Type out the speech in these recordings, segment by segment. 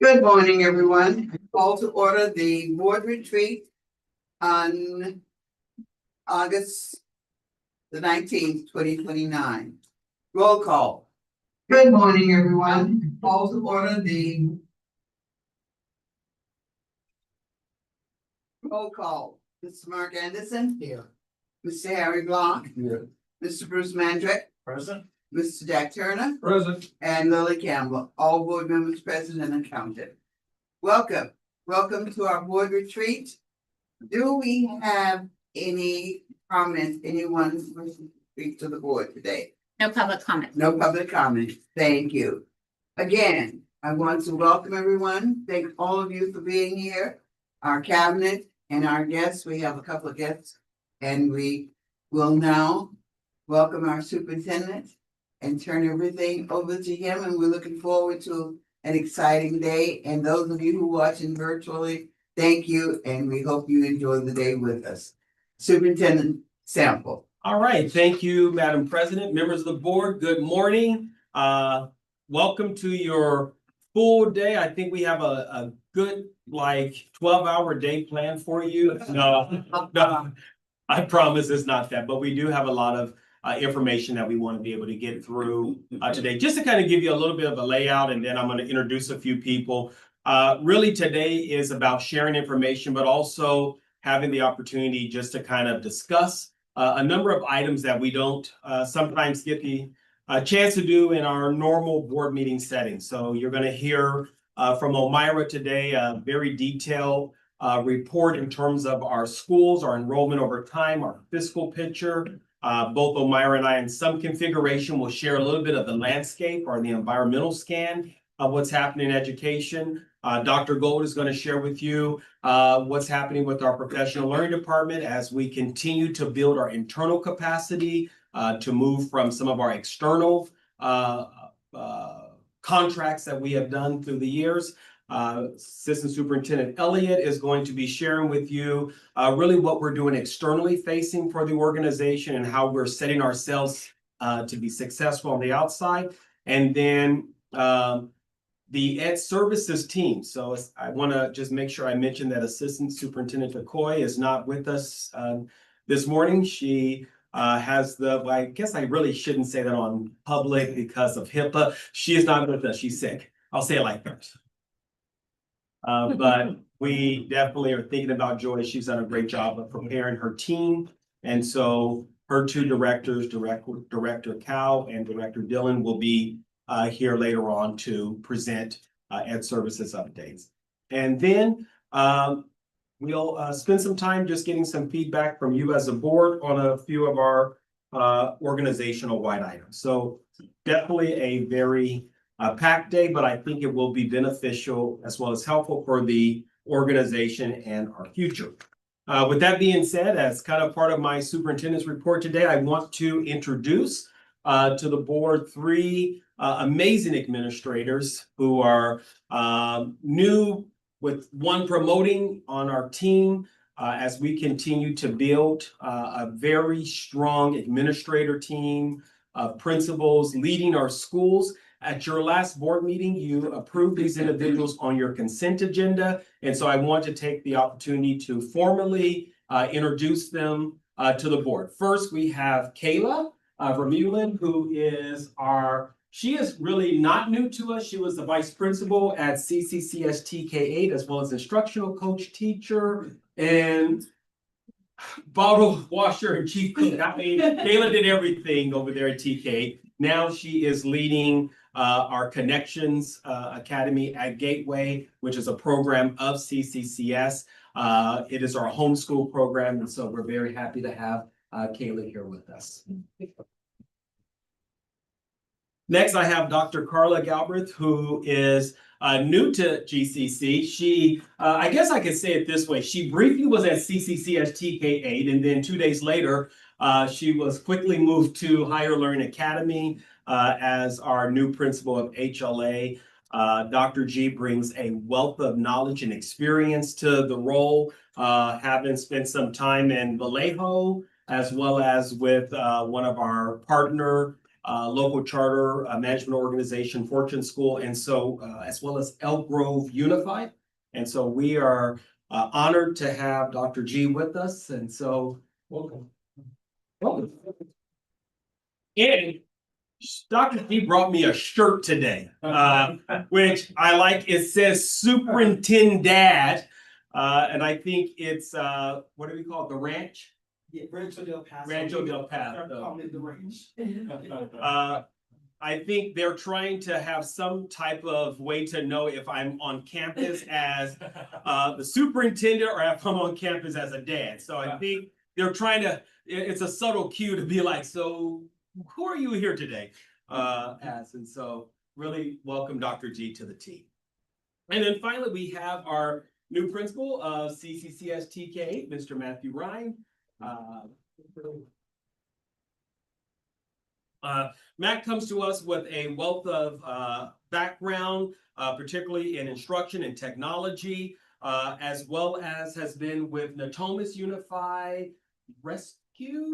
Good morning, everyone. Call to order the board retreat on August the 19th, 2029. Roll call. Good morning, everyone. Call to order the roll call. Mr. Mark Anderson. Here. Mr. Harry Blanc. Here. Mr. Bruce Mandrick. Present. Mr. Jack Turner. Present. And Lily Campbell, all board members present and counted. Welcome. Welcome to our board retreat. Do we have any comments? Anyone wishing to speak to the board today? No public comment. No public comment. Thank you. Again, I want to welcome everyone. Thank all of you for being here. Our cabinet and our guests. We have a couple of guests, and we will now welcome our superintendent and turn everything over to him. And we're looking forward to an exciting day. And those of you who are watching virtually, thank you, and we hope you enjoy the day with us. Superintendent Sample. All right. Thank you, Madam President, members of the board. Good morning. Welcome to your full day. I think we have a good 12-hour day planned for you. No, I promise it's not that, but we do have a lot of information that we want to be able to get through today. Just to kind of give you a little bit of a layout, and then I'm going to introduce a few people. Really today is about sharing information, but also having the opportunity just to kind of discuss a number of items that we don't sometimes get the chance to do in our normal board meeting setting. So you're going to hear from Elmira today a very detailed report in terms of our schools, our enrollment over time, our fiscal picture. Both Elmira and I, in some configuration, will share a little bit of the landscape or the environmental scan of what's happening in education. Dr. Gold is going to share with you what's happening with our professional learning department as we continue to build our internal capacity to move from some of our external contracts that we have done through the years. Assistant Superintendent Elliott is going to be sharing with you really what we're doing externally facing for the organization and how we're setting ourselves to be successful on the outside. And then the Ed Services team. So I want to just make sure I mention that Assistant Superintendent McCoy is not with us this morning. She has I guess I really shouldn't say that on public because of HIPAA. She is not with us. She's sick. I'll say it like that. But we definitely are thinking about Joy. She's done a great job of preparing her team. And so her two directors, Director Cal and Director Dillon, will be here later on to present Ed Services updates. And then we'll spend some time just getting some feedback from you as a board on a few of our organizational wide items. So definitely a very packed day, but I think it will be beneficial as well as helpful for the organization and our future. With that being said, as kind of part of my superintendent's report today, I want to introduce to the board three amazing administrators who are new, with one promoting on our team as we continue to build a very strong administrator team of principals leading our schools. At your last board meeting, you approved these individuals on your consent agenda. And so I want to take the opportunity to formally introduce them to the board. First, we have Kayla Vermeulen, who is she is really not new to us. She was the vice principal at CCCS TK8, as well as instructional coach, teacher, and bottle washer and chief cook. I mean, Kayla did everything over there at TK8. Now she is leading our Connections Academy at Gateway, which is a program of CCCS. It is our homeschool program, and so we're very happy to have Kayla here with us. Next, I have Dr. Carla Galbraith, who is new to GCC. She, I guess I could say it this way. She briefly was at CCCS TK8, and then 2 days later, she was quickly moved to Higher Learning Academy as our new principal of HLA. Dr. G brings a wealth of knowledge and experience to the role, having spent some time in Vallejo, as well as with one of our partner local charter management organization, Fortune School, and so as well as Elk Grove Unified. And so we are honored to have Dr. G with us, and so welcome. Welcome. And Dr. G brought me a shirt today, which I like. It says Superintendent Dad, and I think it's what do we call it? The ranch? Yeah, Rancho del Paso. Rancho del Paso. Start calling it the range. I think they're trying to have some type of way to know if I'm on campus as the superintendent or if I'm on campus as a dad. So I think they're trying to, it's a subtle cue to be like, so who are you here today? And so really welcome Dr. G to the team. And then finally, we have our new principal of CCCSTK, Mr. Matthew Ryan. Matt comes to us with a wealth of background, particularly in instruction and technology, as well as has been with Natomas Unified Rescue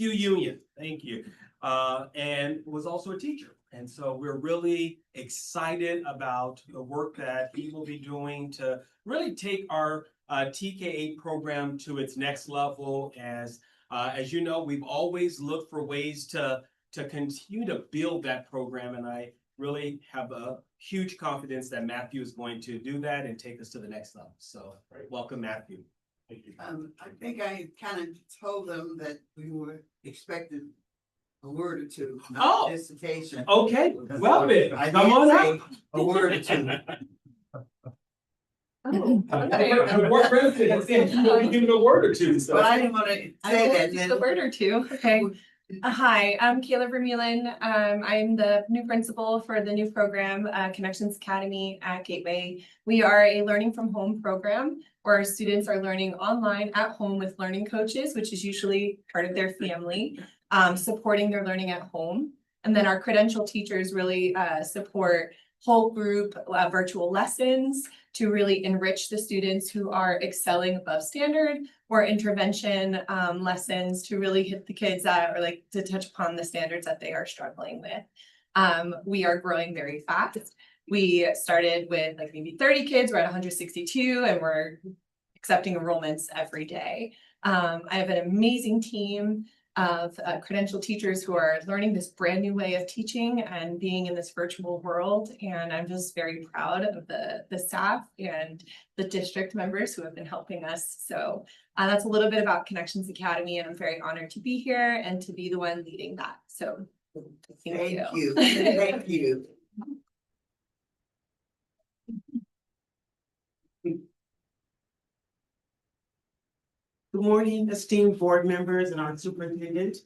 Union. Thank you. And was also a teacher. And so we're really excited about the work that he will be doing to really take our TK8 program to its next level. As you know, we've always looked for ways to continue to build that program. And I really have a huge confidence that Matthew is going to do that and take us to the next level. So welcome, Matthew. Thank you. I think I kind of told them that we were expecting a word or two, not a dissertation. Okay, well then, I come did on say up. a word or two. What resident said you won't give it a word or two, so. But I didn't want to say that. Just a word or two. Okay. Hi, I'm Kayla Vermeulen. I'm the new principal for the new program, Connections Academy at Gateway. We are a learning from home program where our students are learning online at home with learning coaches, which is usually part of their family, supporting their learning at home. And then our credential teachers really support whole group virtual lessons to really enrich the students who are excelling above standard, or intervention lessons to really hit the kids or like to touch upon the standards that they are struggling with. We are growing very fast. We started with like maybe 30 kids, we're at 162, and we're accepting enrollments every day. I have an amazing team of credential teachers who are learning this brand new way of teaching and being in this virtual world. And I'm just very proud of the staff and the district members who have been helping us. So that's a little bit about Connections Academy, and I'm very honored to be here and to be the one leading that. So thank you. Thank you. Good morning, esteemed board members and our superintendent.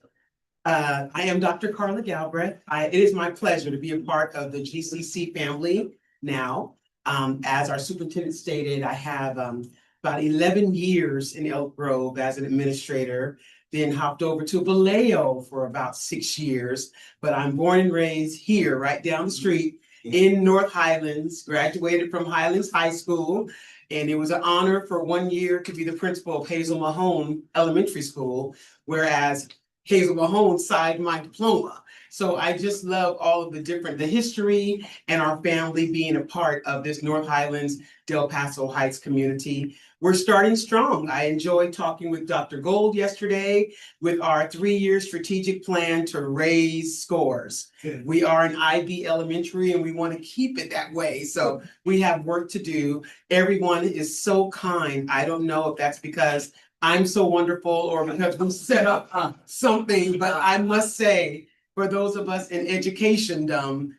I am Dr. Carla Galbraith. It is my pleasure to be a part of the GCC family now. As our superintendent stated, I have about 11 years in Elk Grove as an administrator, then hopped over to Vallejo for about 6 years, but I'm born and raised here, right down the street in North Highlands, graduated from Highlands High School. And it was an honor for 1 year to be the principal of Hazel Mahone Elementary School, whereas Hazel Mahone signed my diploma. So I just love all of the history and our family being a part of this North Highlands, Del Paso Heights community. We're starting strong. I enjoyed talking with Dr. Gold yesterday with our 3-year strategic plan to raise scores. We are an IB elementary and we want to keep it that way. So we have work to do. Everyone is so kind. I don't know if that's because I'm so wonderful or because we set up something, but I must say, for those of us in education,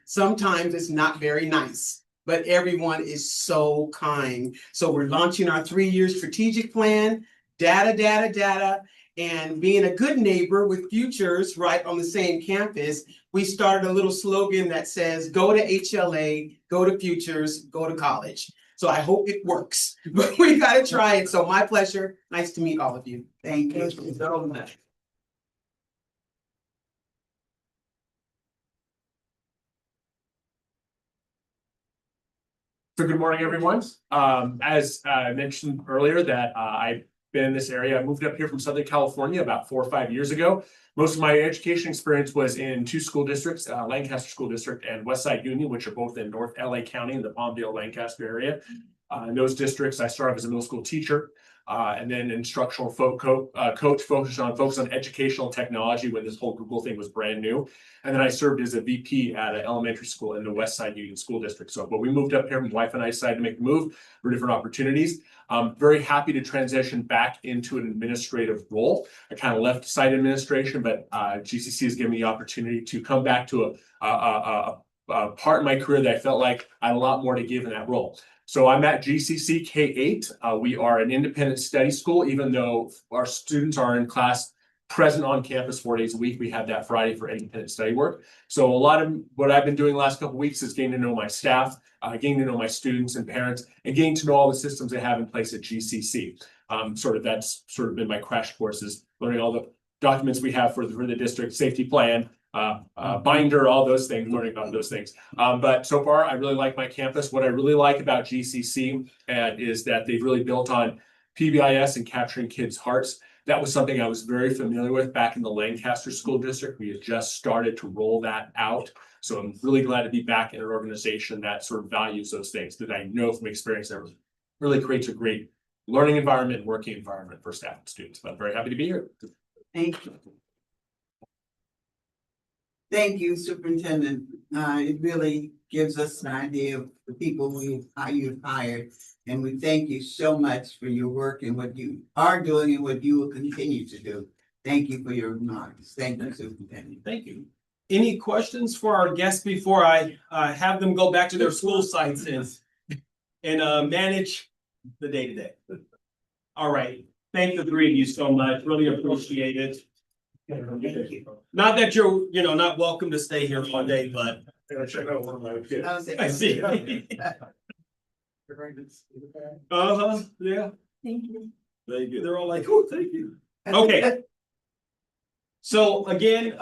sometimes it's not very nice, but everyone is so kind. So we're launching our 3-year strategic plan, data, and being a good neighbor with Futures right on the same campus. We started a little slogan that says, go to HLA, go to Futures, go to college. So I hope it works, but we got to try it. So my pleasure. Nice to meet all of you. Thank you. So much. So good morning, everyone. As I mentioned earlier, that I've been in this area. I moved up here from Southern California about 4 or 5 years ago. Most of my education experience was in two school districts, Lancaster School District and Westside Union, which are both in North LA County in the Palmdale, Lancaster area. In those districts, I started as a middle school teacher. And then instructional coach focused on educational technology when this whole Google thing was brand new. And then I served as a VP at an elementary school in the West Side Union School District. So, but we moved up here, my wife and I decided to make the move for different opportunities. Very happy to transition back into an administrative role. I kind of left site administration, but GCC has given me the opportunity to come back to a part of my career that I felt like I had a lot more to give in that role. So I'm at GCC K-8. We are an independent study school, even though our students are in class present on campus 4 days a week. We have that Friday for independent study work. So a lot of what I've been doing the last couple of weeks is getting to know my staff, getting to know my students and parents, and getting to know all the systems they have in place at GCC. That's sort of been my crash courses, learning all the documents we have for the district safety plan, binder, all those things, learning about those things. But so far, I really like my campus. What I really like about GCC is that they've really built on PBIS and capturing kids' hearts. That was something I was very familiar with back in the Lancaster School District. We had just started to roll that out. So I'm really glad to be back in an organization that sort of values those things, that I know from experience that really creates a great learning environment, working environment for staff and students. But I'm very happy to be here. Thank you. Thank you, Superintendent. It really gives us an idea of the people you've hired. And we thank you so much for your work and what you are doing and what you will continue to do. Thank you for your remarks. Thank you, Superintendent. Thank you. Any questions for our guests before I have them go back to their school sites and manage the day-to-day? All right. Thank the three of you so much. Really appreciate it. Not that you're, not welcome to stay here all day, but I see. Yeah. Thank you. They do. They're all like, oh, thank you. Okay. So again,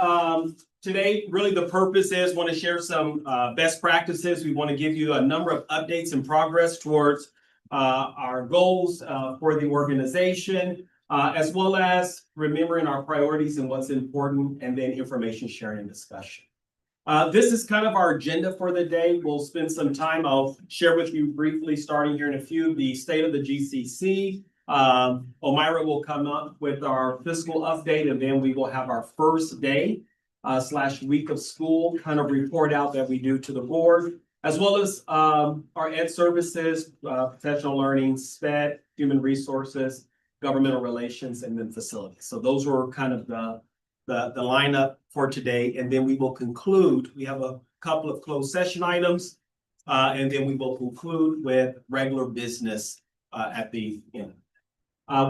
today, really the purpose is want to share some best practices. We want to give you a number of updates and progress towards our goals for the organization, as well as remembering our priorities and what's important, and then information sharing and discussion. This is kind of our agenda for the day. We'll spend some time. I'll share with you briefly, starting here in a few, the state of the GCC. Omira will come up with our fiscal update, and then we will have our first day / week of school kind of report out that we do to the board, as well as our ed services, professional learning, SPED, human resources, governmental relations, and then facilities. So those were kind of the lineup for today, and then we will conclude. We have a couple of closed session items, and then we will conclude with regular business at the end.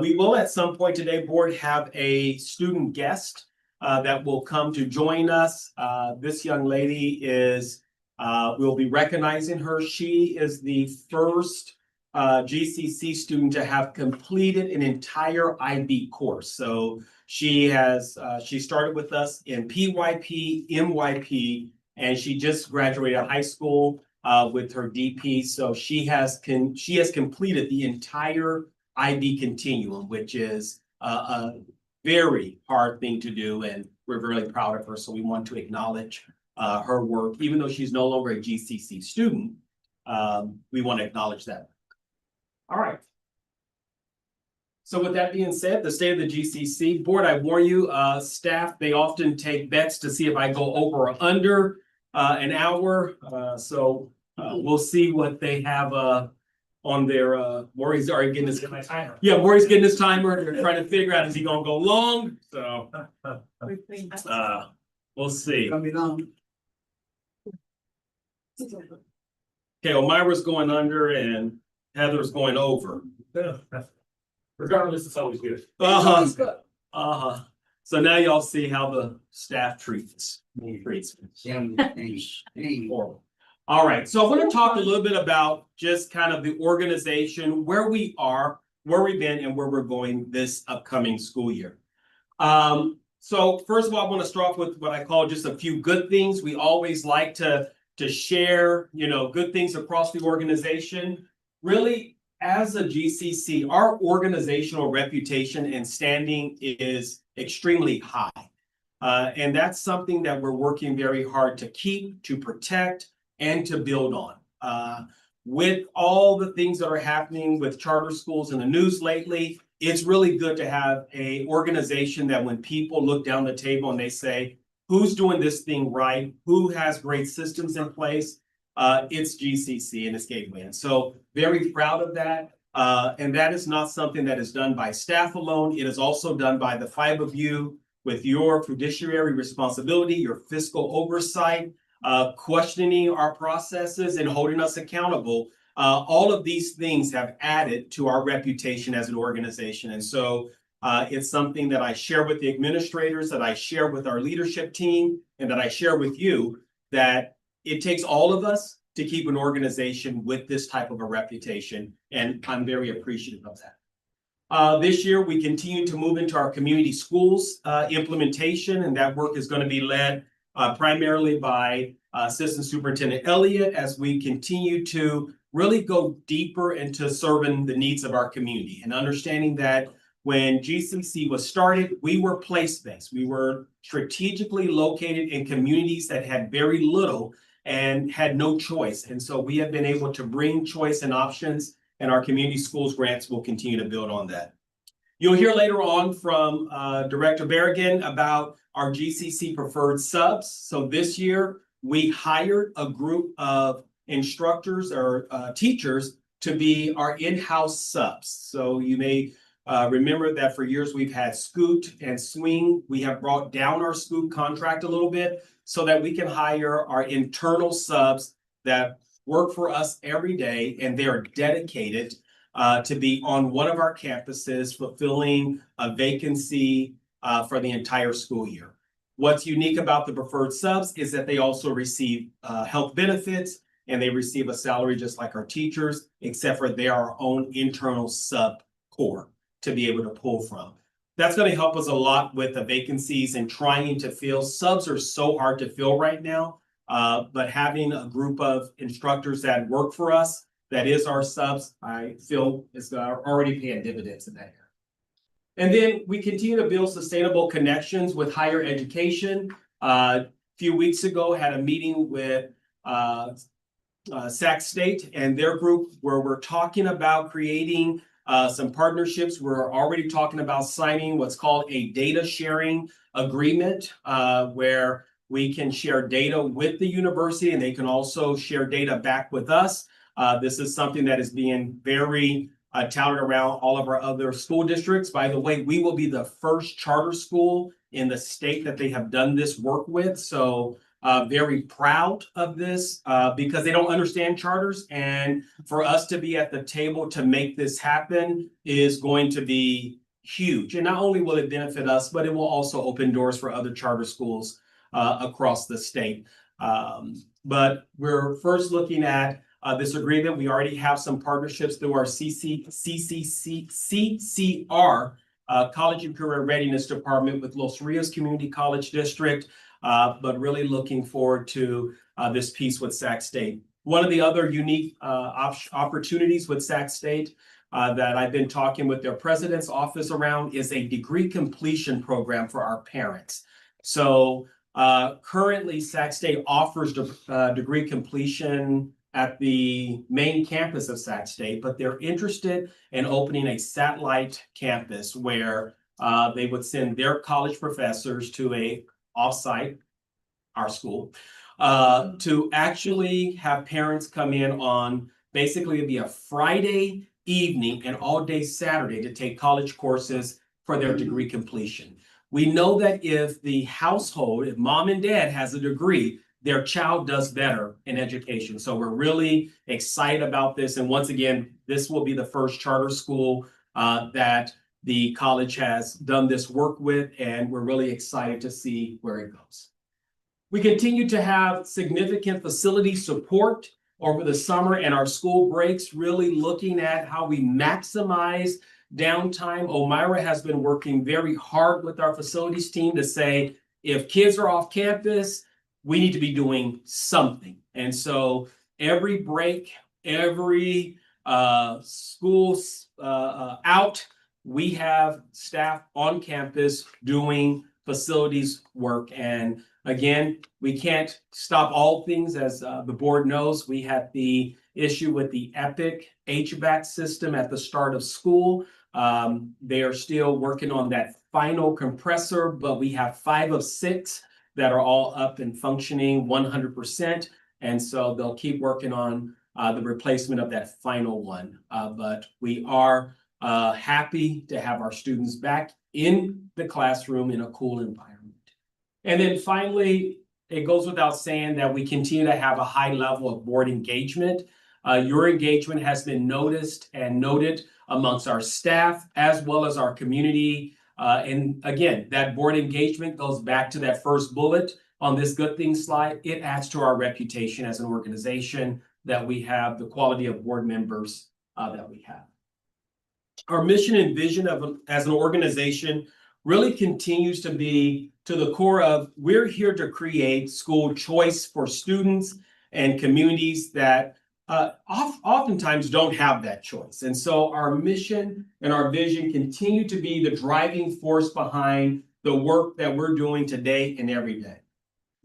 We will at some point today, board, have a student guest that will come to join us. This young lady is, we'll be recognizing her. She is the first GCC student to have completed an entire IB course. So she started with us in PYP, MYP, and she just graduated high school with her DP. So she has completed the entire IB continuum, which is a very hard thing to do, and we're really proud of her. So we want to acknowledge her work, even though she's no longer a GCC student. We want to acknowledge that. All right. So with that being said, the state of the GCC board, I warn you, staff, they often take bets to see if I go over or under an hour. So we'll see what they have on their, Maury's already getting his timer. Yeah, Maury's getting his timer. They're trying to figure out, is he gonna go long? So we'll see. Gonna be long. Okay, Omira's going under and Heather's going over. Regardless, it's always good. So now y'all see how the staff treats me. Horrible. All right, so I want to talk a little bit about just kind of the organization, where we are, where we've been, and where we're going this upcoming school year. So first of all, I want to start off with what I call just a few good things. We always like to share, good things across the organization. Really, as a GCC, our organizational reputation and standing is extremely high. And that's something that we're working very hard to keep, to protect, and to build on. With all the things that are happening with charter schools in the news lately, it's really good to have an organization that when people look down the table and they say, who's doing this thing right? Who has great systems in place? It's GCC and it's Gateway. And so very proud of that. And that is not something that is done by staff alone. It is also done by the five of you with your fiduciary responsibility, your fiscal oversight, questioning our processes and holding us accountable. All of these things have added to our reputation as an organization. And so it's something that I share with the administrators, that I share with our leadership team, and that I share with you, that it takes all of us to keep an organization with this type of a reputation. And I'm very appreciative of that. This year, we continue to move into our community schools implementation, and that work is going to be led primarily by Assistant Superintendent Elliott as we continue to really go deeper into serving the needs of our community and understanding that when GCC was started, we were place-based. We were strategically located in communities that had very little and had no choice. And so we have been able to bring choice and options, and our community schools grants will continue to build on that. You'll hear later on from Director Berrigan about our GCC preferred subs. So this year, we hired a group of instructors or teachers to be our in-house subs. So you may remember that for years we've had Scoot and Swing. We have brought down our Scoot contract a little bit so that we can hire our internal subs that work for us every day, and they are dedicated to be on one of our campuses fulfilling a vacancy for the entire school year. What's unique about the preferred subs is that they also receive health benefits, and they receive a salary just like our teachers, except for they are our own internal sub core to be able to pull from. That's going to help us a lot with the vacancies and trying to fill. Subs are so hard to fill right now, but having a group of instructors that work for us, that is our subs, I feel is already paying dividends in that area. And then we continue to build sustainable connections with higher education. A few weeks ago, had a meeting with Sac State and their group where we're talking about creating some partnerships. We're already talking about signing what's called a data sharing agreement, where we can share data with the university and they can also share data back with us. This is something that is being very touted around all of our other school districts. By the way, we will be the first charter school in the state that they have done this work with. So very proud of this because they don't understand charters. And for us to be at the table to make this happen is going to be huge. And not only will it benefit us, but it will also open doors for other charter schools across the state. But we're first looking at this agreement. We already have some partnerships through our CCR, College and Career Readiness Department with Los Rios Community College District, but really looking forward to this piece with Sac State. One of the other unique opportunities with Sac State that I've been talking with their president's office around is a degree completion program for our parents. So currently Sac State offers degree completion at the main campus of Sac State, but they're interested in opening a satellite campus where they would send their college professors to a offsite, our school, to actually have parents come in on basically it'd be a Friday evening and all day Saturday to take college courses for their degree completion. We know that if the household, if mom and dad has a degree, their child does better in education. So we're really excited about this. And once again, this will be the first charter school that the college has done this work with, and we're really excited to see where it goes. We continue to have significant facility support over the summer and our school breaks, really looking at how we maximize downtime. Omira has been working very hard with our facilities team to say, if kids are off campus, we need to be doing something. And so every break, every schools out, we have staff on campus doing facilities work. And again, we can't stop all things. As the board knows, we had the issue with the Epic HVAC system at the start of school. They are still working on that final compressor, but we have 5 of 6 that are all up and functioning 100%. And so they'll keep working on the replacement of that final one. But we are happy to have our students back in the classroom in a cool environment. And then finally, it goes without saying that we continue to have a high level of board engagement. Your engagement has been noticed and noted amongst our staff as well as our community. And again, that board engagement goes back to that first bullet on this good things slide. It adds to our reputation as an organization that we have the quality of board members that we have. Our mission and vision as an organization really continues to be to the core of we're here to create school choice for students and communities that oftentimes don't have that choice. And so our mission and our vision continue to be the driving force behind the work that we're doing today and every day.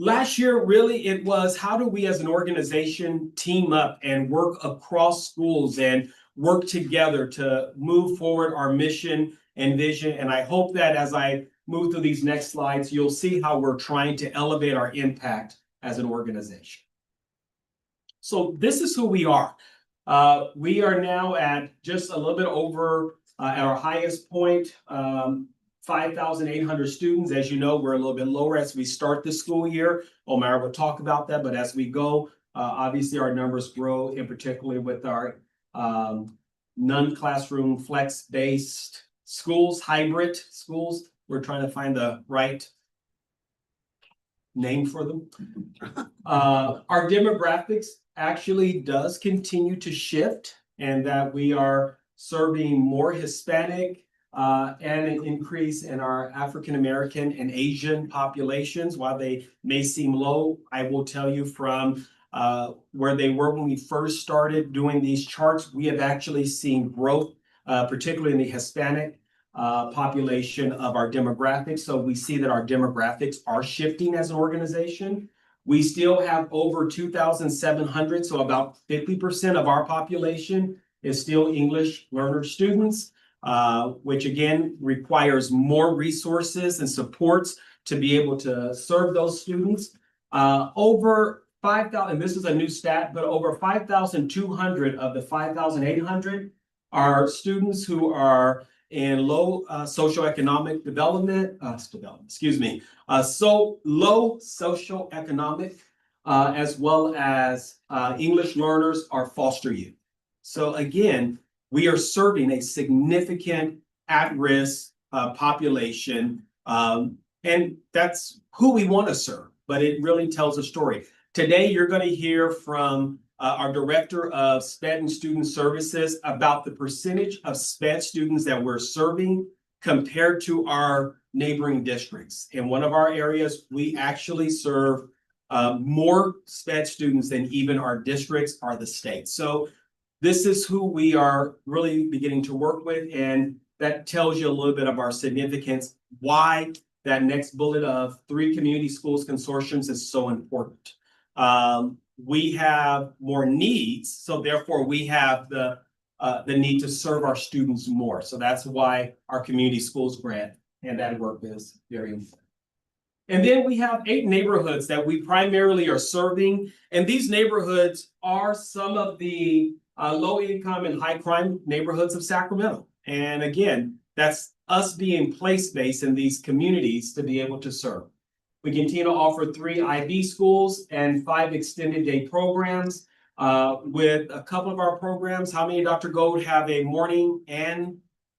Last year, really, it was how do we as an organization team up and work across schools and work together to move forward our mission and vision. And I hope that as I move through these next slides, you'll see how we're trying to elevate our impact as an organization. So this is who we are. We are now at just a little bit over, at our highest point, 5,800 students. As you know, we're a little bit lower as we start the school year. Omar will talk about that, but as we go, obviously our numbers grow, in particular with our non-classroom flex-based schools, hybrid schools. We're trying to find the right name for them. Our demographics actually does continue to shift, and that we are serving more Hispanic and an increase in our African American and Asian populations. While they may seem low, I will tell you from where they were when we first started doing these charts, we have actually seen growth, particularly in the Hispanic population of our demographics. So we see that our demographics are shifting as an organization. We still have over 2,700, so about 50% of our population is still English learner students, which again requires more resources and supports to be able to serve those students. Over 5,000, and this is a new stat, but over 5,200 of the 5,800 are students who are in low socioeconomic development, so low socioeconomic, as well as English learners are foster youth. So again, we are serving a significant at-risk population, and that's who we want to serve, but it really tells a story. Today, you're going to hear from our Director of SPED and Student Services about the percentage of SPED students that we're serving compared to our neighboring districts. In one of our areas, we actually serve more SPED students than even our districts or the state. So this is who we are really beginning to work with, and that tells you a little bit of our significance, why that next bullet of 3 community schools consortiums is so important. We have more needs, so therefore we have the need to serve our students more. So that's why our community schools grant and that work is very important. And then we have 8 neighborhoods that we primarily are serving, and these neighborhoods are some of the low income and high crime neighborhoods of Sacramento. And again, that's us being place-based in these communities to be able to serve. We continue to offer 3 IB schools and 5 extended day programs. With a couple of our programs, how many, Dr. Gold, have a morning and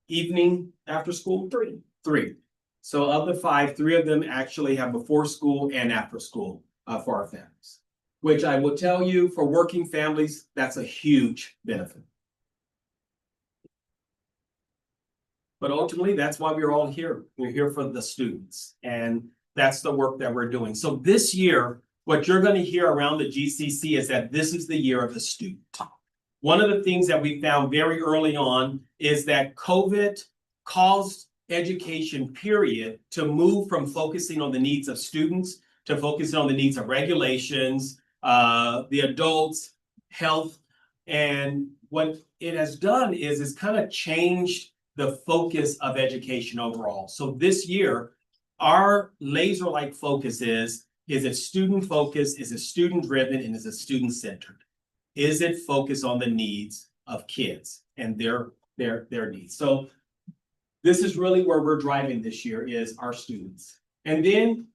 evening after school? 3. 3. So of the 5, 3 of them actually have before school and after school for our families, which I will tell you for working families, that's a huge benefit. But ultimately, that's why we're all here. We're here for the students, and that's the work that we're doing. So this year, what you're going to hear around the GCC is that this is the year of the student. One of the things that we found very early on is that COVID caused education, period, to move from focusing on the needs of students to focusing on the needs of regulations, the adults, health. And what it has done is it's kind of changed the focus of education overall. So this year, our laser-like focus is it student focused, is it student driven, and is it student centered? Is it focused on the needs of kids and their needs? So this is really where we're driving this year is our students. And then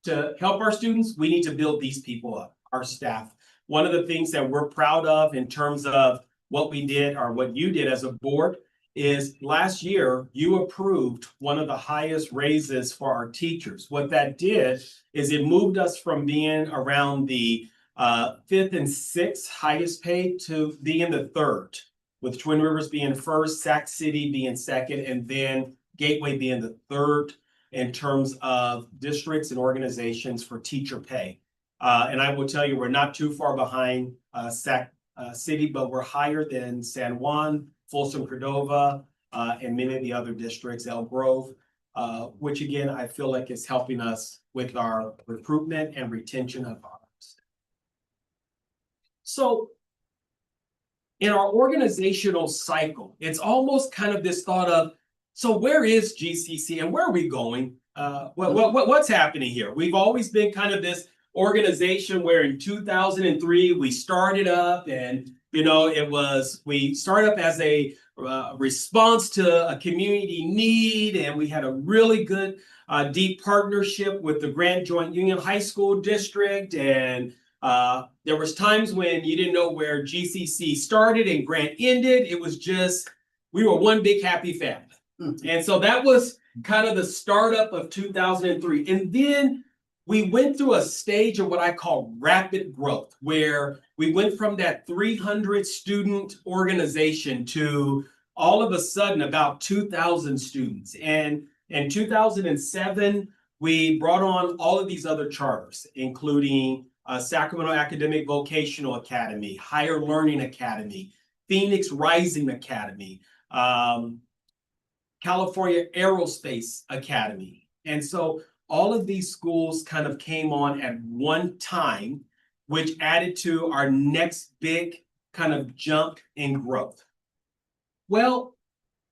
to help our students, we need to build these people up, our staff. One of the things that we're proud of in terms of what we did or what you did as a board is last year you approved one of the highest raises for our teachers. What that did is it moved us from being around the 5th and 6th highest paid to being the 3rd, with Twin Rivers being first, Sac City being second, and then Gateway being the 3rd in terms of districts and organizations for teacher pay. And I will tell you, we're not too far behind Sac City, but we're higher than San Juan, Folsom Cordova, and many of the other districts, El Grove, which again, I feel like is helping us with our recruitment and retention of our staff. So in our organizational cycle, it's almost kind of this thought of, so where is GCC and where are we going? What's happening here? We've always been kind of this organization where in 2003 we started up, and we started up as a response to a community need, and we had a really good deep partnership with the Grant Joint Union High School District, and there was times when you didn't know where GCC started and Grant ended. It was just, we were one big happy family. And so that was kind of the startup of 2003. And then we went through a stage of what I call rapid growth, where we went from that 300 student organization to all of a sudden about 2,000 students. And in 2007, we brought on all of these other charters, including Sacramento Academic Vocational Academy, Higher Learning Academy, Phoenix Rising Academy, California Aerospace Academy. And so all of these schools kind of came on at one time, which added to our next big kind of jump in growth. Well,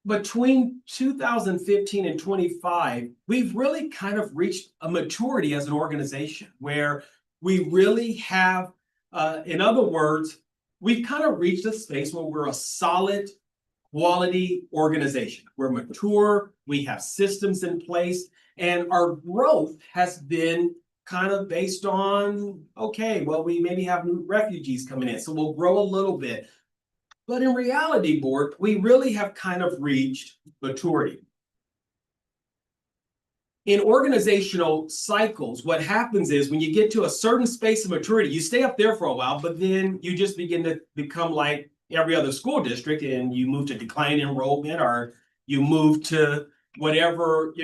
between 2015 and 25, we've really kind of reached a maturity as an organization where we really have, in other words, we've kind of reached a space where we're a solid quality organization. We're mature, we have systems in place, and our growth has been kind of based on, okay, well, we maybe have new refugees coming in, so we'll grow a little bit. But in reality, board, we really have kind of reached maturity. In organizational cycles, what happens is when you get to a certain space of maturity, you stay up there for a while, but then you just begin to become like every other school district, and you move to declining enrollment, or you move to whatever,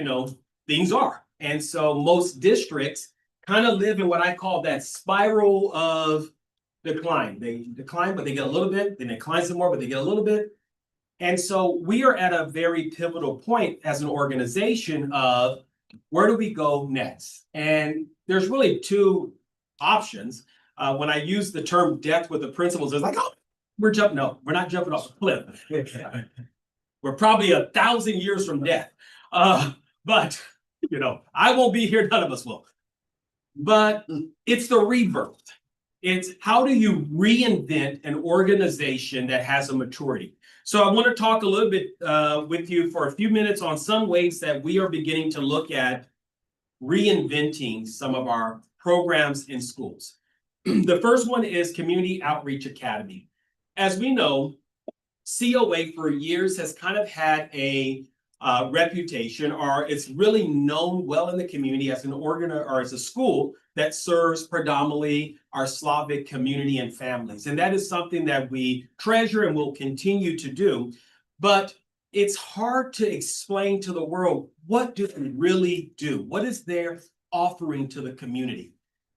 things are. And so most districts kind of live in what I call that spiral of decline. They decline, but they get a little bit, then they decline some more, but they get a little bit. And so we are at a very pivotal point as an organization of where do we go next? And there's really two options. When I use the term death with the principals, it's like, oh, we're jumping. No, we're not jumping off a cliff. We're probably 1,000 years from death. But I won't be here, none of us will. But it's the rebirth. It's how do you reinvent an organization that has a maturity? So I want to talk a little bit with you for a few minutes on some ways that we are beginning to look at reinventing some of our programs in schools. The first one is Community Outreach Academy. As we know, COA for years has kind of had a reputation, or it's really known well in the community as as a school that serves predominantly our Slavic community and families. And that is something that we treasure and will continue to do. But it's hard to explain to the world, what do we really do? What is their offering to the community?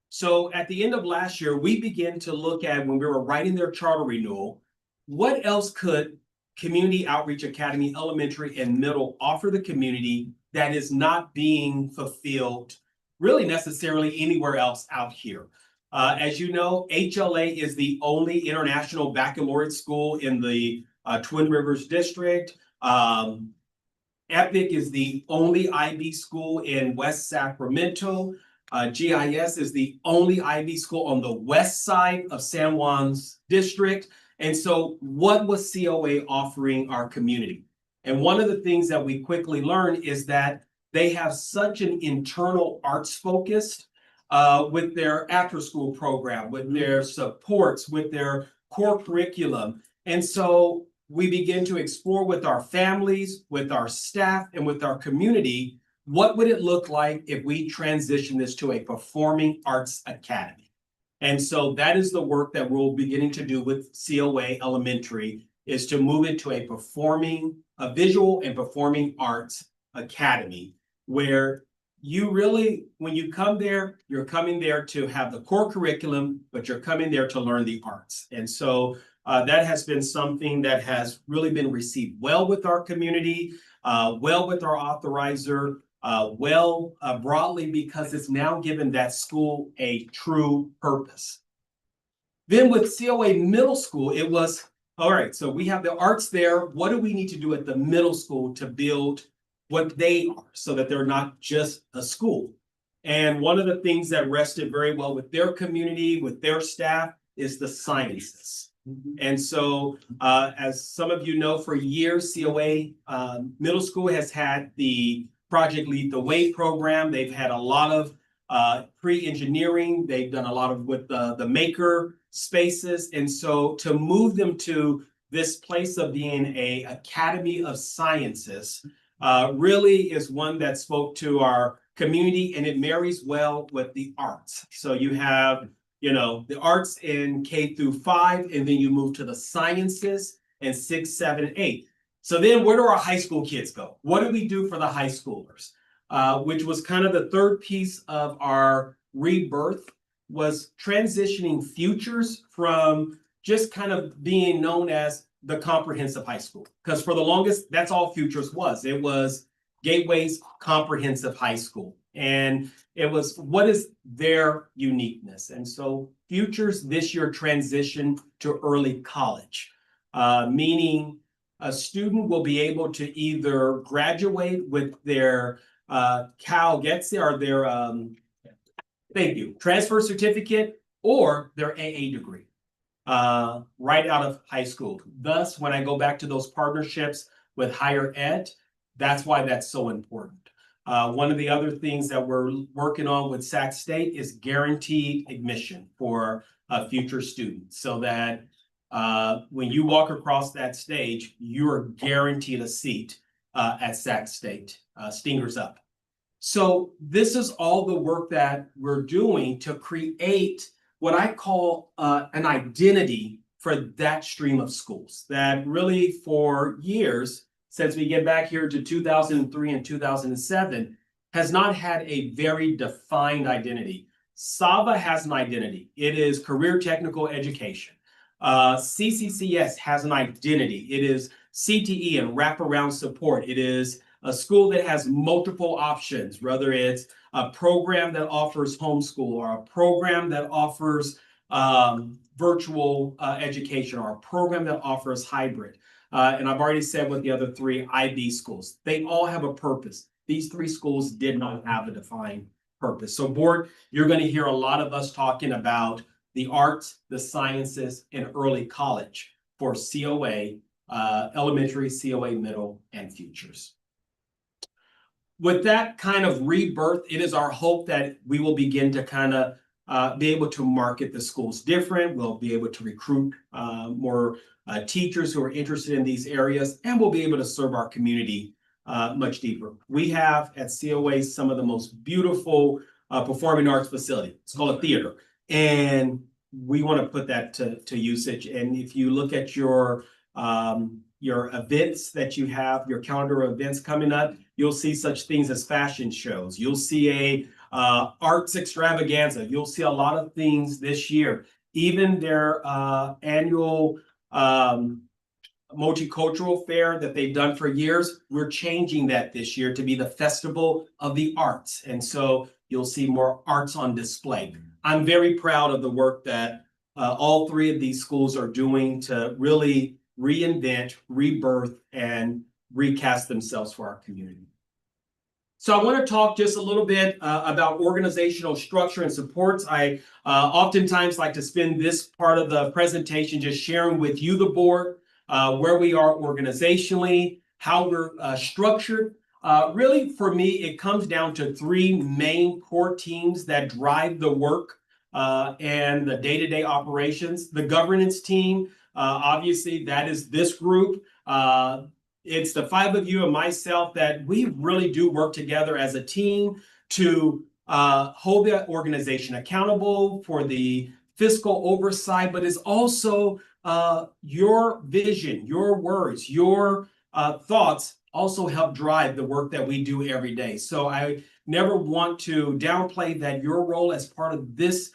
So at the end of last year, we began to look at, when we were writing their charter renewal, what else could Community Outreach Academy Elementary and Middle offer the community that is not being fulfilled really necessarily anywhere else out here? As you know, HLA is the only international baccalaureate school in the Twin Rivers District. EPIC is the only IB school in West Sacramento. GIS is the only IB school on the west side of San Juan's district. And so what was COA offering our community? And one of the things that we quickly learned is that they have such an internal arts focus with their after school program, with their supports, with their core curriculum. And so we begin to explore with our families, with our staff, and with our community, what would it look like if we transition this to a performing arts academy? And so that is the work that we're beginning to do with COA Elementary, is to move it to a visual and performing arts academy, where you really, when you come there, you're coming there to have the core curriculum, but you're coming there to learn the arts. And so that has been something that has really been received well with our community, well with our authorizer, broadly, because it's now given that school a true purpose. Then with COA Middle School, it was, all right, so we have the arts there. What do we need to do at the middle school to build what they are so that they're not just a school? And one of the things that rested very well with their community, with their staff, is the sciences. And so, as some of you know, for years, COA Middle School has had the Project Lead the Way program. They've had a lot of pre-engineering. They've done a lot of with the maker spaces. And so to move them to this place of being an Academy of Sciences really is one that spoke to our community, and it marries well with the arts. So you have, you know, the arts in K through 5, and then you move to the sciences in 6, 7, and 8. So then where do our high school kids go? What do we do for the high schoolers? Which was kind of the third piece of our rebirth, was transitioning Futures from just kind of being known as the comprehensive high school. Because for the longest, that's all Futures was. It was Gateway's comprehensive high school. And it was, what is their uniqueness? And so Futures this year transitioned to early college, meaning a student will be able to either graduate with their Cal Gets or their transfer certificate, or their AA degree right out of high school. Thus, when I go back to those partnerships with higher ed, that's why that's so important. One of the other things that we're working on with Sac State is guaranteed admission for future students, so that when you walk across that stage, you are guaranteed a seat at Sac State, Stingers up. So this is all the work that we're doing to create what I call an identity for that stream of schools that really for years, since we get back here to 2003 and 2007, has not had a very defined identity. SAVA has an identity. It is career technical education. CCCS has an identity. It is CTE and wraparound support. It is a school that has multiple options, whether it's a program that offers homeschool, or a program that offers virtual education, or a program that offers hybrid. And I've already said with the other 3 IB schools, they all have a purpose. These 3 schools did not have a defined purpose. So board, you're going to hear a lot of us talking about the arts, the sciences, and early college for COA, elementary, COA middle, and futures. With that kind of rebirth, it is our hope that we will begin to kind of be able to market the schools different. We'll be able to recruit more teachers who are interested in these areas, and we'll be able to serve our community much deeper. We have at COA some of the most beautiful performing arts facility. It's called a theater, and we want to put that to usage. And if you look at your events that you have, your calendar of events coming up, you'll see such things as fashion shows. You'll see a arts extravaganza. You'll see a lot of things this year. Even their annual multicultural fair that they've done for years. We're changing that this year to be the Festival of the Arts. And so you'll see more arts on display. I'm very proud of the work that all three of these schools are doing to really reinvent, rebirth, and recast themselves for our community. So I want to talk just a little bit about organizational structure and supports. I oftentimes like to spend this part of the presentation just sharing with you, the board, where we are organizationally, how we're structured. Really, for me, it comes down to three main core teams that drive the work and the day-to-day operations. The governance team, obviously, that is this group. It's the five of you and myself that we really do work together as a team to hold the organization accountable for the fiscal oversight, but it's also your vision, your words, your thoughts also help drive the work that we do every day. So I never want to downplay that your role as part of this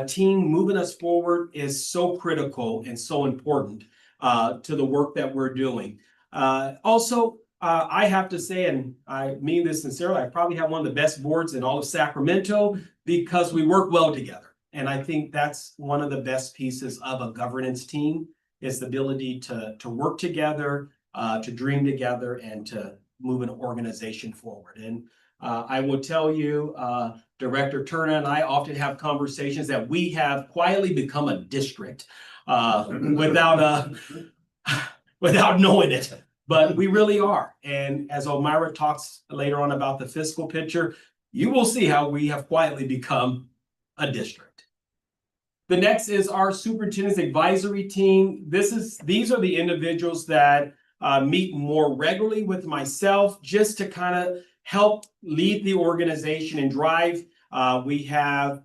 team moving us forward is so critical and so important to the work that we're doing. Also, I have to say, and I mean this sincerely, I probably have one of the best boards in all of Sacramento because we work well together. And I think that's one of the best pieces of a governance team is the ability to work together, to dream together, and to move an organization forward. And I will tell you, Director Turner and I often have conversations that we have quietly become a district without knowing it. But we really are. And as Elmira talks later on about the fiscal picture, you will see how we have quietly become a district. The next is our superintendent's advisory team. These are the individuals that meet more regularly with myself just to kind of help lead the organization and drive. We have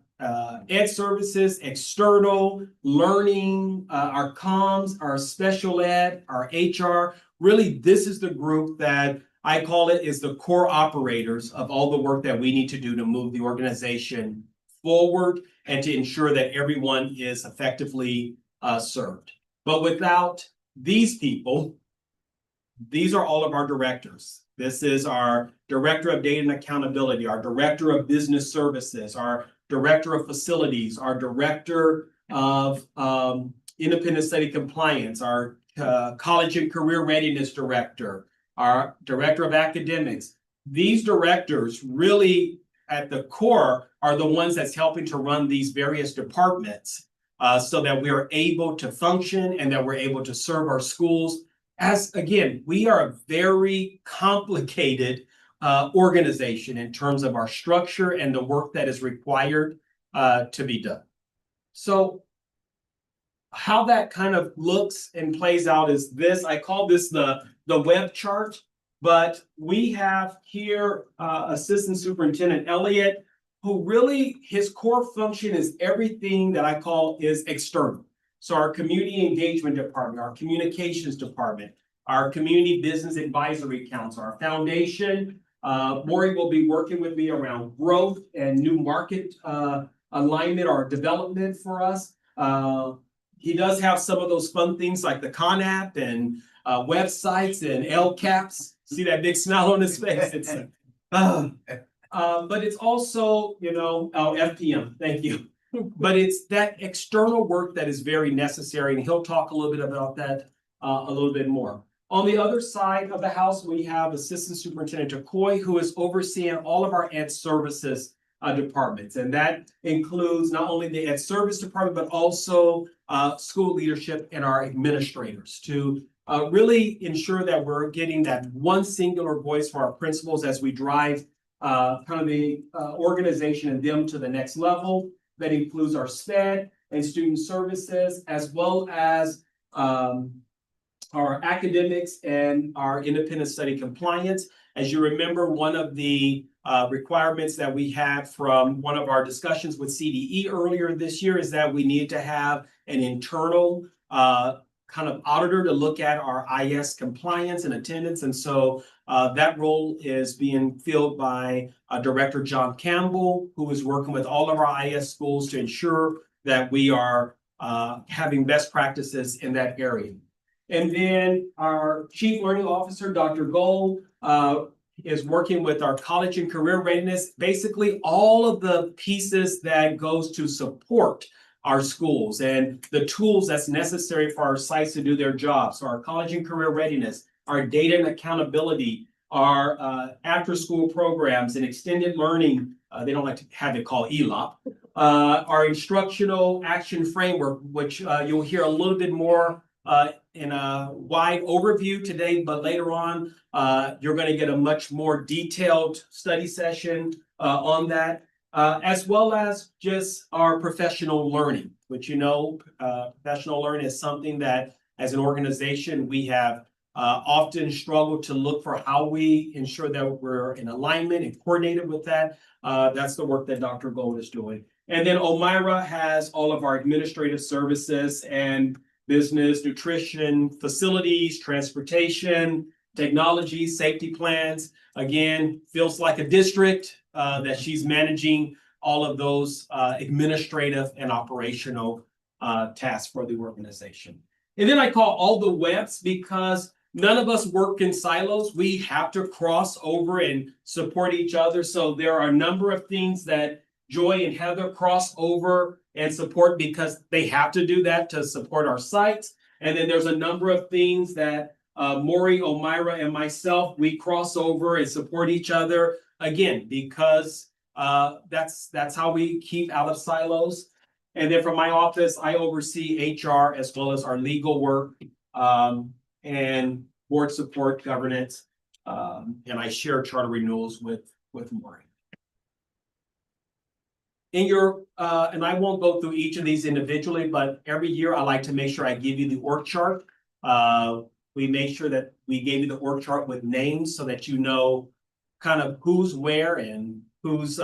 ed services, external, learning, our comms, our special ed, our HR. Really, this is the group that I call it is the core operators of all the work that we need to do to move the organization forward and to ensure that everyone is effectively served. But without these people, these are all of our directors. This is our Director of Data and Accountability, our Director of Business Services, our Director of Facilities, our Director of Independent Study Compliance, our College and Career Readiness Director, our Director of Academics. These directors really at the core are the ones that's helping to run these various departments so that we are able to function and that we're able to serve our schools. As again, we are a very complicated organization in terms of our structure and the work that is required to be done. So how that kind of looks and plays out is this. I call this the web chart, but we have here Assistant Superintendent Elliott, who really his core function is everything that I call is external. So our community engagement department, our communications department, our community business advisory council, our foundation. Maury will be working with me around growth and new market alignment or development for us. He does have some of those fun things like the CONAP and websites and LCAPs. See that big smile on his face? It's but it's also, FPM. Thank you. But it's that external work that is very necessary, and he'll talk a little bit about that a little bit more. On the other side of the house, we have Assistant Superintendent Takoy, who is overseeing all of our ed services departments. And that includes not only the ed service department, but also school leadership and our administrators to really ensure that we're getting that one singular voice for our principals as we drive kind of the organization and them to the next level. That includes our SPED and student services, as well as our academics and our independent study compliance. As you remember, one of the requirements that we had from one of our discussions with CDE earlier this year is that we need to have an internal kind of auditor to look at our IS compliance and attendance. And so that role is being filled by Director John Campbell, who is working with all of our IS schools to ensure that we are having best practices in that area. And then our Chief Learning Officer, Dr. Gold, is working with our college and career readiness, basically all of the pieces that goes to support our schools and the tools that's necessary for our sites to do their jobs. So our college and career readiness, our data and accountability, our after-school programs and extended learning, they don't like to have it called ELOP, our instructional action framework, which you'll hear a little bit more in a wide overview today, but later on, you're going to get a much more detailed study session on that, as well as just our professional learning, which professional learning is something that as an organization, we have often struggled to look for how we ensure that we're in alignment and coordinated with that. That's the work that Dr. Gold is doing. And then Omira has all of our administrative services and business, nutrition, facilities, transportation, technology, safety plans. Again, feels like a district that she's managing all of those administrative and operational tasks for the organization. And then I call all the webs because none of us work in silos. We have to cross over and support each other. So there are a number of things that Joy and Heather cross over and support because they have to do that to support our sites. And then there's a number of things that Maury, Omira, and myself, we cross over and support each other, again, because that's how we keep out of silos. And then from my office, I oversee HR as well as our legal work and board support governance. And I share charter renewals with Maury. In your, and I won't go through each of these individually, but every year I like to make sure I give you the org chart. We make sure that we gave you the org chart with names so that you know kind of who's where and who's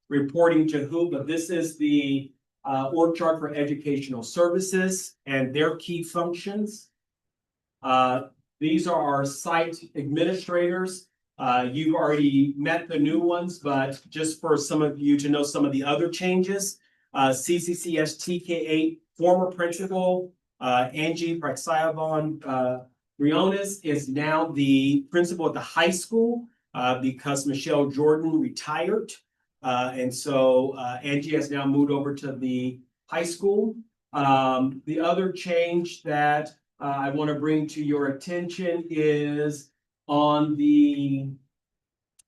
reporting to who. But this is the org chart for educational services and their key functions. These are our site administrators. You've already met the new ones, but just for some of you to know some of the other changes, CCCS TK8 former principal, Angie Praxayavon Briones is now the principal at the high school because Michelle Jordan retired. And so Angie has now moved over to the high school. The other change that I want to bring to your attention is on the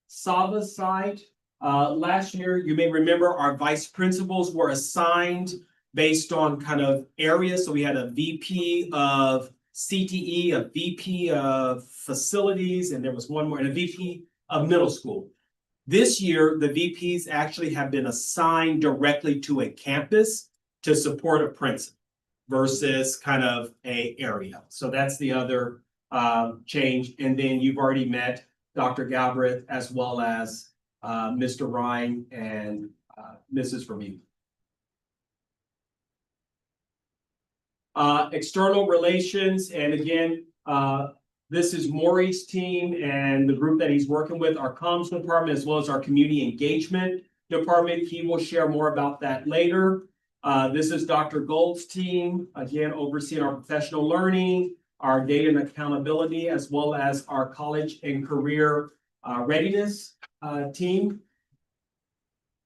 Sava side. Last year, you may remember our vice principals were assigned based on kind of areas. So we had a VP of CTE, a VP of facilities, and there was one more, and a VP of middle school. This year, the VPs actually have been assigned directly to a campus to support a principal versus kind of a area. So that's the other change. And then you've already met Dr. Galbraith as well as Mr. Ryan and Mrs. Vermeulen. External relations, and again, this is Maury's team and the group that he's working with, our comms department, as well as our community engagement department. He will share more about that later. This is Dr. Gold's team, again, overseeing our professional learning, our data and accountability, as well as our college and career readiness team.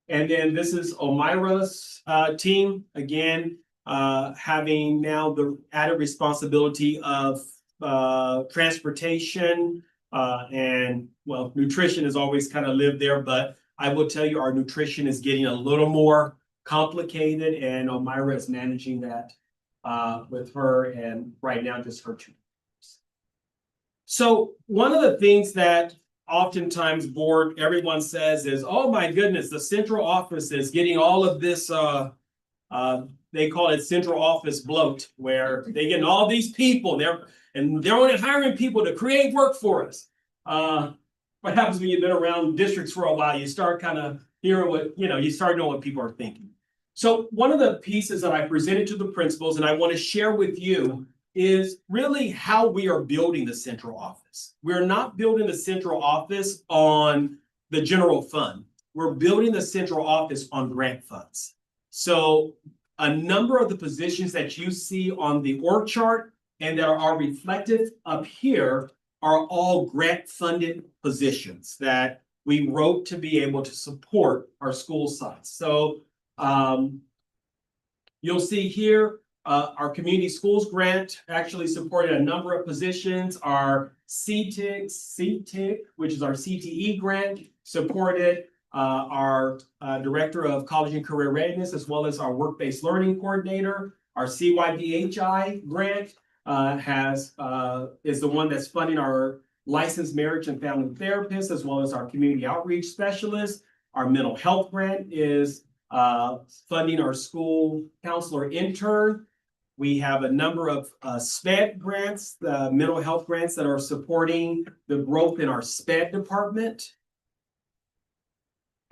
And then this is Omira's team, again, having now the added responsibility of transportation and, well, nutrition has always kind of lived there, but I will tell you our nutrition is getting a little more complicated, and Omira is managing that with her, and right now just her two. So one of the things that oftentimes everyone says is, oh my goodness, the central office is getting all of this, they call it central office bloat, where they get all these people, they're only hiring people to create work for us. What happens when you've been around districts for a while, you start kind of hearing what, you start knowing what people are thinking. So one of the pieces that I presented to the principals and I want to share with you is really how we are building the central office. We're not building the central office on the general fund. We're building the central office on grant funds. So a number of the positions that you see on the org chart and that are reflected up here are all grant-funded positions that we wrote to be able to support our school sites. So you'll see here, our community schools grant actually supported a number of positions. Our CTIC, which is our CTE grant, supported our Director of College and Career Readiness, as well as our Work-Based Learning Coordinator. Our CYBHI grant is the one that's funding our licensed marriage and family therapist, as well as our community outreach specialist. Our mental health grant is funding our school counselor intern. We have a number of SPED grants, the mental health grants that are supporting the growth in our SPED department.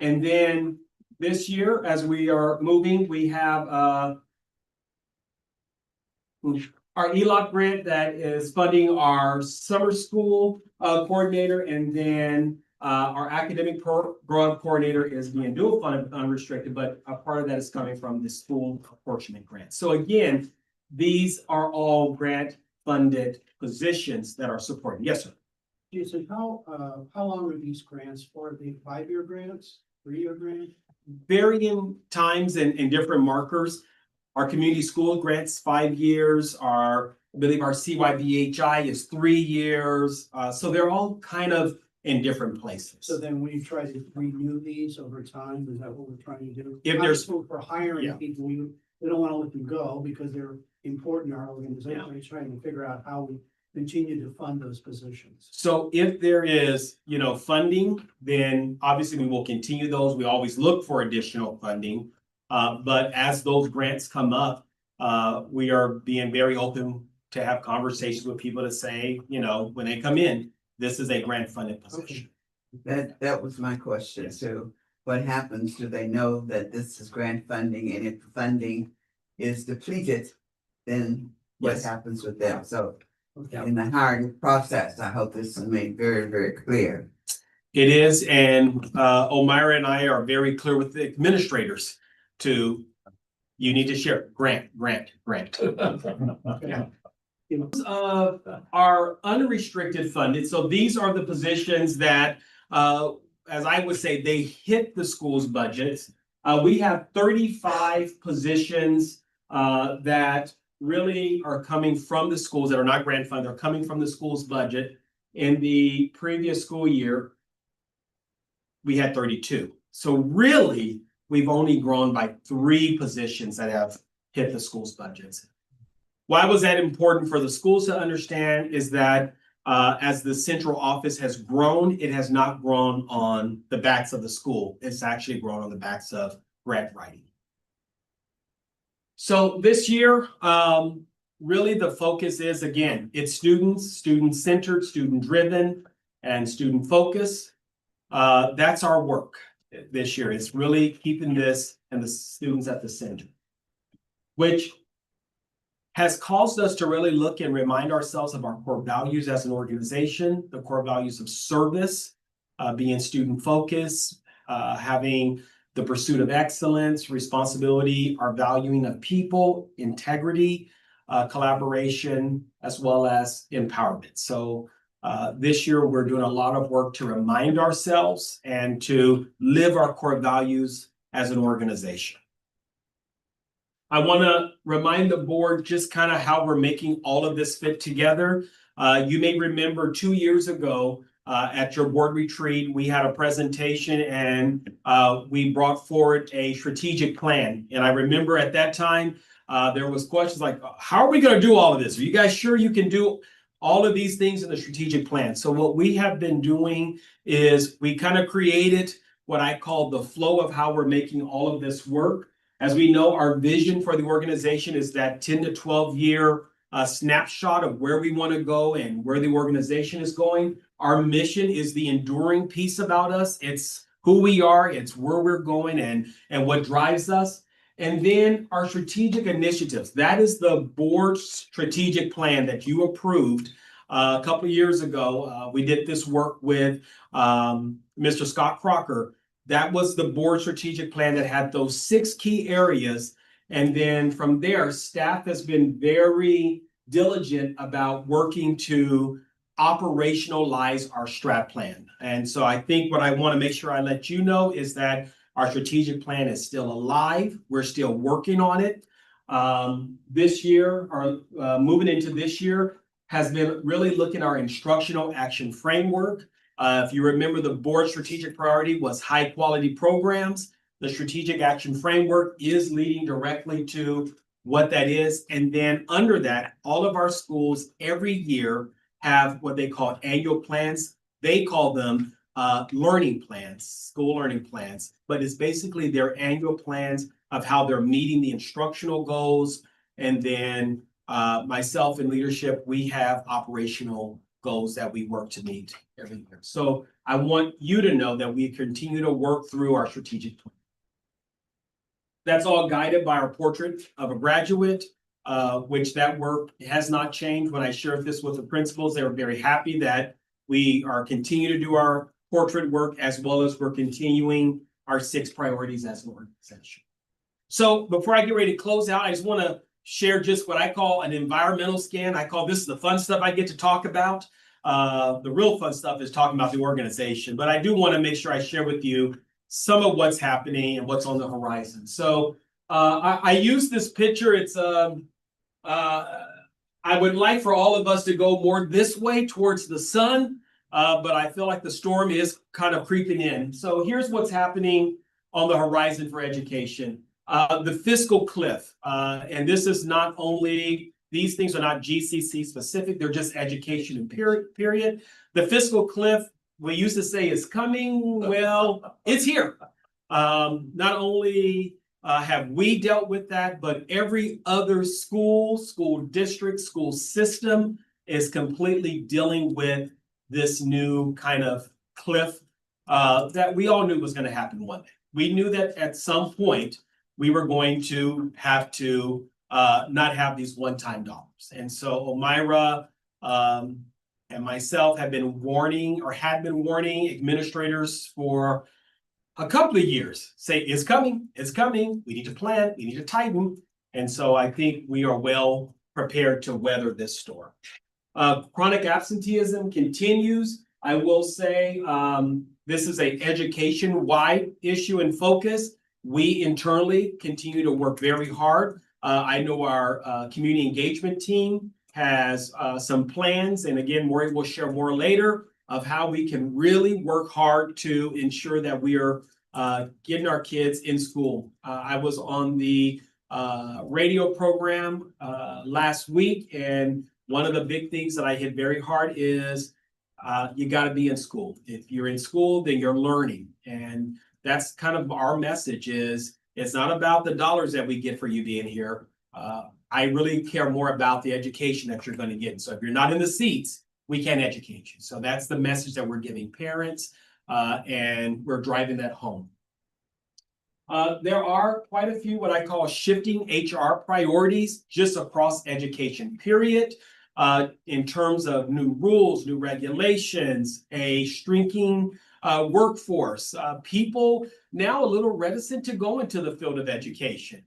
And then this year, as we are moving, we have our ELOC grant that is funding our summer school coordinator, and then our academic program coordinator is being dual funded unrestricted, but a part of that is coming from the school apportionment grant. So again, these are all grant funded positions that are supported. Yes, sir. Jason, how long are these grants for? Are they 5-year grants, 3-year grants? Varying times and different markers. Our community school grants 5 years. I believe our CYBHI is 3 years. So they're all kind of in different places. So then we try to renew these over time, is that what we're trying to do? If there's- Obviously, for hiring Yeah. people, we don't want to let them go because they're important in our organization. We're trying to figure out how we continue to fund those positions. So if there is, funding, then obviously we will continue those. We always look for additional funding. But as those grants come up, we are being very open to have conversations with people to say, when they come in, this is a grant funded position. That was my question too. What happens? Do they know that this is grant funding, and if the funding is depleted, then what Yes. happens with them? So Yeah. in the hiring process, I hope this is made very, very clear. It is, and Omira and I are very clear with the administrators you need to share grant. Our unrestricted funded, so these are the positions that, as I would say, they hit the school's budgets. We have 35 positions that really are coming from the schools that are not grant funded, they're coming from the school's budget. In the previous school year, we had 32. So really, we've only grown by 3 positions that have hit the school's budgets. Why was that important for the schools to understand is that as the central office has grown, it has not grown on the backs of the school. It's actually grown on the backs of grant writing. So this year, really the focus is, again, it's student-centered, student-driven, and student-focused. That's our work this year. It's really keeping this and the students at the center, which has caused us to really look and remind ourselves of our core values as an organization, the core values of service, being student-focused, having the pursuit of excellence, responsibility, our valuing of people, integrity, collaboration, as well as empowerment. So this year, we're doing a lot of work to remind ourselves and to live our core values as an organization. I want to remind the board just kind of how we're making all of this fit together. You may remember 2 years ago at your board retreat, we had a presentation and we brought forward a strategic plan. And I remember at that time, there was questions like, how are we going to do all of this? Are you guys sure you can do all of these things in the strategic plan? So what we have been doing is we kind of created what I call the flow of how we're making all of this work. As we know, our vision for the organization is that 10 to 12 year snapshot of where we want to go and where the organization is going. Our mission is the enduring piece about us. It's who we are, it's where we're going and what drives us. And then our strategic initiatives. That is the board's strategic plan that you approved a couple of years ago. We did this work with Mr. Scott Crocker. That was the board strategic plan that had those 6 key areas. And then from there, staff has been very diligent about working to operationalize our strat plan. And so I think what I want to make sure I let you know is that our strategic plan is still alive. We're still working on it. This year, or moving into this year, has been really looking at our instructional action framework. If you remember, the board strategic priority was high quality programs. The strategic action framework is leading directly to what that is. And then under that, all of our schools every year have what they call annual plans. They call them learning plans, school learning plans, but it's basically their annual plans of how they're meeting the instructional goals. And then myself and leadership, we have operational goals that we work to meet every year. So I want you to know that we continue to work through our strategic plan. That's all guided by our portrait of a graduate, which that work has not changed. When I shared this with the principals, they were very happy that we are continuing to do our portrait work as well as we're continuing our 6 priorities as an organization. So before I get ready to close out, I just want to share just what I call an environmental scan. I call this the fun stuff I get to talk about. The real fun stuff is talking about the organization, but I do want to make sure I share with you some of what's happening and what's on the horizon. So I use this picture. It's I would like for all of us to go more this way towards the sun, but I feel like the storm is kind of creeping in. So here's what's happening on the horizon for education. The fiscal cliff, and this is not only, these things are not GCC specific, they're just education and period. The fiscal cliff, we used to say is coming, well, it's here. Not only have we dealt with that, but every other school district, school system is completely dealing with this new kind of cliff that we all knew was going to happen one day. We knew that at some point we were going to have to not have these one-time dollars. And so Omira and myself have been warning administrators for a couple of years, say it's coming, we need to plan, we need to tighten. And so I think we are well prepared to weather this storm. Chronic absenteeism continues. I will say this is an education-wide issue and focus. We internally continue to work very hard. I know our community engagement team has some plans, and again, Maury will share more later of how we can really work hard to ensure that we are getting our kids in school. I was on the radio program last week, and one of the big things that I hit very hard is you got to be in school. If you're in school, then you're learning, and that's kind of our message. Is it's not about the dollars that we get for you being here. I really care more about the education that you're going to get. So if you're not in the seats, we can't educate you. So that's the message that we're giving parents, and we're driving that home. There are quite a few what I call shifting HR priorities just across education, period. In terms of new rules, new regulations, a shrinking workforce, people now a little reticent to go into the field of education.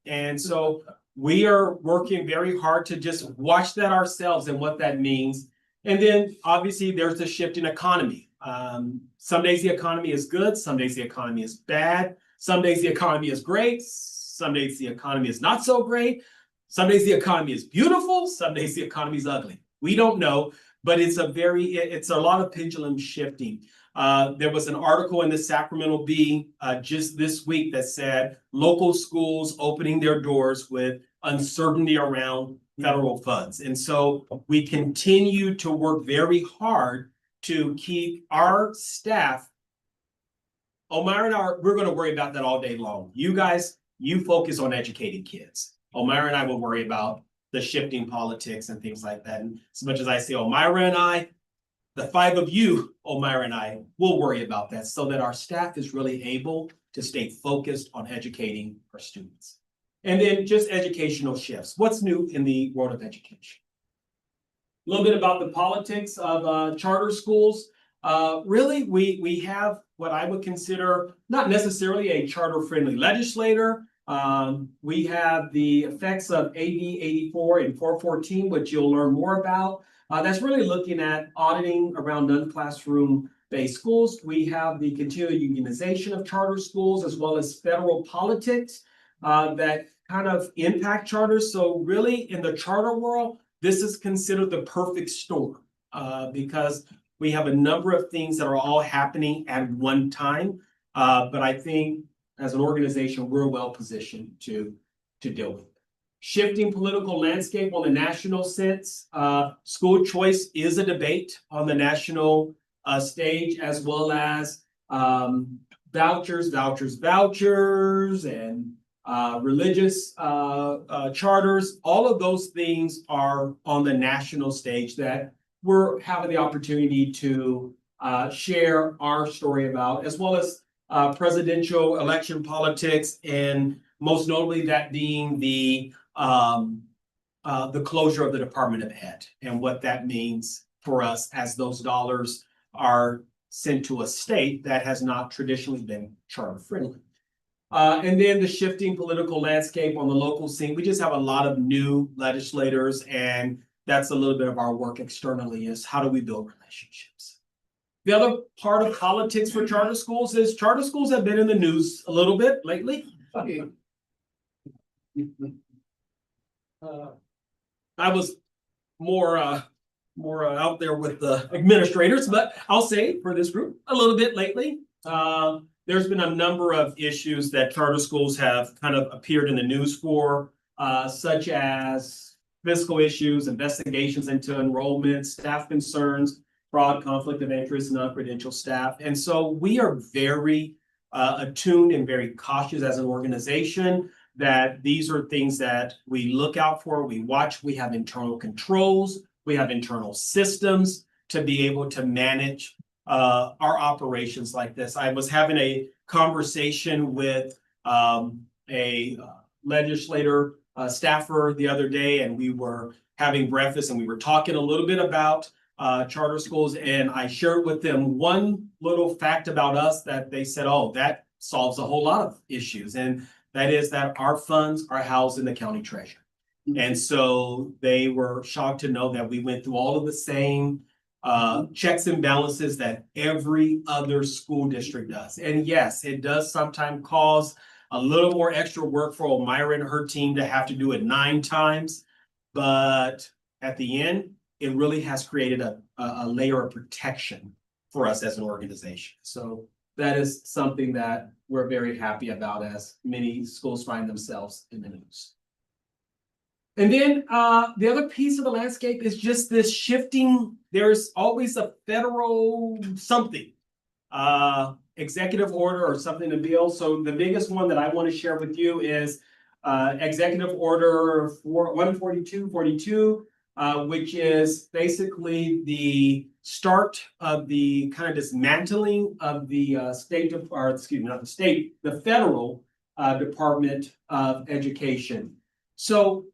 And so we are working very hard to just watch that ourselves and what that means. And then obviously there's a shift in economy. Some days the economy is good, some days the economy is bad, some days the economy is great, some days the economy is not so great, some days the economy is beautiful, some days the economy is ugly. We don't know, but it's a lot of pendulum shifting. There was an article in the Sacramento Bee just this week that said local schools opening their doors with uncertainty around federal funds. And so we continue to work very hard to keep our staff. Omira and I, we're going to worry about that all day long. You guys, you focus on educating kids. Omira and I will worry about the shifting politics and things like that. And as much as I say Omira and I, the 5 of you, Omira and I, will worry about that so that our staff is really able to stay focused on educating our students. And then just educational shifts. What's new in the world of education? A little bit about the politics of charter schools. Really, we have what I would consider not necessarily a charter-friendly legislator, We have the effects of AB 84 and 414, which you'll learn more about. That's really looking at auditing around non-classroom based schools. We have the continued unionization of charter schools as well as federal politics that kind of impact charters. So really in the charter world, this is considered the perfect storm because we have a number of things that are all happening at one time. But I think as an organization, we're well positioned to deal with it. Shifting political landscape on the national sense, school choice is a debate on the national stage, as well as vouchers, and religious charters. All of those things are on the national stage that we're having the opportunity to share our story about, as well as presidential election politics, and most notably that being the closure of the Department of Ed and what that means for us as those dollars are sent to a state that has not traditionally been charter friendly. And then the shifting political landscape on the local scene. We just have a lot of new legislators, and that's a little bit of our work externally, is how do we build relationships? The other part of politics for charter schools is charter schools have been in the news a little bit lately. I was more out there with the administrators, but I'll say for this group a little bit lately. There's been a number of issues that charter schools have kind of appeared in the news for, such as fiscal issues, investigations into enrollment, staff concerns, fraud, conflict of interest, non-credential staff. And so we are very attuned and very cautious as an organization that these are things that we look out for, we watch, we have internal controls, we have internal systems to be able to manage our operations like this. I was having a conversation with a legislator staffer the other day, and we were having breakfast and we were talking a little bit about charter schools, and I shared with them one little fact about us that they said, oh, that solves a whole lot of issues. And that is that our funds are housed in the county treasury. And so they were shocked to know that we went through all of the same checks and balances that every other school district does. And yes, it does sometimes cause a little more extra work for Elmira and her team to have to do it 9 times. But at the end, it really has created a layer of protection for us as an organization. So that is something that we're very happy about, as many schools find themselves in the news. And then the other piece of the landscape is just this shifting. There's always a federal something, executive order or something to bill. So the biggest one that I want to share with you is executive order 14242, which is basically the start of the kind of dismantling of the the federal Department of Education. So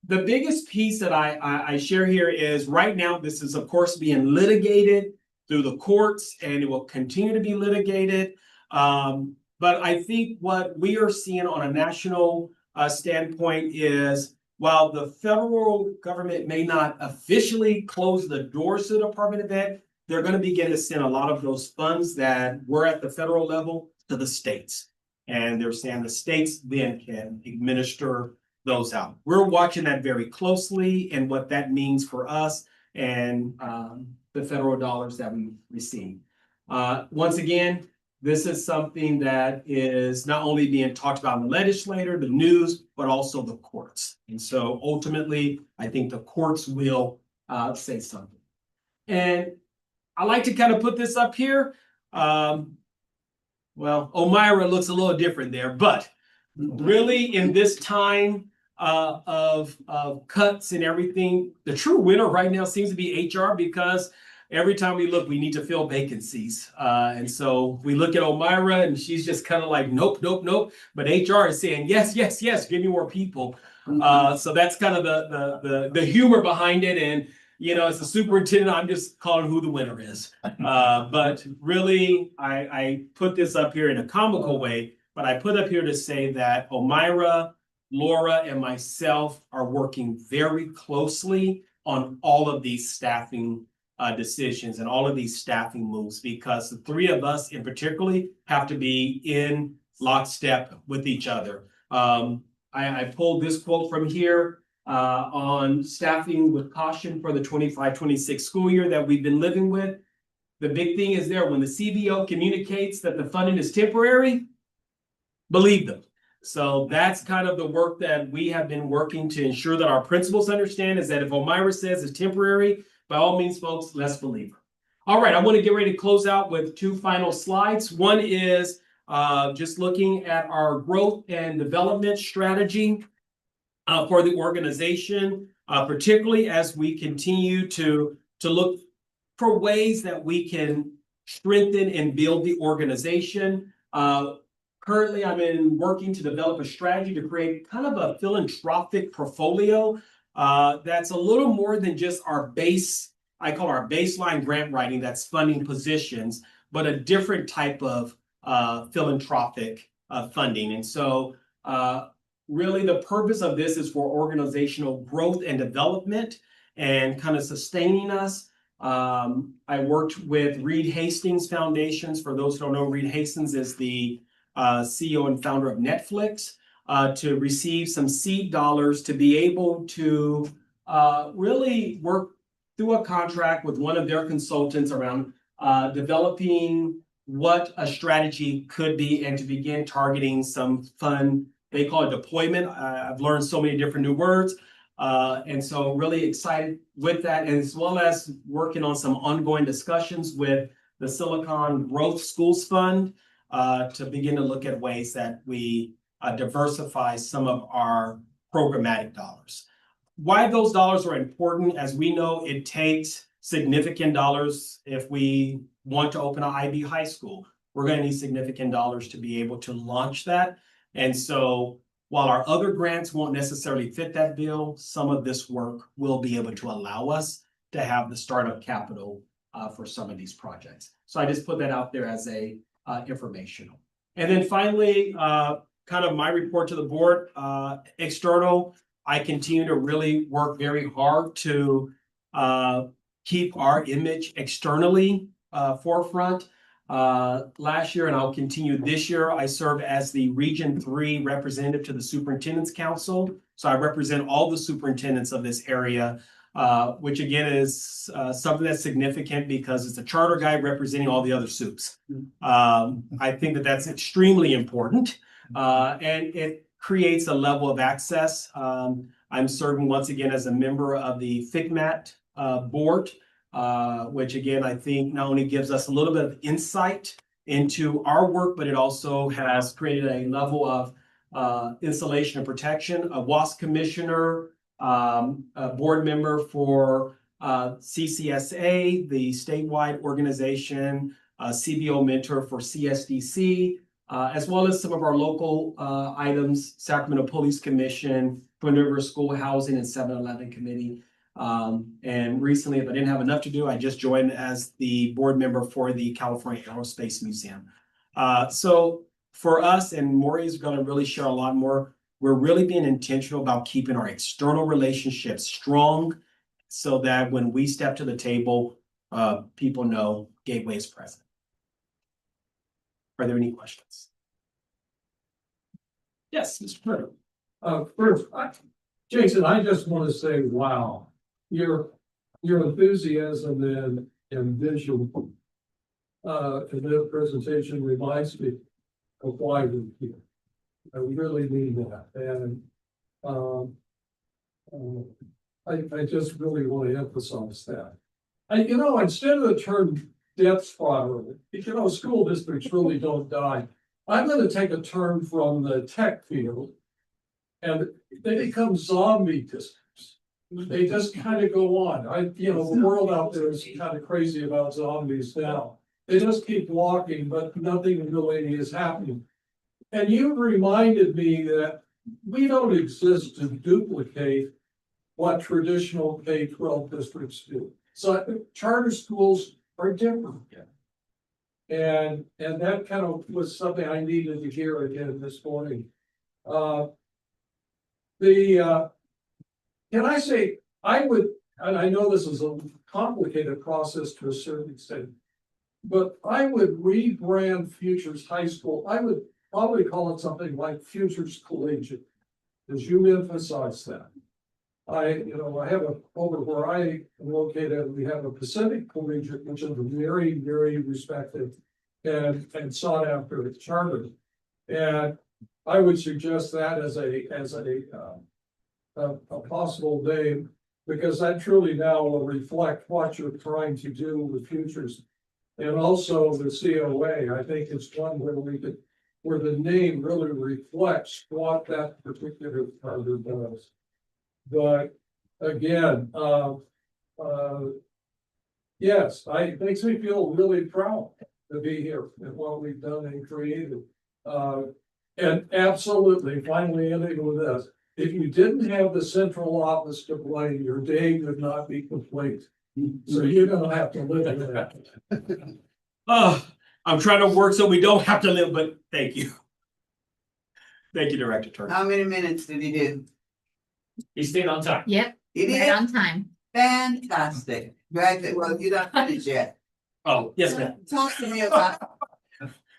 the biggest piece that I share here is right now, this is of course being litigated through the courts, and it will continue to be litigated. But I think what we are seeing on a national standpoint is, while the federal government may not officially close the doors to the Department of Ed, they're going to begin to send a lot of those funds that were at the federal level to the states. And they're saying the states then can administer those out. We're watching that very closely and what that means for us and the federal dollars that we receive. Once again, this is something that is not only being talked about in the legislature, the news, but also the courts. And so ultimately, I think the courts will say something. And I like to kind of put this up here. Well, Elmira looks a little different there, but really in this time of cuts and everything, the true winner right now seems to be HR, because every time we look, we need to fill vacancies. And so we look at Elmira and she's just kind of like, nope, nope, nope. But HR is saying, yes, yes, yes, give me more people. So that's kind of the humor behind it. And, you know, as the superintendent, I'm just calling who the winner is. But really, I put this up here in a comical way, but I put up here to say that Omira, Laura, and myself are working very closely on all of these staffing decisions and all of these staffing moves, because the three of us in particularly have to be in lockstep with each other. I pulled this quote from here on staffing with caution for the 25-26 school year that we've been living with. The big thing is there, when the CBO communicates that the funding is temporary, believe them. So that's kind of the work that we have been working to ensure that our principals understand, is that if Omira says it's temporary, by all means, folks, let's believe her. All right, I want to get ready to close out with two final slides. One is just looking at our growth and development strategy for the organization, particularly as we continue to look for ways that we can strengthen and build the organization. Currently, I'm working to develop a strategy to create kind of a philanthropic portfolio that's a little more than just our base, I call our baseline grant writing that's funding positions, but a different type of philanthropic funding. And so really the purpose of this is for organizational growth and development and kind of sustaining us. I worked with Reed Hastings Foundations. For those who don't know, Reed Hastings is the CEO and founder of Netflix, to receive some seed dollars to be able to really work through a contract with one of their consultants around developing what a strategy could be and to begin targeting some fun, they call it deployment. I've learned so many different new words. And so really excited with that, and as well as working on some ongoing discussions with the Silicon Growth Schools Fund to begin to look at ways that we diversify some of our programmatic dollars. Why those dollars are important, as we know, it takes significant dollars if we want to open an IB high school. We're going to need significant dollars to be able to launch that. And so while our other grants won't necessarily fit that bill, some of this work will be able to allow us to have the startup capital for some of these projects. So I just put that out there as a informational. And then finally, kind of my report to the board, external, I continue to really work very hard to keep our image externally forefront. Last year, and I'll continue this year, I serve as the Region 3 representative to the Superintendent's Council. So I represent all the superintendents of this area, which again is something that's significant because it's a charter guide representing all the other soups. I think that that's extremely important, and it creates a level of access. I'm serving once again as a member of the FICMAT board, which again, I think not only gives us a little bit of insight into our work, but it also has created a level of insulation and protection. A WASP commissioner, a board member for CCSA, the statewide organization, CBO mentor for CSDC, as well as some of our local items, Sacramento Police Commission, Twin River School Housing and 7-Eleven Committee. And recently, if I didn't have enough to do, I just joined as the board member for the California Aerospace Museum. So for us, and Maury is going to really share a lot more, we're really being intentional about keeping our external relationships strong so that when we step to the table, people know Gateway is present. Are there any questions? Yes, Mr. Turner. First, Jason, I just want to say, wow, your enthusiasm and vision in this presentation reminds me of why we're here. I really mean that, and I just really want to emphasize that. Instead of the term death spiral, school districts really don't die. I'm going to take a term from the tech field, and they become zombie districts. They just kind of go on. The world out there is kind of crazy about zombies now. They just keep walking, but nothing really is happening. And you reminded me that we don't exist to duplicate what traditional K-12 districts do. So charter schools are different. And that kind of was something I needed to hear again this morning. Can I say, I would, and I know this is a complicated process to a certain extent, but I would rebrand Futures High School. I would probably call it something like Futures Collegiate, as you emphasize that. I have over where I am located, we have a Pacific Collegiate, which is a very, very respected and sought after charter. And I would suggest that as a possible name, because that truly now will reflect what you're trying to do with Futures. And also the COA, I think it's one where the name really reflects what that particular charter does. But again, yes, it makes me feel really proud to be here and what we've done and created. And absolutely, finally ending with this, if you didn't have the central office to blame, your day would not be complete. So you're gonna have to live with that. I'm trying to work so we don't have to live, but thank you. Thank you, Director Turner. How many minutes did he do? He stayed on time. Yep, He right did? on time. Fantastic. Right, well, you don't finish yet. Oh, yes, ma'am. Talk to me about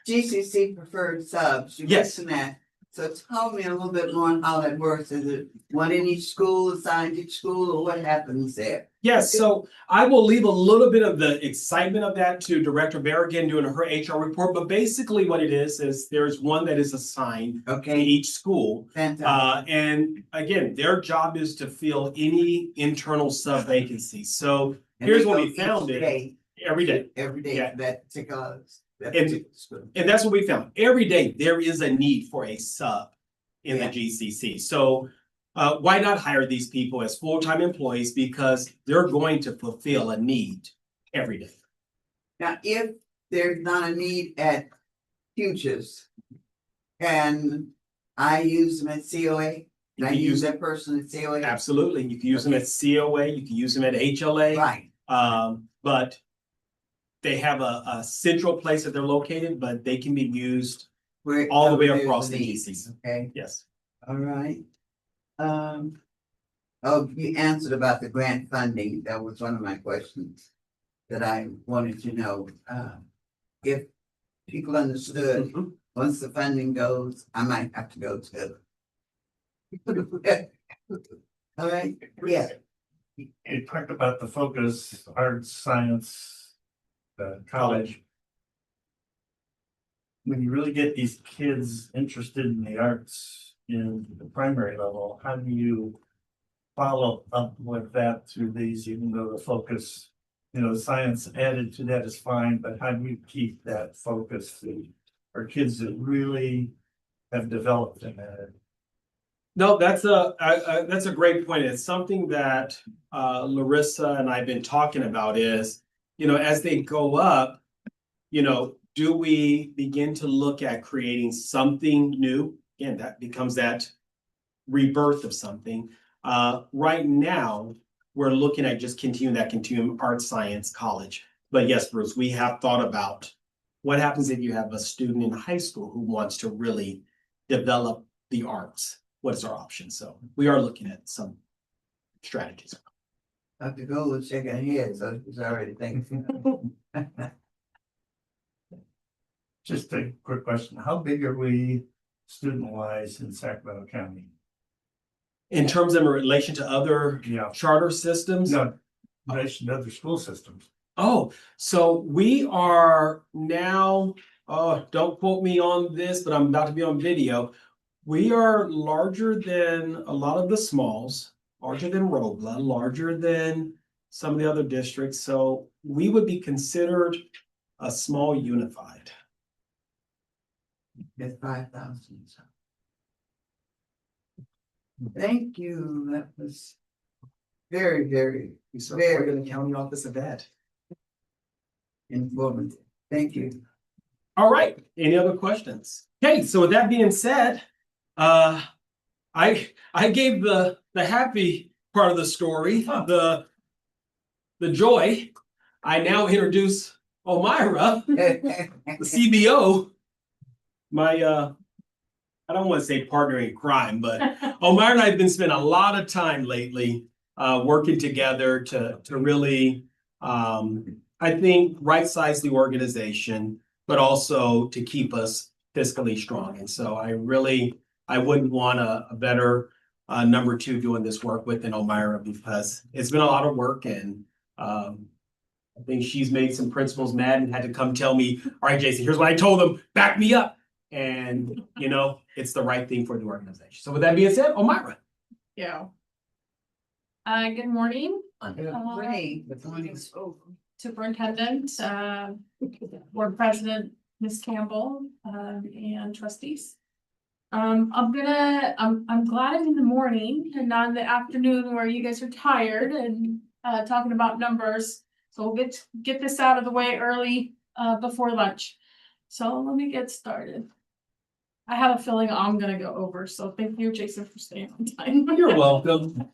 GCC preferred subs. You Yes. mentioned that. So tell me a little bit more on how that works. Is it one in each school, assigned each school, or what happens there? Yes, so I will leave a little bit of the excitement of that to Director Berrigan doing her HR report, but basically what it is there's one that is assigned to Okay, each school. fantastic. And again, their job is to fill any internal sub vacancy. So And here's they what go we found each it day, every day. every day Yeah. for that particular And- school. And that's what we found. Every day, there is a need for a sub in the Yeah. GCC. So why not hire these people as full-time employees? Because they're going to fulfill a need every day. Now, if there's not a need at Futures, can I use them at COA? You Can I can use use that person at COA? Absolutely. You can use them at COA, you can use them at HLA. Right, But they have a central place that they're located, but they can be used where. all the way there's across a the need. GCC. Okay, Yes. all right. Oh, you answered about the grant funding. That was one of my questions that I wanted to know. If people understood, Mhm. once the funding goes, I might have to go to. All right, yeah, You talked about the focus, arts, science, college. When you really get these kids interested in the arts in the primary level, how do you follow up with that through these, even though the focus, the science added to that is fine, but how do you keep that focus for kids that really have developed in that? No, that's a great point. It's something that Larissa and I've been talking about is, as they go up, do we begin to look at creating something new? Again, that becomes that rebirth of something. Right now, we're looking at just continuum art science college. But yes, Bruce, we have thought about what happens if you have a student in high school who wants to really develop the arts. What is our option? So we are looking at some strategies. Dr. Gold was shaking her head, so she's already thinking. Just a quick question, how big are we student-wise in Sacramento County? In terms of relation to other Yeah, charter systems. no, in relation to other school systems. Oh, so we are now, don't quote me on this, but I'm about to be on video. We are larger than a lot of the smalls, larger than Robla, larger than some of the other districts. So we would be considered a small unified. That's 5,000. Thank you, that was very, very We serve Very. in the county office of Ed. informative. Thank you. All right, any other questions? Okay, so with that being said, I gave the happy part of the story, the joy. I now introduce Omira, the CBO, my I don't want to say partner in crime, but Omar and I have been spending a lot of time lately working together to really I think right size the organization, but also to keep us fiscally strong. And so I wouldn't want a better number two doing this work with than Omira because it's been a lot of work and I think she's made some principals mad and had to come tell me, all right, Jason, here's what I told them, back me up. And, you know, it's the right thing for the organization. So with that being said, Omira. Yeah. Good morning, Superintendent, Board President, Ms. Campbell, and trustees. I'm glad I'm in the morning and not in the afternoon where you guys are tired and talking about numbers. So we'll get this out of the way early before lunch. So let me get started. I have a feeling I'm gonna go over, so thank you, Jason, for staying on time. You're welcome.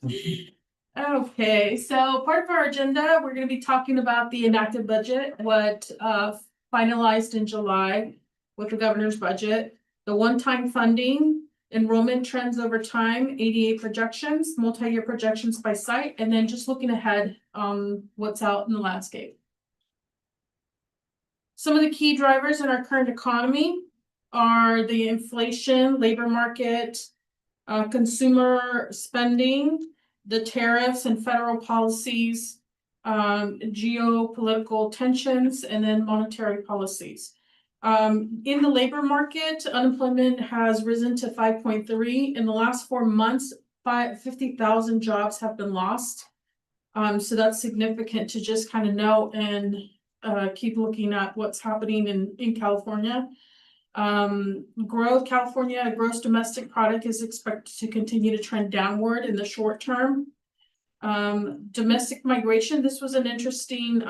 Okay, so part of our agenda, we're gonna be talking about the enacted budget, what finalized in July with the governor's budget, the one-time funding, enrollment trends over time, ADA projections, multi-year projections by site, and then just looking ahead what's out in the landscape. Some of the key drivers in our current economy are the inflation, labor market, consumer spending, the tariffs and federal policies, geopolitical tensions, and then monetary policies. In the labor market, unemployment has risen to 5.3. In the last 4 months, 50,000 jobs have been lost. So that's significant to just kind of know and keep looking at what's happening in California. California gross domestic product is expected to continue to trend downward in the short term. Domestic migration, this was an interesting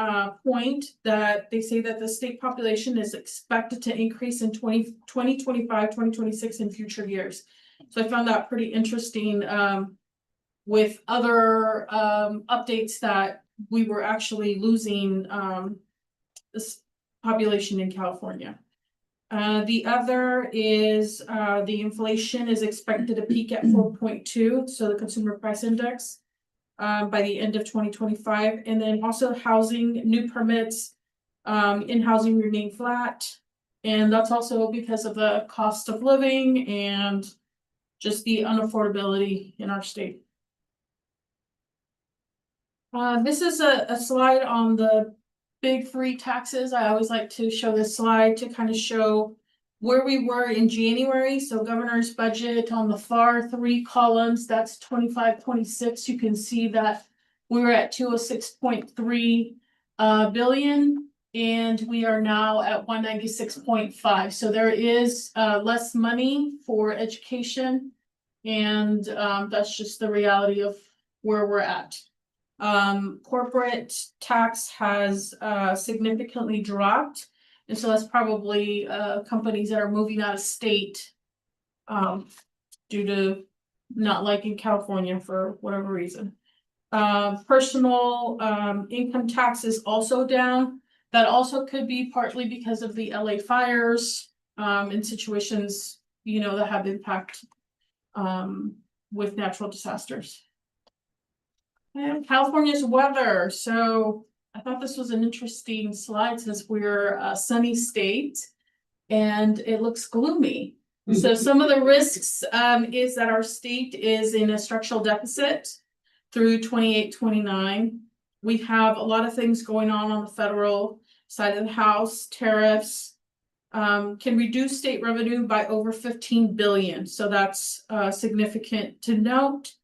point that they say that the state population is expected to increase in 2025, 2026 and future years. So I found that pretty interesting with other updates that we were actually losing this population in California. The other is the inflation is expected to peak at 4.2, so the consumer price index by the end of 2025. And then also housing, new permits in housing remain flat. And that's also because of the cost of living and just the unaffordability in our state. This is a slide on the big three taxes. I always like to show this slide to kind of show where we were in January. So governor's budget on the far 3 columns, that's 25-26. You can see that we were at 206.3 billion and we are now at 196.5. So there is less money for education and that's just the reality of where we're at. Corporate tax has significantly dropped. And so that's probably companies that are moving out of state due to not liking California for whatever reason. Personal income tax is also down. That also could be partly because of the LA fires and situations, you know, that have impact with natural disasters. And California's weather. So I thought this was an interesting slide since we're a sunny state and it looks gloomy. So some of the risks is that our state is in a structural deficit through 28-29. We have a lot of things going on the federal side of the house. Tariffs can reduce state revenue by over 15 billion. So that's significant to note.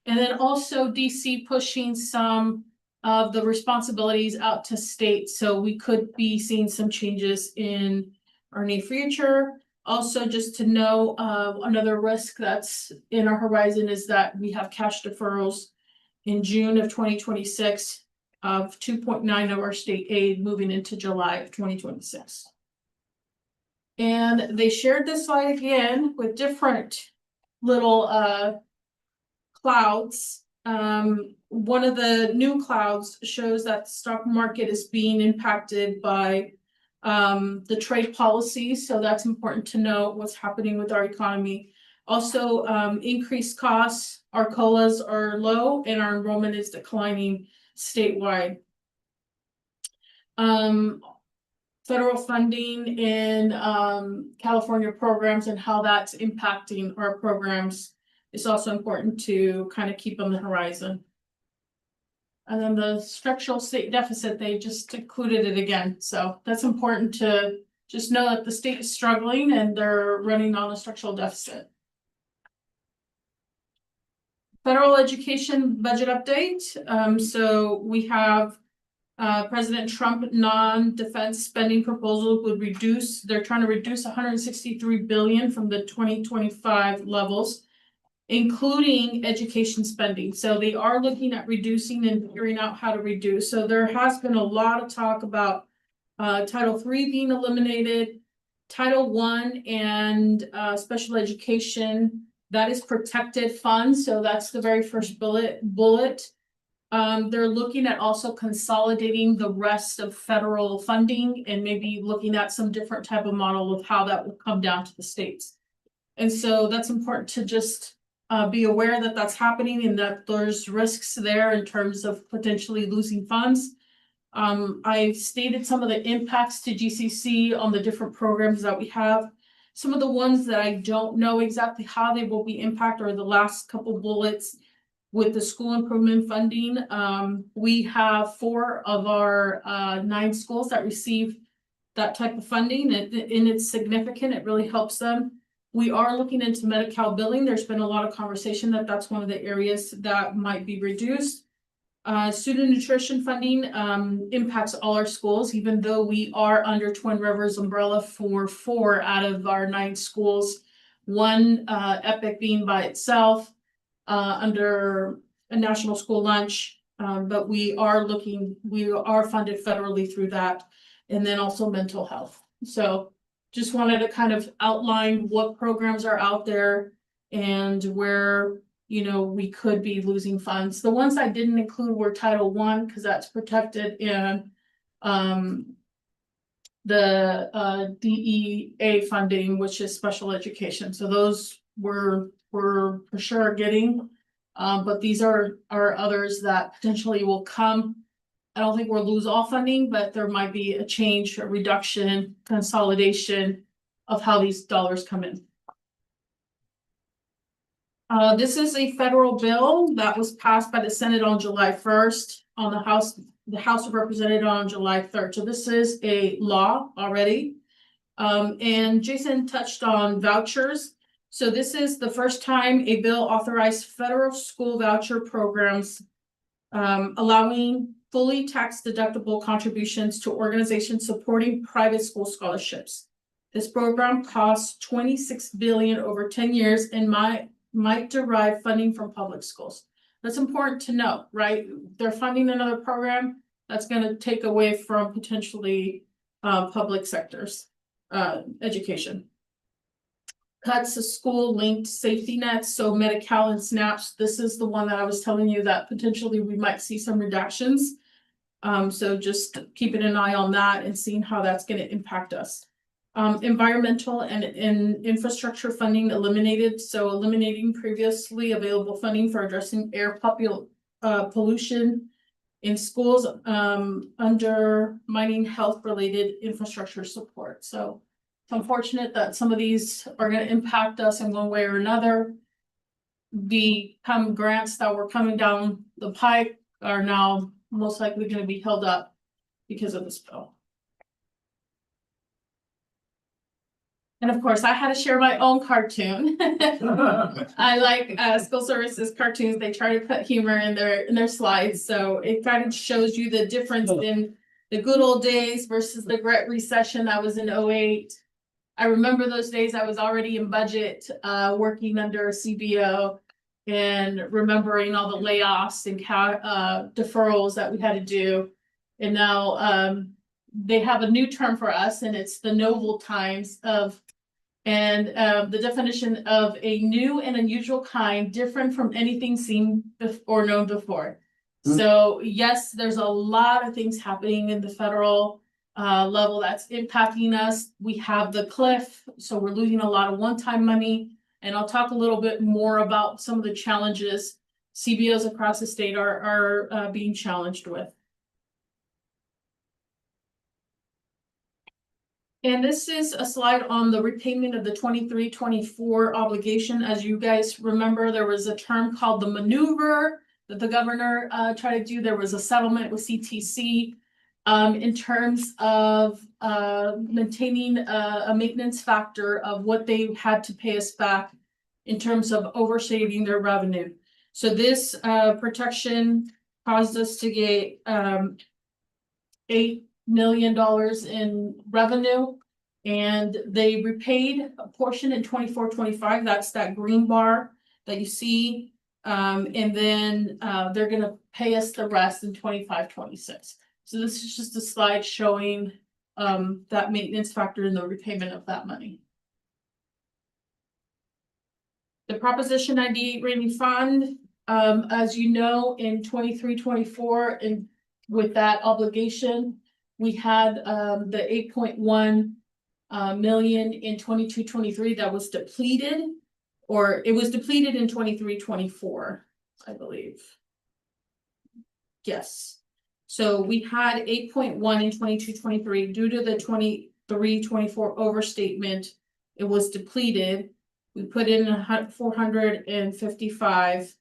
And then also DC pushing some of the responsibilities out to states. So we could be seeing some changes in our near future. Also, just to know, another risk that's in our horizon is that we have cash deferrals in June of 2026 of 2.9 of our state aid moving into July of 2026. And they shared this slide again with different little clouds one of the new clouds shows that the stock market is being impacted by the trade policies, so that's important to know what's happening with our economy. Also, increased costs, our COLAs are low and our enrollment is declining statewide. Federal funding in California programs and how that's impacting our programs is also important to kind of keep on the horizon. And then the structural state deficit, they just included it again, so that's important to just know that the state is struggling and they're running on a structural deficit. Federal education budget update, so we have President Trump non-defense spending proposal would reduce, they're trying to reduce 163 billion from the 2025 levels, including education spending. So they are looking at reducing and figuring out how to reduce. So there has been a lot of talk about Title III being eliminated, Title I and special education, that is protected funds. So that's the very first bullet. They're looking at also consolidating the rest of federal funding and maybe looking at some different type of model of how that will come down to the states. And so that's important to just be aware that that's happening and that there's risks there in terms of potentially losing funds. I've stated some of the impacts to GCC on the different programs that we have. Some of the ones that I don't know exactly how they will be impacted are the last couple bullets. With the school improvement funding, we have 4 of our 9 schools that receive that type of funding, and it's significant. It really helps them. We are looking into Medi-Cal billing. There's been a lot of conversation that that's one of the areas that might be reduced. Student nutrition funding impacts all our schools, even though we are under Twin Rivers umbrella for 4 out of our 9 schools. One, Epic being by itself, under a national school lunch, but we are funded federally through that, and then also mental health. So just wanted to kind of outline what programs are out there and where, you know, we could be losing funds. The ones I didn't include were Title I, because that's protected in the DEA funding, which is special education. So those we're for sure getting, but these are others that potentially will come. I don't think we'll lose all funding, but there might be a change, a reduction, consolidation of how these dollars come in. This is a federal bill that was passed by the Senate on July 1st, on the House of Representatives on July 3rd. So this is a law already. And Jason touched on vouchers. So this is the first time a bill authorized federal school voucher programs, allowing fully tax deductible contributions to organizations supporting private school scholarships. This program costs $26 billion over 10 years and might derive funding from public schools. That's important to know, right? They're funding another program that's going to take away from potentially public sectors, education. Cuts to school linked safety nets, so Medi-Cal and SNAPs. This is the one that I was telling you that potentially we might see some reductions. So just keeping an eye on that and seeing how that's going to impact us. Environmental and infrastructure funding eliminated, so eliminating previously available funding for addressing air pollution in schools, undermining health-related infrastructure support. So it's unfortunate that some of these are going to impact us in one way or another. The grants that were coming down the pipe are now most likely going to be held up because of this bill. And of course, I had to share my own cartoon. I like school services cartoons. They try to put humor in their slides. So it kind of shows you the difference in the good old days versus the Great Recession that was in 2008. I remember those days. I was already in budget, working under a CBO, and remembering all the layoffs and deferrals that we had to do. And now they have a new term for us, and it's the noble times of And the definition of a new and unusual kind, different from anything seen or known before. So yes, there's a lot of things happening in the federal level that's impacting us. We have the cliff, so we're losing a lot of one-time money. And I'll talk a little bit more about some of the challenges CBOs across the state are being challenged with. And this is a slide on the repayment of the 23-24 obligation. As you guys remember, there was a term called the maneuver that the governor tried to do. There was a settlement with CTC in terms of maintaining a maintenance factor of what they had to pay us back in terms of overstating their revenue. So this protection caused us to get $8 million in revenue, and they repaid a portion in 24-25. That's that green bar that you see, and then they're gonna pay us the rest in 25-26. So this is just a slide showing that maintenance factor and the repayment of that money. The Proposition 98 rainy fund, as you know, in 23-24, and with that obligation, we had the 8.1 million in 22-23 that was depleted, or it was depleted in 23-24, I believe. Yes. So we had 8.1 in 22-23 due to the 23-24 overstatement. It was depleted. We put in 455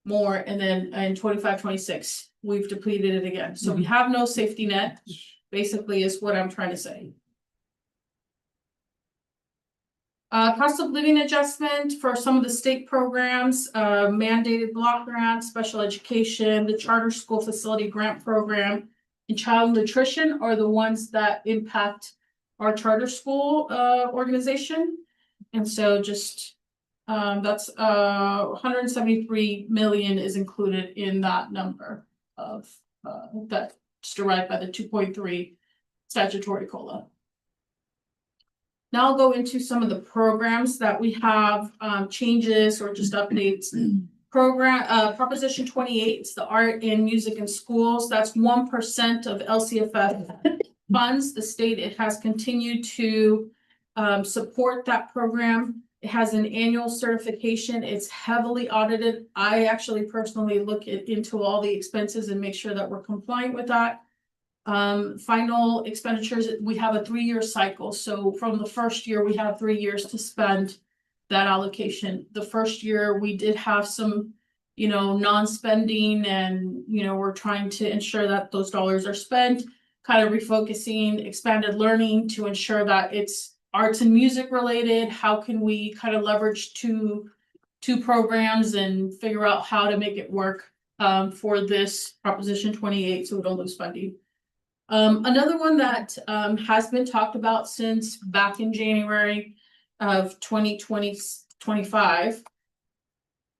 more, and then in 25-26 we've depleted it again. So we have no safety net, basically, is what I'm trying to say. Cost of living adjustment for some of the state programs, mandated block grants, special education, the charter school facility grant program, and child nutrition are the ones that impact our charter school organization. And so just that's 173 million is included in that number of that's derived by the 2.3 statutory COLA. Now I'll go into some of the programs that we have changes or just updates. Proposition 28, it's the art in music in schools. That's 1% of LCFF funds. The state, it has continued to support that program. It has an annual certification. It's heavily audited. I actually personally look into all the expenses and make sure that we're compliant with that. Final expenditures, we have a 3-year cycle. So from the first year, we have 3 years to spend that allocation. The first year we did have some, non-spending, and, we're trying to ensure that those dollars are spent, kind of refocusing expanded learning to ensure that it's arts and music related. How can we kind of leverage two programs and figure out how to make it work for this Proposition 28 so we don't lose funding. Another one that has been talked about since back in January of 2025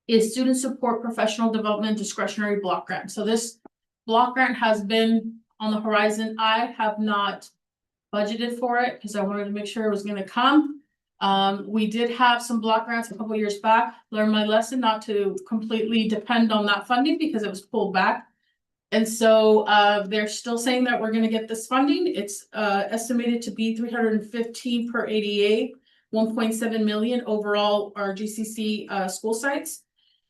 is student support professional development discretionary block grant. So this block grant has been on the horizon. I have not budgeted for it because I wanted to make sure it was going to come. We did have some block grants a couple years back. Learned my lesson not to completely depend on that funding because it was pulled back. And so they're still saying that we're going to get this funding. It's estimated to be 315 per ADA, 1.7 million overall our GCC school sites.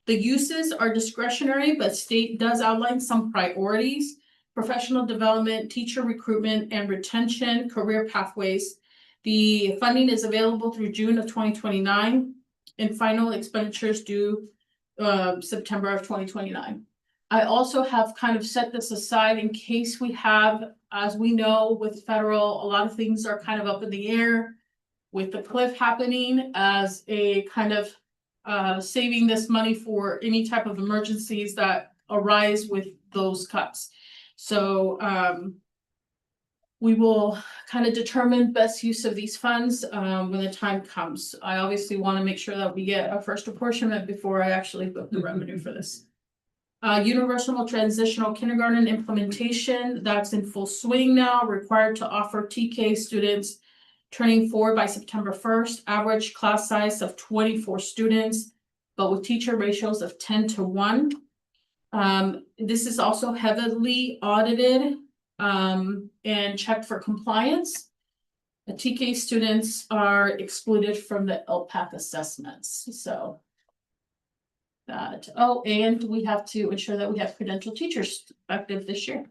The uses are discretionary, but state does outline some priorities: professional development, teacher recruitment and retention, career pathways. The funding is available through June of 2029, and final expenditures due September of 2029. I also have kind of set this aside in case we have, as we know, with federal, a lot of things are kind of up in the air with the cliff happening, as a kind of saving this money for any type of emergencies that arise with those cuts. So we will kind of determine best use of these funds when the time comes. I obviously want to make sure that we get a first apportionment before I actually book the revenue for this. Universal transitional kindergarten implementation, that's in full swing now, required to offer TK students turning 4 by September 1st, average class size of 24 students, but with teacher ratios of 10-1. This is also heavily audited and checked for compliance. The TK students are excluded from the LPAC assessments, so. That, oh, and we have to ensure that we have credentialed teachers effective this year.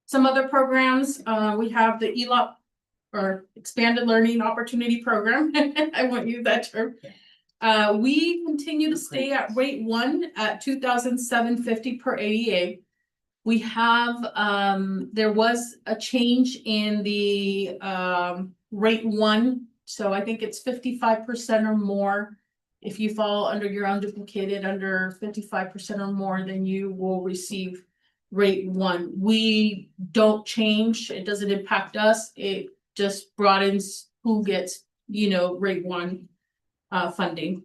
Some other programs, we have the ELOP or Expanded Learning Opportunity Program. I won't use that term. We continue to stay at rate 1 at $2,750 per ADA. We have, there was a change in the rate 1. So I think it's 55% or more. If you fall under your unduplicated under 55% or more, then you will receive rate 1. We don't change. It doesn't impact us. It just broadens who gets, rate 1 funding.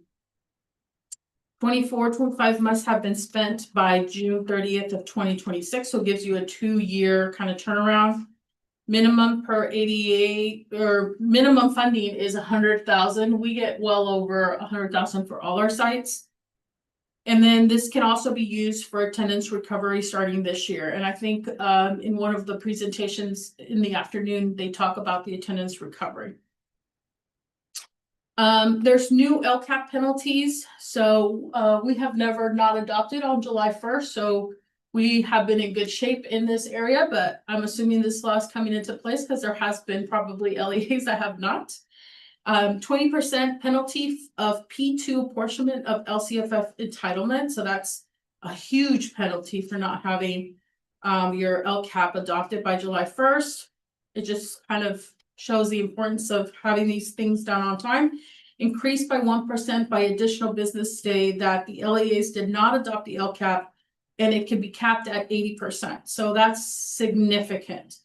24-25 must have been spent by June 30th of 2026. So it gives you a 2-year kind of turnaround. Minimum per ADA or minimum funding is 100,000. We get well over 100,000 for all our sites. And then this can also be used for attendance recovery starting this year. And I think in one of the presentations in the afternoon, they talk about the attendance recovery. There's new LCAP penalties. So we have never not adopted on July 1st. So we have been in good shape in this area, but I'm assuming this law is coming into place because there has been probably LEAs that have not. 20% penalty of P2 apportionment of LCFF entitlement. So that's a huge penalty for not having your LCAP adopted by July 1st. It just kind of shows the importance of having these things done on time. Increased by 1% by additional business day that the LEAs did not adopt the LCAP, and it can be capped at 80%. So that's significant.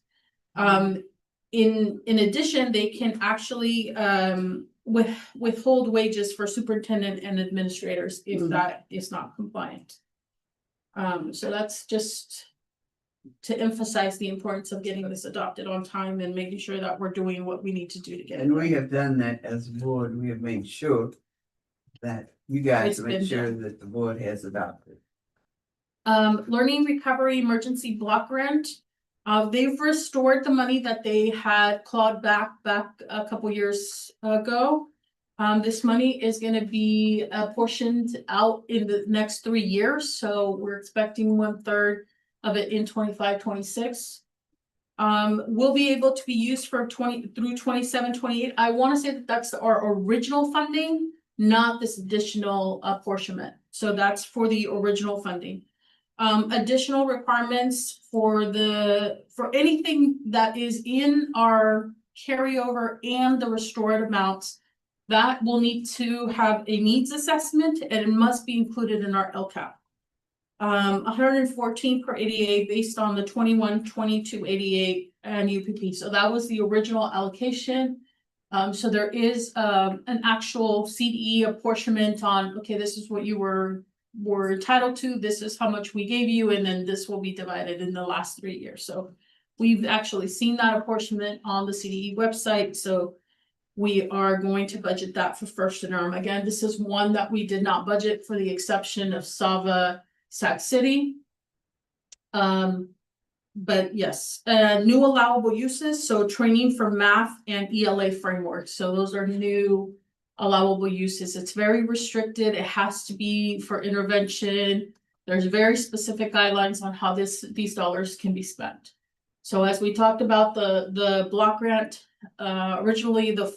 In addition, they can actually withhold wages for superintendent and administrators if that is not compliant. So that's just to emphasize the importance of getting this adopted on time and making sure that we're doing what we need to do to get it. And we have done that as a board. We have made sure that you guys It's make been sure done. that the board has adopted. Learning Recovery Emergency Block Grant. They've restored the money that they had clawed back a couple years ago. This money is going to be portioned out in the next 3 years. So we're expecting 1/3 of it in 25-26. Will be able to be used for 20 through 27-28. I want to say that that's our original funding, not this additional apportionment. So that's for the original funding. Additional requirements for anything that is in our carryover and the restored amounts that will need to have a needs assessment, and it must be included in our LCAP. 114 per ADA based on the 21-22 ADA and UPP. So that was the original allocation. So there is an actual CDE apportionment on, okay, this is what you were entitled to, this is how much we gave you, and then this will be divided in the last 3 years. So we've actually seen that apportionment on the CDE website. So we are going to budget that for first interim. Again, this is one that we did not budget for the exception of Sava Sac City. But yes, new allowable uses. So training for math and ELA frameworks. So those are new allowable uses. It's very restricted. It has to be for intervention. There's very specific guidelines on how these dollars can be spent. So as we talked about the block grant, originally the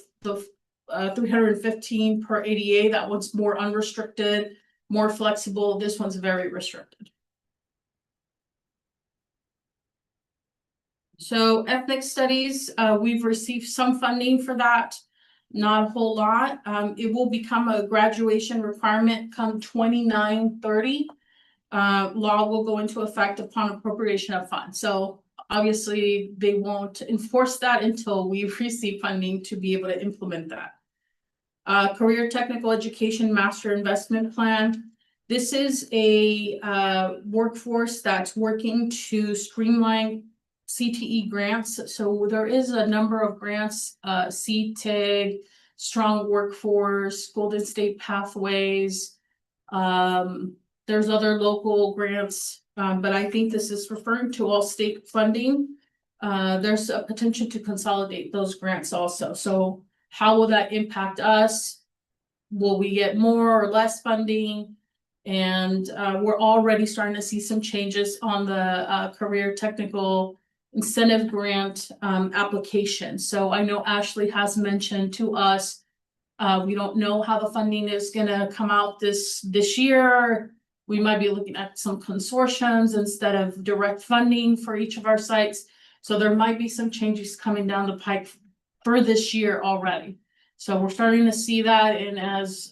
315 per ADA, that one's more unrestricted, more flexible. This one's very restricted. So ethnic studies, we've received some funding for that. Not a whole lot. It will become a graduation requirement come 29-30. Law will go into effect upon appropriation of funds. So obviously they won't enforce that until we receive funding to be able to implement that. Career Technical Education Master Investment Plan. This is a workforce that's working to streamline CTE grants. So there is a number of grants, CTIG, Strong Workforce, Golden State Pathways. There's other local grants, but I think this is referring to all state funding. There's a potential to consolidate those grants also. So how will that impact us? Will we get more or less funding? And we're already starting to see some changes on the career technical incentive grant application. So I know Ashley has mentioned to us, we don't know how the funding is gonna come out this year. We might be looking at some consortiums instead of direct funding for each of our sites. So there might be some changes coming down the pike for this year already. So we're starting to see that, and as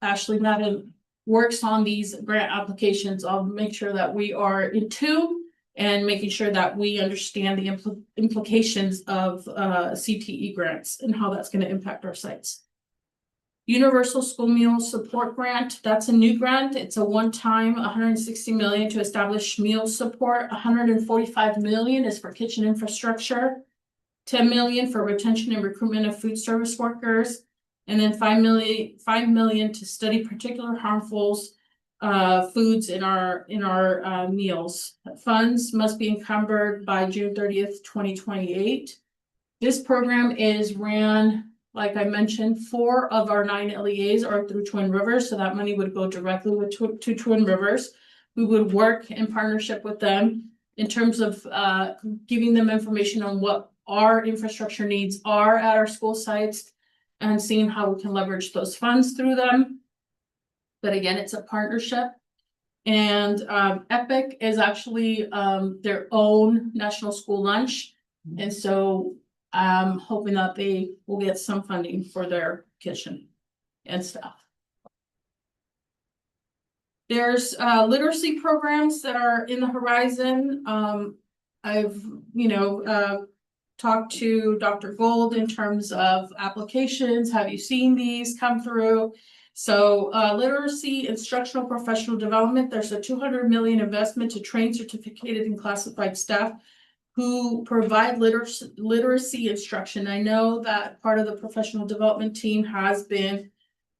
Ashley Madden works on these grant applications, I'll make sure that we are in tune and making sure that we understand the implications of CTE grants and how that's going to impact our sites. Universal School Meal Support Grant, that's a new grant. It's a one-time 160 million to establish meal support. 145 million is for kitchen infrastructure, 10 million for retention and recruitment of food service workers, and then 5 million to study particular harmful foods in our meals. Funds must be encumbered by June 30th, 2028. This program is ran, like I mentioned, 4 of our 9 LEAs are through Twin Rivers, so that money would go directly to Twin Rivers. We would work in partnership with them in terms of giving them information on what our infrastructure needs are at our school sites and seeing how we can leverage those funds through them. But again, it's a partnership. And EPIC is actually their own national school lunch. And so I'm hoping that they will get some funding for their kitchen and staff. There's literacy programs that are in the horizon. I've, talked to Dr. Gold in terms of applications. Have you seen these come through? So literacy, instructional professional development, there's a 200 million investment to train certificated and classified staff who provide literacy instruction. I know that part of the professional development team has been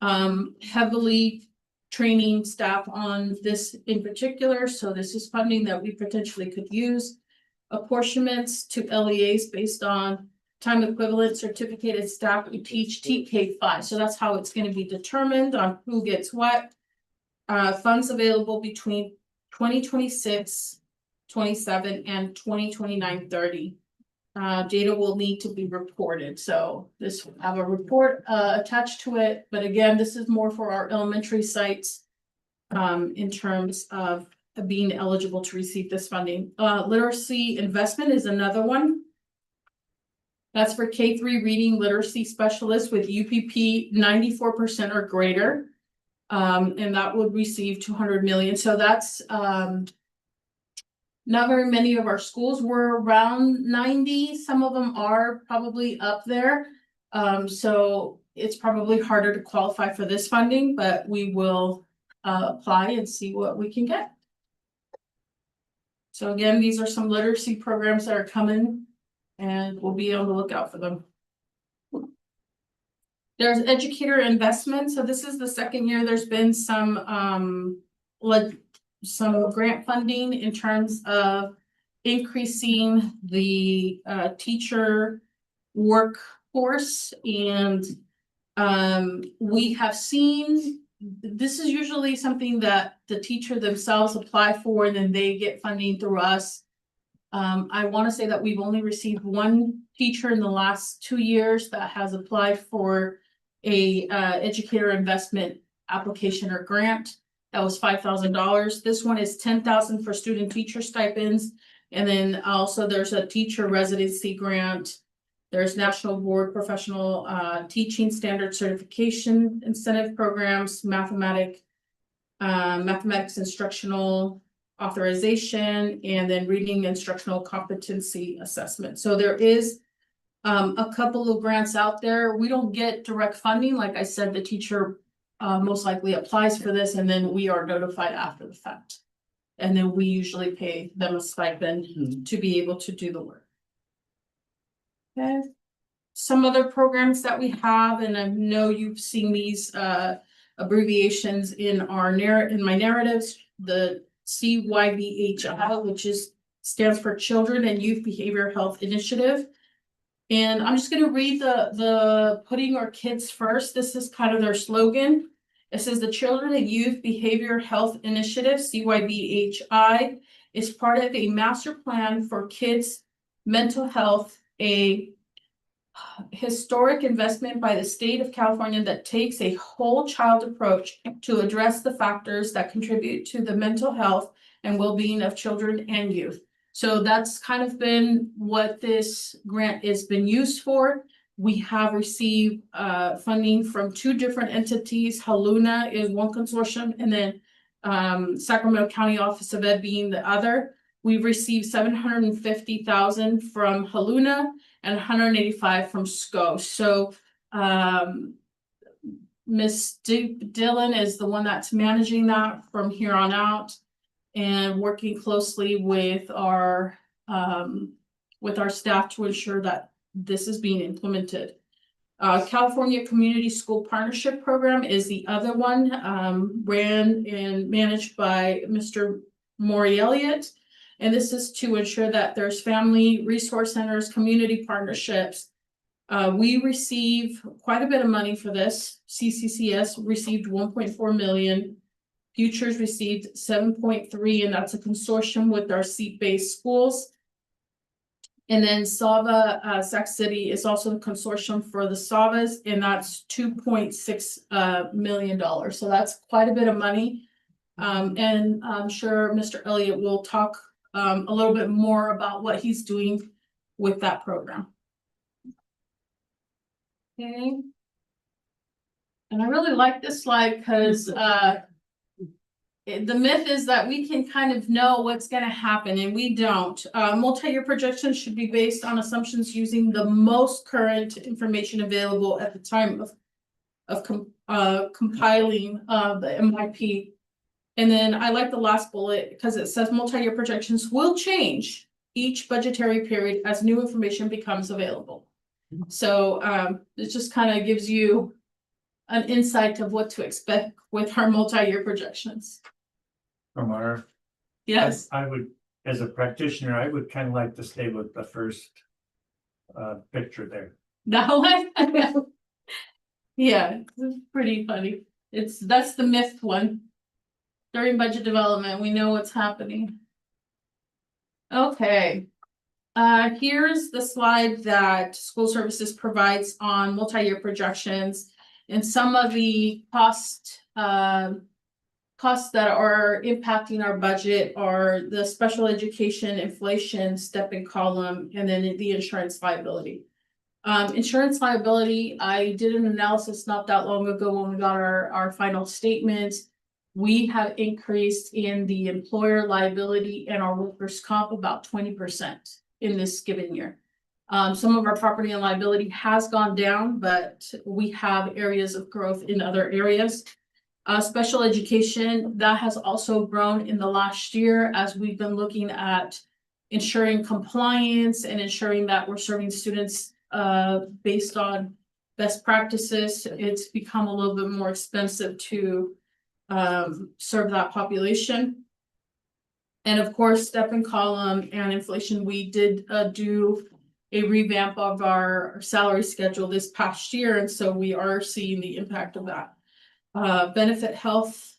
heavily training staff on this in particular. So this is funding that we potentially could use. Apportionments to LEAs based on time equivalent certificated staff who teach TK5. So that's how it's going to be determined on who gets what. Funds available between 2026, 27 and 2029-30. Data will need to be reported. So this will have a report attached to it. But again, this is more for our elementary sites in terms of being eligible to receive this funding. Literacy investment is another one. That's for K-3 reading literacy specialists with UPP 94% or greater. And that would receive 200 million. So that's not very many of our schools were around 90. Some of them are probably up there. So it's probably harder to qualify for this funding, but we will apply and see what we can get. So again, these are some literacy programs that are coming and we'll be on the lookout for them. There's educator investment. So this is the second year there's been some grant funding in terms of increasing the teacher workforce. And we have seen, this is usually something that the teacher themselves apply for and then they get funding through us. I want to say that we've only received one teacher in the last 2 years that has applied for a educator investment application or grant. That was $5,000. This one is $10,000 for student teacher stipends. And then also there's a teacher residency grant. There's National Board Professional Teaching Standard Certification Incentive Programs, Mathematics Instructional Authorization, and then Reading Instructional Competency Assessment. So there is a couple of grants out there. We don't get direct funding. Like I said, the teacher most likely applies for this and then we are notified after the fact. And then we usually pay them a stipend to be able to do the work. Okay. Some other programs that we have, and I know you've seen these abbreviations in my narratives, the CYBHI, which stands for Children and Youth Behavioral Health Initiative. And I'm just gonna read the putting our kids first. This is kind of their slogan. It says the Children and Youth Behavioral Health Initiative, CYBHI, is part of a master plan for kids' mental health, a historic investment by the state of California that takes a whole child approach to address the factors that contribute to the mental health and well-being of children and youth. So that's kind of been what this grant has been used for. We have received funding from 2 different entities. Haluna is one consortium, and then Sacramento County Office of Ed being the other. We've received $750,000 from Haluna and 185 from SCO. So Ms. Dillon is the one that's managing that from here on out and working closely with our staff to ensure that this is being implemented. California Community School Partnership Program is the other one, ran and managed by Mr. Maury Elliott. And this is to ensure that there's family resource centers, community partnerships. We receive quite a bit of money for this. CCCS received 1.4 million. Futures received 7.3, and that's a consortium with our seat-based schools. And then SAVA, Sac City is also a consortium for the SAVAs, and that's $2.6 million. So that's quite a bit of money. And I'm sure Mr. Elliott will talk a little bit more about what he's doing with that program. Okay. And I really like this slide because the myth is that we can kind of know what's going to happen, and we don't. Multi-year projections should be based on assumptions using the most current information available at the time of compiling the MYP. And then I like the last bullet because it says multi-year projections will change each budgetary period as new information becomes available. So it just kind of gives you an insight of what to expect with our multi-year projections. From our, Yes. I would, as a practitioner, I would kind of like to stay with the first picture there. That one? Yeah, it's pretty funny. That's the myth one. During budget development, we know what's happening. Okay. Here's the slide that school services provides on multi-year projections and some of the costs that are impacting our budget are the special education, inflation, step and column, and then the insurance liability. Insurance liability, I did an analysis not that long ago when we got our final statement. We have increased in the employer liability and our workers' comp about 20% in this given year. Some of our property and liability has gone down, but we have areas of growth in other areas. Special education, that has also grown in the last year as we've been looking at ensuring compliance and ensuring that we're serving students based on best practices. It's become a little bit more expensive to serve that population. And of course, step and column and inflation, we did do a revamp of our salary schedule this past year, and so we are seeing the impact of that. Benefit health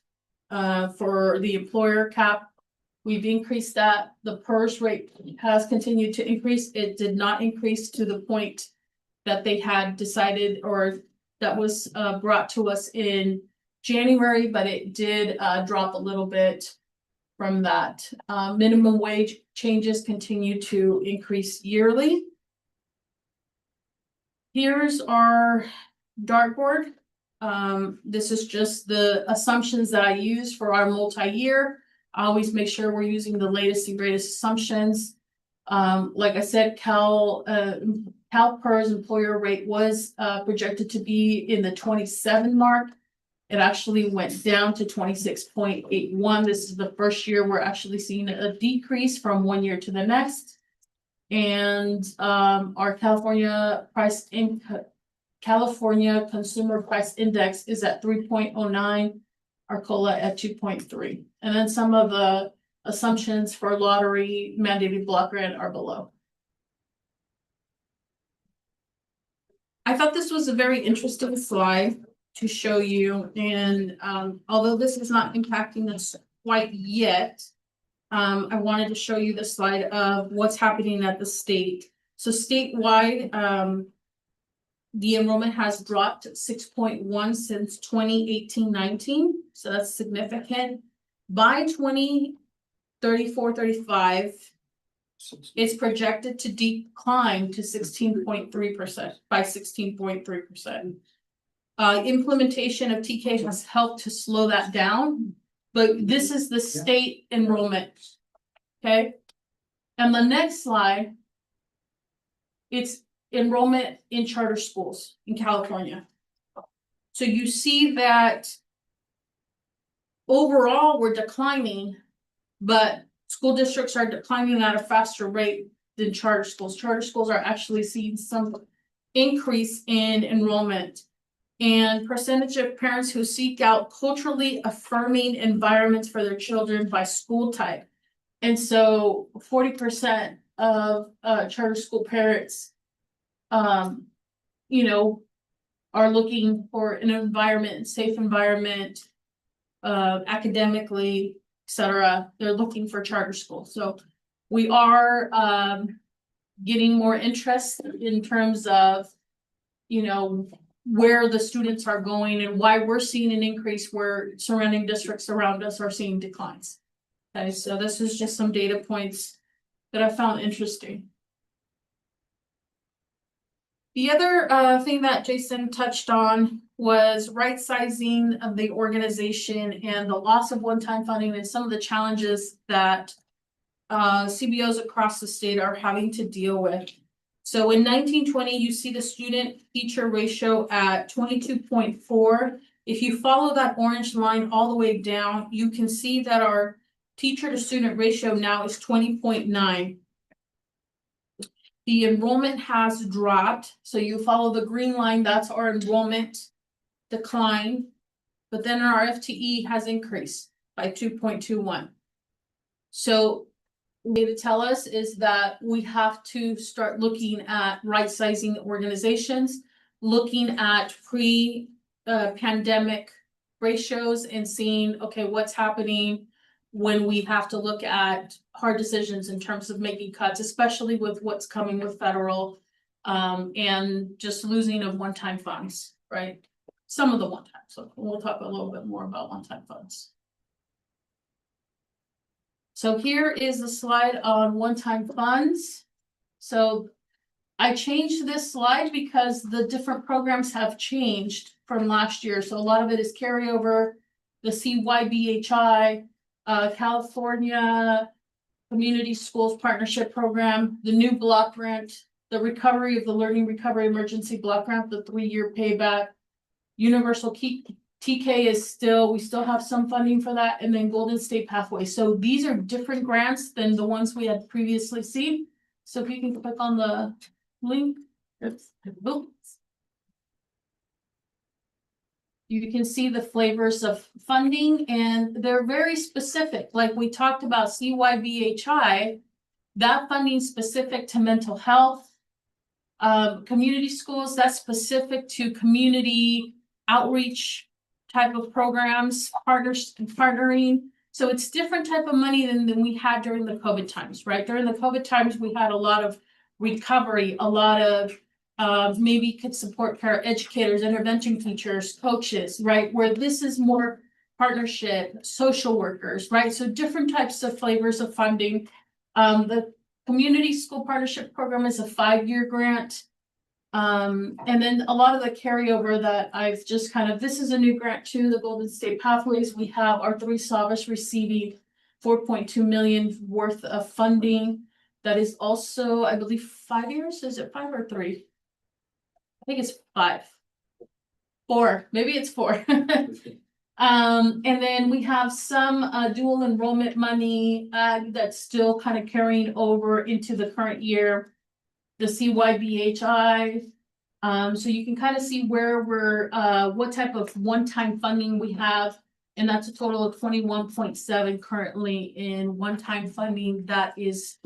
for the employer cap, we've increased that. The PERS rate has continued to increase. It did not increase to the point that they had decided or that was brought to us in January, but it did drop a little bit from that. Minimum wage changes continue to increase yearly. Here's our dartboard. This is just the assumptions that I use for our multi-year. I always make sure we're using the latest and greatest assumptions. Like I said, CalPERS employer rate was projected to be in the 27 mark. It actually went down to 26.81. This is the first year we're actually seeing a decrease from one year to the next. And our California Consumer Price Index is at 3.09, our COLA at 2.3. And then some of the assumptions for lottery mandated block grant are below. I thought this was a very interesting slide to show you, and although this is not impacting us quite yet, I wanted to show you the slide of what's happening at the state. So statewide, the enrollment has dropped 6.1 since 2018-19, so that's significant. By 2034-35, it's projected to decline to 16.3% by 16.3%. Implementation of TK has helped to slow that down, but this is the state enrollment. Okay. And the next slide, it's enrollment in charter schools in California. So you see that overall we're declining, but school districts are declining at a faster rate than charter schools. Charter schools are actually seeing some increase in enrollment. And percentage of parents who seek out culturally affirming environments for their children by school type. And so 40% of charter school parents, you know, are looking for an environment, safe environment, academically, etc. They're looking for charter schools. So we are getting more interest in terms of, you know, where the students are going and why we're seeing an increase where surrounding districts around us are seeing declines. Okay, so this is just some data points that I found interesting. The other thing that Jason touched on was right sizing of the organization and the loss of one-time funding and some of the challenges that CBOs across the state are having to deal with. So in 1920, you see the student teacher ratio at 22.4. If you follow that orange line all the way down, you can see that our teacher to student ratio now is 20.9. The enrollment has dropped. So you follow the green line, that's our enrollment decline. But then our FTE has increased by 2.21. So way to tell us is that we have to start looking at right sizing organizations, looking at pre-pandemic ratios and seeing, okay, what's happening when we have to look at hard decisions in terms of making cuts, especially with what's coming with federal and just losing of one-time funds, right? Some of the one-time, so we'll talk a little bit more about one-time funds. So here is the slide on one-time funds. So I changed this slide because the different programs have changed from last year. So a lot of it is carryover, the CYBHI, California Community Schools Partnership Program, the new block grant, the recovery of the Learning Recovery Emergency Block Grant, the 3-year payback, Universal TK is still, we still have some funding for that, and then Golden State Pathway. So these are different grants than the ones we had previously seen. So if you can click on the link, you can see the flavors of funding, and they're very specific. Like we talked about CYBHI, that funding specific to mental health, community schools, that's specific to community outreach type of programs, partnering. So it's different type of money than we had during the COVID times, right? During the COVID times, we had a lot of recovery, a lot of maybe could support paraeducators, intervention teachers, coaches, right? Where this is more partnership, social workers, right? So different types of flavors of funding. The Community School Partnership Program is a 5-year grant. And then a lot of the carryover that I've just kind of, this is a new grant too, the Golden State Pathways. We have our 3 Savas receiving 4.2 million worth of funding. That is also, I believe, 5 years. Is it 5 or 3? I think it's 5. 4, maybe it's 4. And then we have some dual enrollment money that's still kind of carrying over into the current year. The CYBHI. So you can kind of see where we're what type of one-time funding we have. And that's a total of 21.7 currently in one-time funding that is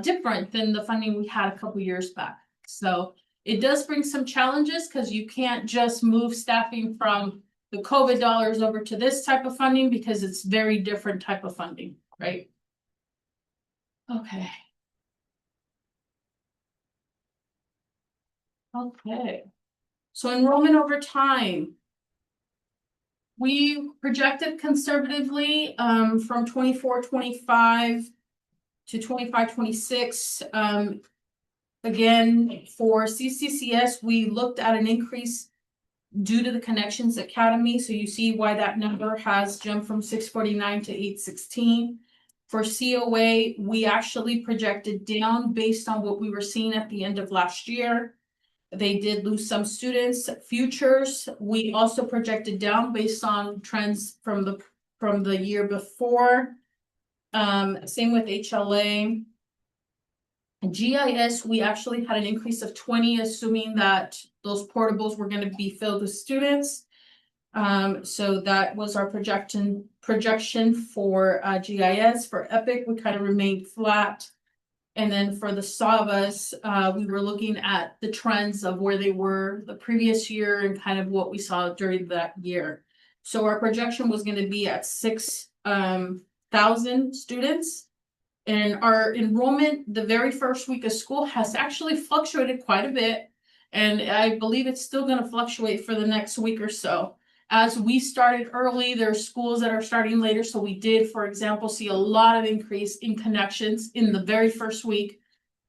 different than the funding we had a couple years back. So it does bring some challenges because you can't just move staffing from the COVID dollars over to this type of funding because it's very different type of funding, right? Okay. Okay. So enrollment over time. We projected conservatively from 24-25 to 25-26. Again, for CCCS, we looked at an increase due to the Connections Academy. So you see why that number has jumped from 649 to 816. For COA, we actually projected down based on what we were seeing at the end of last year. They did lose some students. Futures, we also projected down based on trends from the year before. Same with HLA. GIS, we actually had an increase of 20, assuming that those portables were going to be filled with students. So that was our projection for GIS. For EPIC, we kind of remained flat. And then for the SAVAs, we were looking at the trends of where they were the previous year and kind of what we saw during that year. So our projection was going to be at 6,000 students. And our enrollment the very first week of school has actually fluctuated quite a bit. And I believe it's still going to fluctuate for the next week or so. As we started early, there are schools that are starting later. So we did, for example, see a lot of increase in connections in the very first week.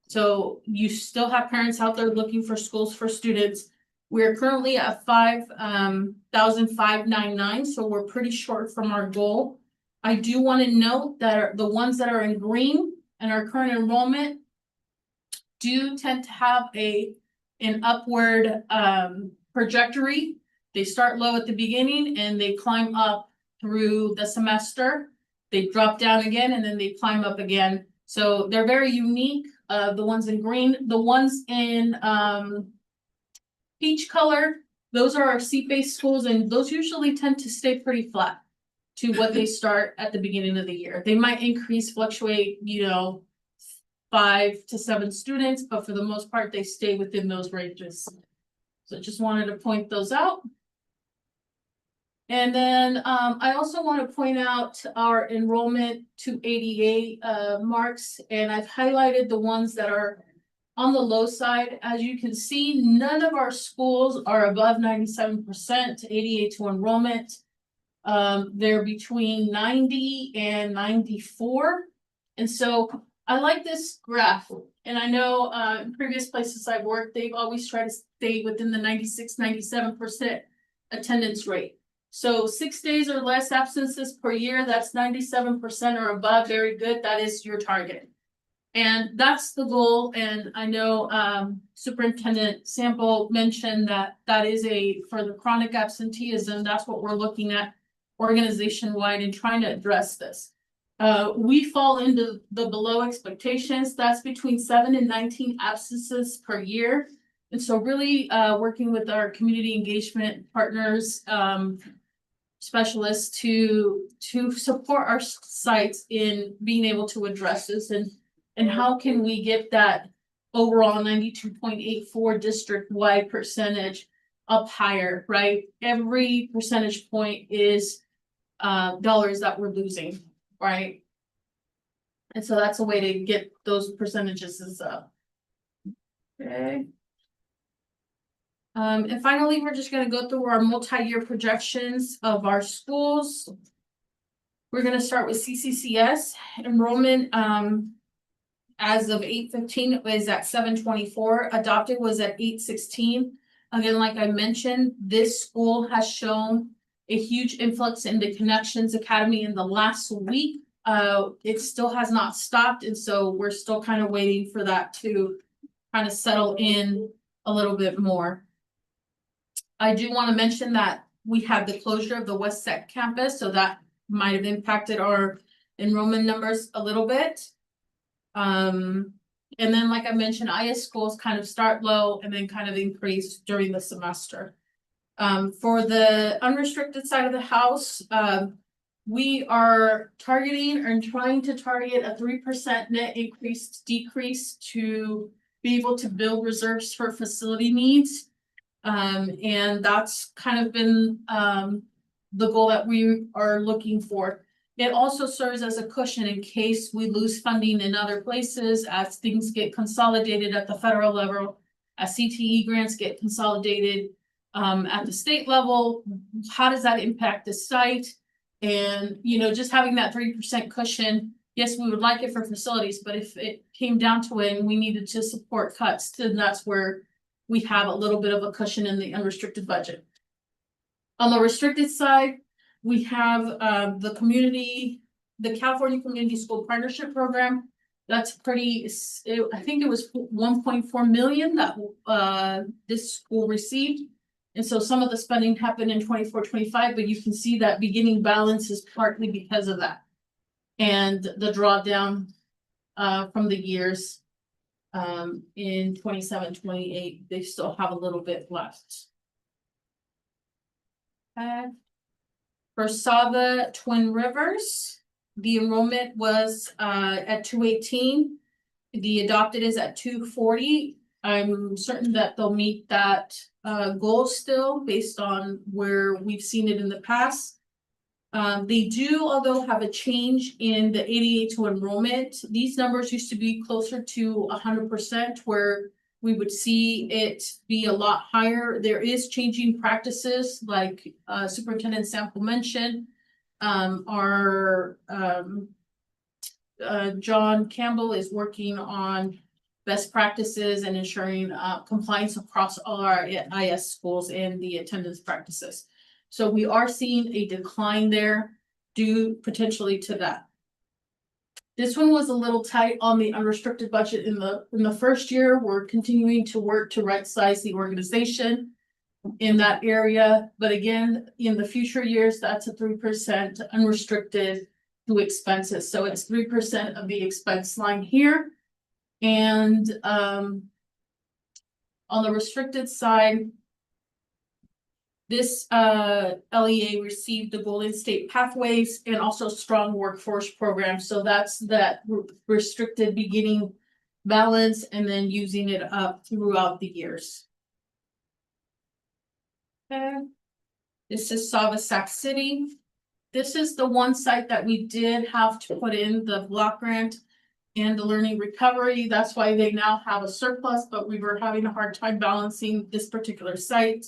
So you still have parents out there looking for schools for students. We're currently at 5,599. So we're pretty short from our goal. I do want to note that the ones that are in green and our current enrollment do tend to have an upward trajectory. They start low at the beginning and they climb up through the semester. They drop down again and then they climb up again. So they're very unique. The ones in green, the ones in peach color, those are our seat-based schools, and those usually tend to stay pretty flat to what they start at the beginning of the year. They might fluctuate, 5 to 7 students, but for the most part, they stay within those ranges. So just wanted to point those out. And then I also want to point out our enrollment to ADA marks, and I've highlighted the ones that are on the low side. As you can see, none of our schools are above 97% ADA to enrollment. They're between 90 and 94. And so I like this graph. And I know in previous places I've worked, they've always tried to stay within the 96-97% attendance rate. So 6 days or less absences per year, that's 97% or above. Very good. That is your target. And that's the goal. And I know Superintendent Sample mentioned that is for the chronic absenteeism, that's what we're looking at organization-wide and trying to address this. We fall into the below expectations. That's between 7 and 19 absences per year. And so really working with our community engagement partners, specialists to support our sites in being able to address this and how can we get that overall 92.84 district-wide percentage up higher, right? Every percentage point is dollars that we're losing, right? And so that's a way to get those percentages up. Okay. And finally, we're just going to go through our multi-year projections of our schools. We're going to start with CCCS enrollment. As of 8/15, it was at 724. Adopted was at 816. Again, like I mentioned, this school has shown a huge influx in the Connections Academy in the last week. It still has not stopped, and so we're still kind of waiting for that to kind of settle in a little bit more. I do want to mention that we had the closure of the West Sec campus, so that might have impacted our enrollment numbers a little bit. And then, like I mentioned, IS schools kind of start low and then kind of increase during the semester. For the unrestricted side of the house, we are targeting and trying to target a 3% net decrease to be able to build reserves for facility needs. And that's kind of been the goal that we are looking for. It also serves as a cushion in case we lose funding in other places as things get consolidated at the federal level, as CTE grants get consolidated at the state level. How does that impact the site? And, you know, just having that 3% cushion, yes, we would like it for facilities, but if it came down to it and we needed to support cuts, then that's where we have a little bit of a cushion in the unrestricted budget. On the restricted side, we have the California Community School Partnership Program. That's pretty, I think it was 1.4 million that this school received. And so some of the spending happened in 24-25, but you can see that beginning balance is partly because of that. And the drawdown from the years in 27-28, they still have a little bit left. For Sava Twin Rivers, the enrollment was at 218. The adopted is at 240. I'm certain that they'll meet that goal still based on where we've seen it in the past. They do, although, have a change in the ADA to enrollment. These numbers used to be closer to 100%, where we would see it be a lot higher. There is changing practices, like Superintendent Sample mentioned. John Campbell is working on best practices and ensuring compliance across all our IS schools and the attendance practices. So we are seeing a decline there due potentially to that. This one was a little tight on the unrestricted budget in the first year. We're continuing to work to right size the organization in that area. But again, in the future years, that's a 3% unrestricted to expenses. So it's 3% of the expense line here. And on the restricted side, this LEA received the Golden State Pathways and also Strong Workforce Program. So that's that restricted beginning balance and then using it up throughout the years. Okay. This is Sava Sac City. This is the one site that we did have to put in the block grant and the learning recovery. That's why they now have a surplus, but we were having a hard time balancing this particular site.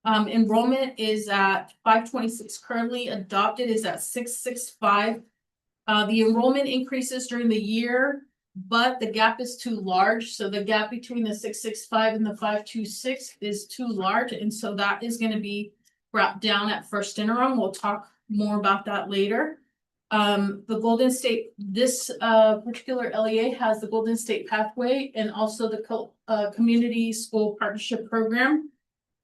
Enrollment is at 526 currently, adopted is at 665. The enrollment increases during the year, but the gap is too large. So the gap between the 665 and the 526 is too large. And so that is going to be brought down at first interim. We'll talk more about that later. The Golden State, this particular LEA has the Golden State Pathway and also the Community School Partnership Program.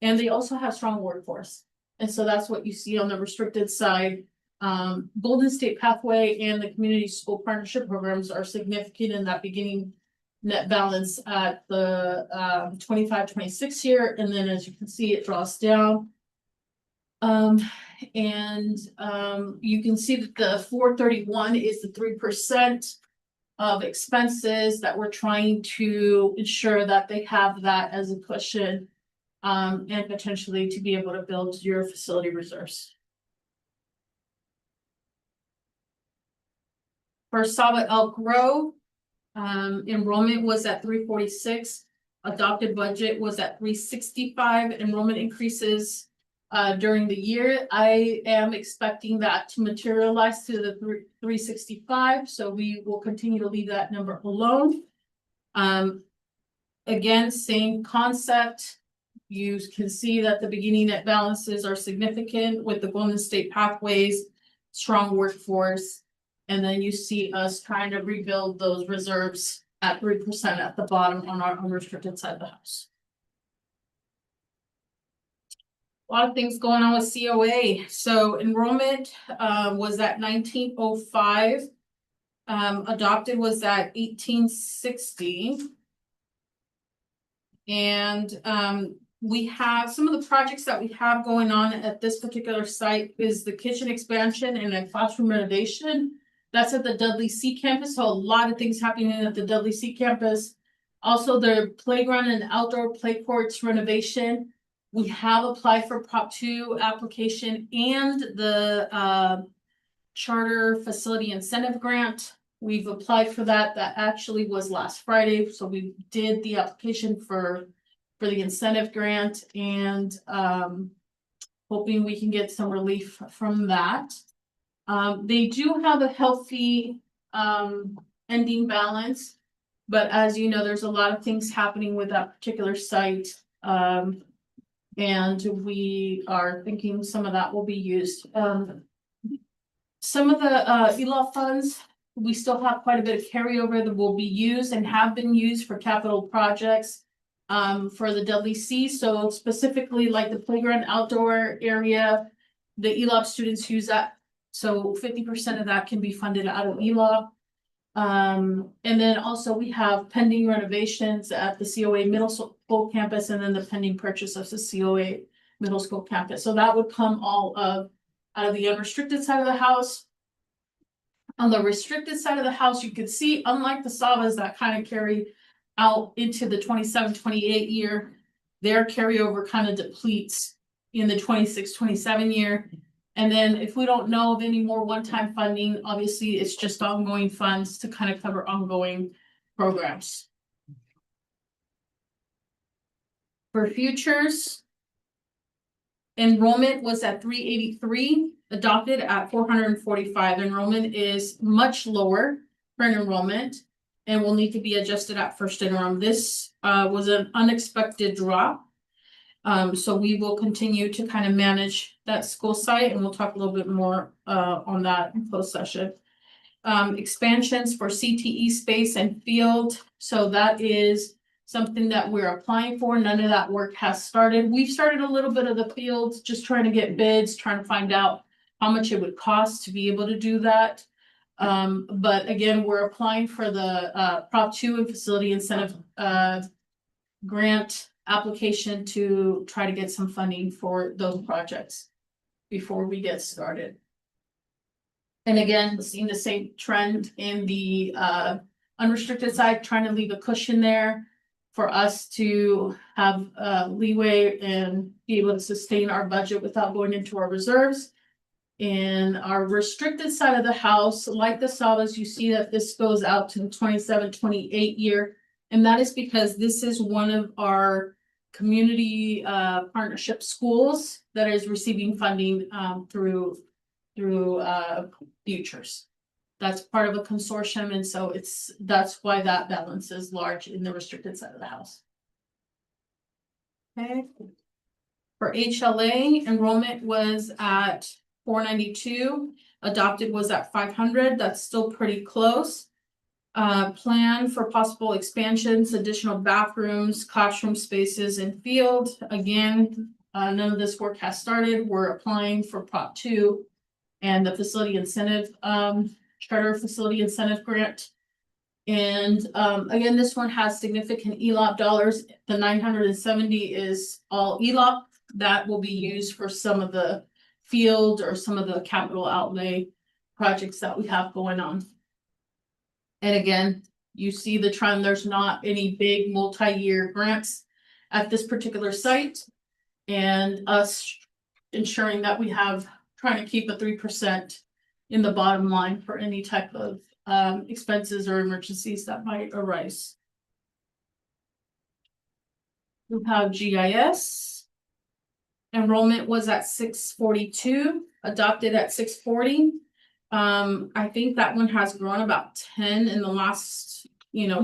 And they also have Strong Workforce. And so that's what you see on the restricted side. Golden State Pathway and the Community School Partnership Programs are significant in that beginning net balance at the 25-26 year. And then as you can see, it draws down. You can see that the 431 is the 3% of expenses that we're trying to ensure that they have that as a cushion. And potentially to be able to build your facility reserves. For Sava Elk Grove, enrollment was at 346. Adopted budget was at 365. Enrollment increases during the year. I am expecting that to materialize to the 365. So we will continue to leave that number alone. Again, same concept. You can see that the beginning net balances are significant with the Golden State Pathways, Strong Workforce, and then you see us trying to rebuild those reserves at 3% at the bottom on our unrestricted side of the house. lot of things going on with COA. So enrollment was at 1905. Adopted was at 1860. And we have some of the projects that we have going on at this particular site is the kitchen expansion and a classroom renovation. That's at the Dudley C campus, so a lot of things happening at the Dudley C campus. Also, the playground and outdoor play courts renovation. We have applied for Prop 2 application and the charter facility incentive grant. We've applied for that. That actually was last Friday, so we did the application for the incentive grant and hoping we can get some relief from that. They do have a healthy ending balance, but as you know, there's a lot of things happening with that particular site. And we are thinking some of that will be used. Some of the ELOF funds, we still have quite a bit of carryover that will be used and have been used for capital projects for the Dudley C. So specifically like the playground outdoor area, the ELOP students use that. So 50% of that can be funded out of ELOP. And then also we have pending renovations at the COA middle school campus and then the pending purchase of the COA middle school campus. So that would come all out of the unrestricted side of the house. On the restricted side of the house, you can see, unlike the Savas that kind of carry out into the 27-28 year, their carryover kind of depletes in the 26-27 year. And then if we don't know of any more one-time funding, obviously it's just ongoing funds to kind of cover ongoing programs. For futures, enrollment was at 383, adopted at 445. Enrollment is much lower for an enrollment and will need to be adjusted at first interim. This was an unexpected drop. So we will continue to kind of manage that school site and we'll talk a little bit more on that in closed session. Expansions for CTE space and field. So that is something that we're applying for. None of that work has started. We've started a little bit of the fields, just trying to get bids, trying to find out how much it would cost to be able to do that. But again, we're applying for the Prop 2 and facility incentive grant application to try to get some funding for those projects before we get started. And again, seeing the same trend in the unrestricted side, trying to leave a cushion there for us to have leeway and be able to sustain our budget without going into our reserves. In our restricted side of the house, like the Savas, you see that this goes out to the 27-28 year. And that is because this is one of our community partnership schools that is receiving funding through futures. That's part of a consortium, and so that's why that balance is large in the restricted side of the house. Okay. For HLA, enrollment was at 492, adopted was at 500. That's still pretty close. Plan for possible expansions, additional bathrooms, classroom spaces, and field. Again, none of this work has started. We're applying for Prop 2 and the facility incentive, charter facility incentive grant. And again, this one has significant ELOP dollars. The 970 is all ELOP that will be used for some of the field or some of the capital outlay projects that we have going on. And again, you see the trend, there's not any big multi-year grants at this particular site. And us ensuring that we have, trying to keep a 3% in the bottom line for any type of expenses or emergencies that might arise. We have GIS. Enrollment was at 642, adopted at 640. I think that one has grown about 10 in the last,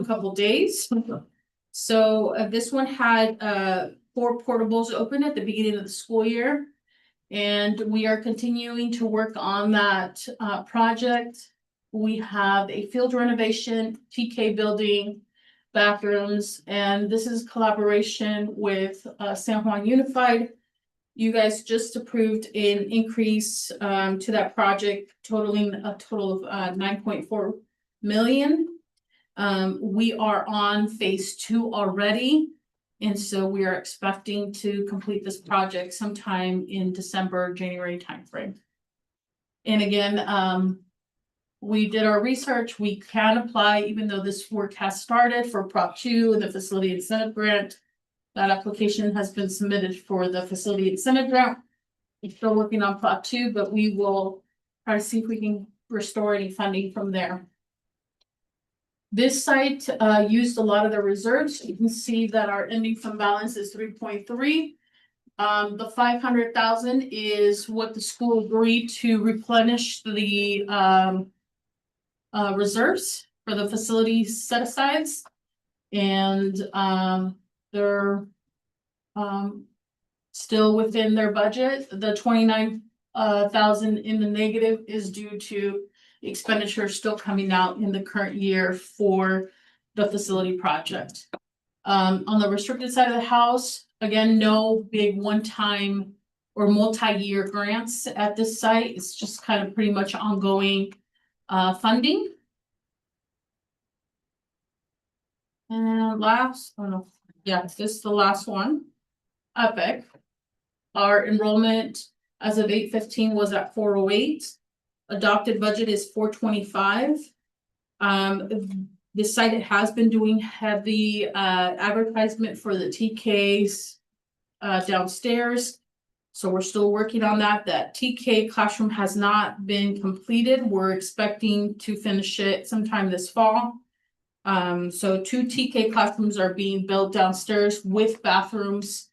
couple days. So this one had 4 portables open at the beginning of the school year. And we are continuing to work on that project. We have a field renovation, TK building, bathrooms, and this is collaboration with San Juan Unified. You guys just approved an increase to that project totaling a total of 9.4 million. We are on phase 2 already. And so we are expecting to complete this project sometime in December, January timeframe. And again, we did our research. We can apply, even though this work has started, for Prop 2 and the facility incentive grant. That application has been submitted for the facility incentive grant. We're still working on Prop 2, but we will try to see if we can restore any funding from there. This site used a lot of the reserves. You can see that our ending fund balance is 3.3. The 500,000 is what the school agreed to replenish the reserves for the facility set asides. And they're still within their budget. The 29,000 in the negative is due to expenditure still coming out in the current year for the facility project. On the restricted side of the house, again, no big one-time or multi-year grants at this site. It's just kind of pretty much ongoing funding. And last, oh no, yeah, this is the last one. Epic. Our enrollment as of 8/15 was at 408. Adopted budget is 425. This site has been doing heavy advertisement for the TKs downstairs. So we're still working on that. That TK classroom has not been completed. We're expecting to finish it sometime this fall. So 2 TK classrooms are being built downstairs with bathrooms.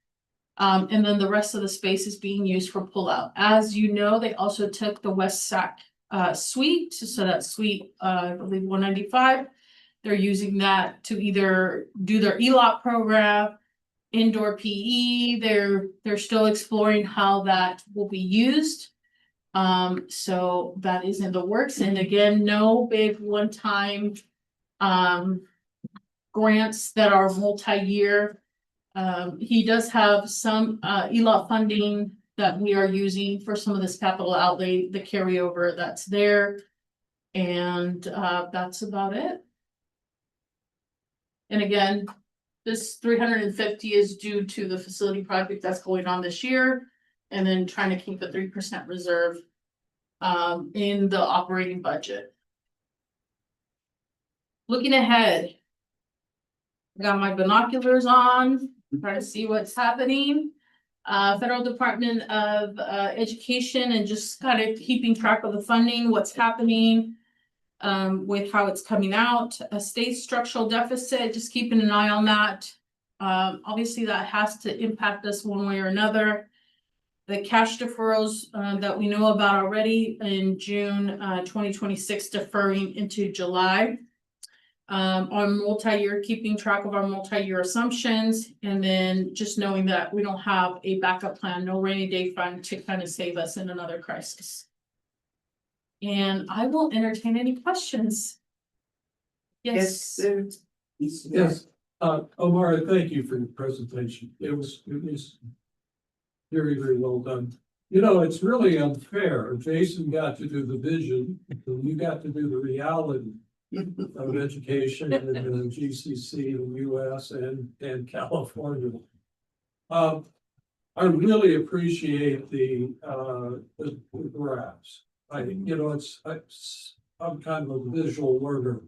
And then the rest of the space is being used for pullout. As you know, they also took the West Sac suite. So that suite, I believe 195. They're using that to either do their ELOP program, indoor PE. They're still exploring how that will be used. So that is in the works. And again, no big one-time grants that are multi-year. He does have some ELOP funding that we are using for some of this capital outlay, the carryover that's there. And that's about it. And again, this 350 is due to the facility project that's going on this year. And then trying to keep a 3% reserve in the operating budget. Looking ahead. I got my binoculars on, trying to see what's happening. Federal Department of Education, and just kind of keeping track of the funding, what's happening with how it's coming out. A state structural deficit, just keeping an eye on that. Obviously that has to impact us one way or another. The cash deferrals that we know about already in June 2026 deferring into July. On multi-year, keeping track of our multi-year assumptions, and then just knowing that we don't have a backup plan, no rainy day fund to kind of save us in another crisis. And I will entertain any questions. Yes. Yes, Omar, thank you for your presentation. It was very, very well done. You know, it's really unfair. Jason got to do the vision, and you got to do the reality of education in the GCC, the US and California. I really appreciate the graphs. I'm kind of a visual learner,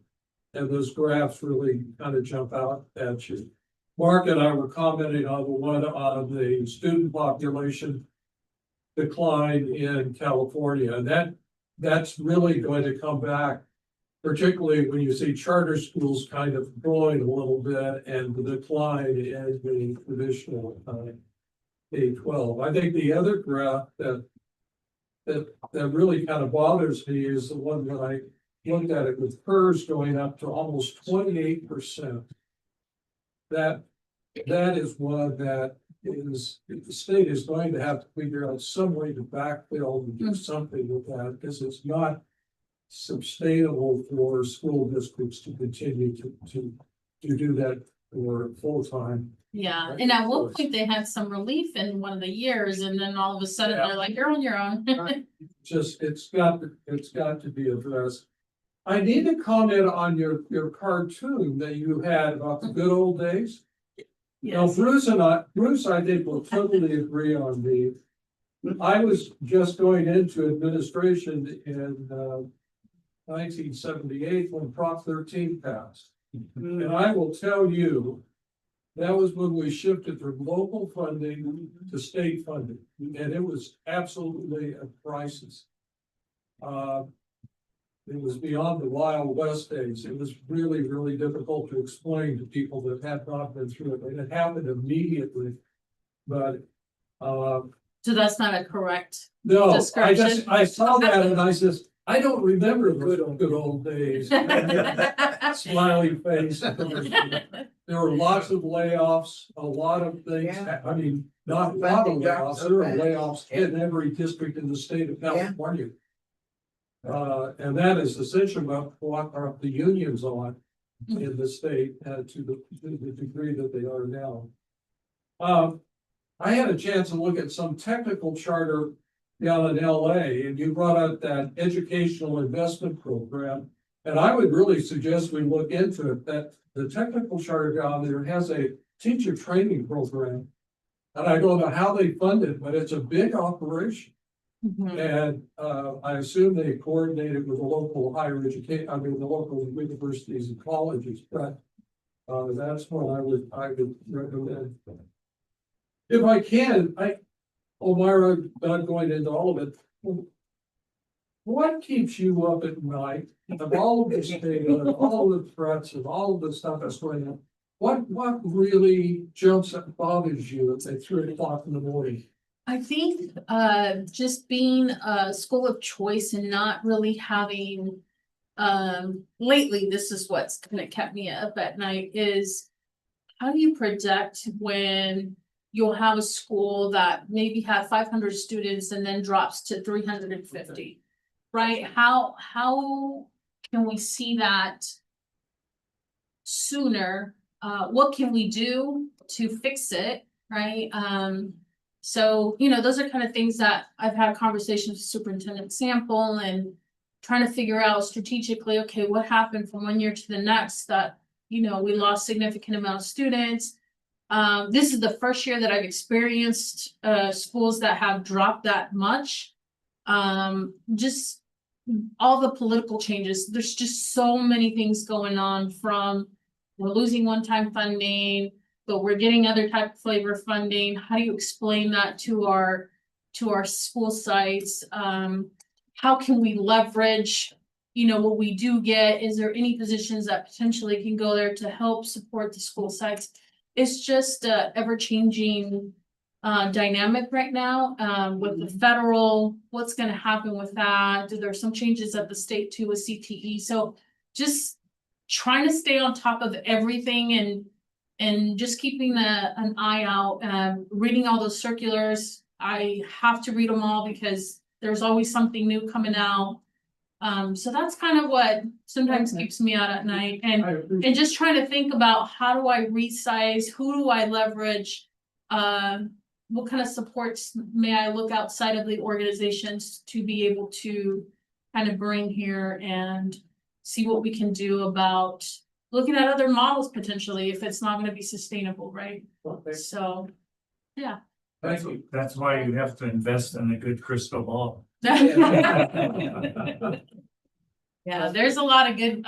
and those graphs really kind of jump out at you. Mark and I were commenting on the one on the student population decline in California, and that's really going to come back, particularly when you see charter schools kind of growing a little bit and the decline in the traditional K-12. I think the other graph that really kind of bothers me is the one that I looked at it with PERS going up to almost 28%. That is one that is, the state is going to have to figure out some way to backfill and do something with that, because it's not sustainable for school districts to continue to do that or full-time. Yeah, and at one point they had some relief in one of the years, and then all of a sudden they're like, you're on your own. Just, it's got to be addressed. I need to comment on your cartoon that you had about the good old days. Now, Yes. Bruce, I think will totally agree on the. I was just going into administration in 1978 when Prop 13 passed. And I will tell you, that was when we shifted from local funding to state funding, and it was absolutely a crisis. It was beyond the Wild West days. It was really, really difficult to explain to people that had not been through it, and it happened immediately. But, So that's not a correct. no, Description. I saw that and I says, I don't remember the good old days. Smiley face. There were lots of layoffs, a lot of things. Yeah. I mean, not a lot of Funding dropped layoffs, so there were fast. layoffs in every district in the state of Yeah. California. And that is essentially what are the unions on in the state, to the degree that they are now. I had a chance to look at some technical charter down in LA, and you brought out that educational investment program. And I would really suggest we look into it, that the technical charter down there has a teacher training program. And I don't know how they fund it, but it's a big operation. Mhm. And I assume they coordinated with the local higher education, the local universities and colleges, but that's what I would recommend. If I can, Elmira, not going into all of it. What keeps you up at night of all of this data, and all of the threats and all of the stuff that's going on? What really jumps and bothers you at say 3 o'clock in the morning? I think just being a school of choice and not really having lately, this is what's kind of kept me up at night, is how do you predict when you'll have a school that maybe had 500 students and then drops to 350, right? How can we see that sooner? What can we do to fix it, right? So, those are kind of things that I've had conversations with Superintendent Sample and trying to figure out strategically, okay, what happened from one year to the next that, we lost significant amount of students. This is the first year that I've experienced schools that have dropped that much. Just all the political changes, there's just so many things going on, from we're losing one-time funding, but we're getting other type of flavor funding. How do you explain that to our school sites? How can we leverage, what we do get? Is there any positions that potentially can go there to help support the school sites? It's just a ever-changing dynamic right now with the federal, what's gonna happen with that? There's some changes at the state too with CTE. So just trying to stay on top of everything and just keeping an eye out, reading all those circulars. I have to read them all because there's always something new coming out. So that's kind of what sometimes keeps me out at night, and just trying to think about, how do I resize, who do I leverage? What kind of supports may I look outside of the organizations to be able to kind of bring here and see what we can do about looking at other models potentially if it's not going to be sustainable, right? So, yeah. That's why you have to invest in a good crystal ball. Yeah, there's a lot of good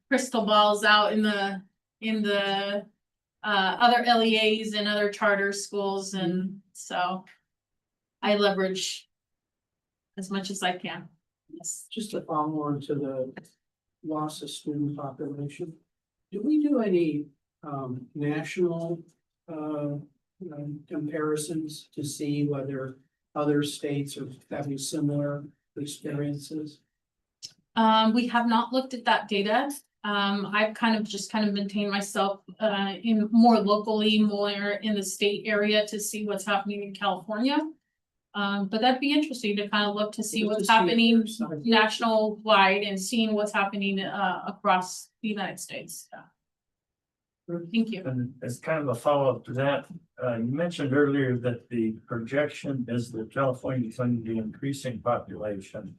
crystal balls out in the other LEAs and other charter schools, and so I leverage as much as I can. Yes. Just to follow on to the loss of student population, do we do any national comparisons to see whether other states are having similar experiences? We have not looked at that data. I've kind of maintained myself in more locally, more in the state area to see what's happening in California. But that'd be interesting to kind of look to see what's happening national wide and seeing what's happening across the United States. Thank you. And as kind of a follow-up to that, you mentioned earlier that the projection is that California is going to be increasing population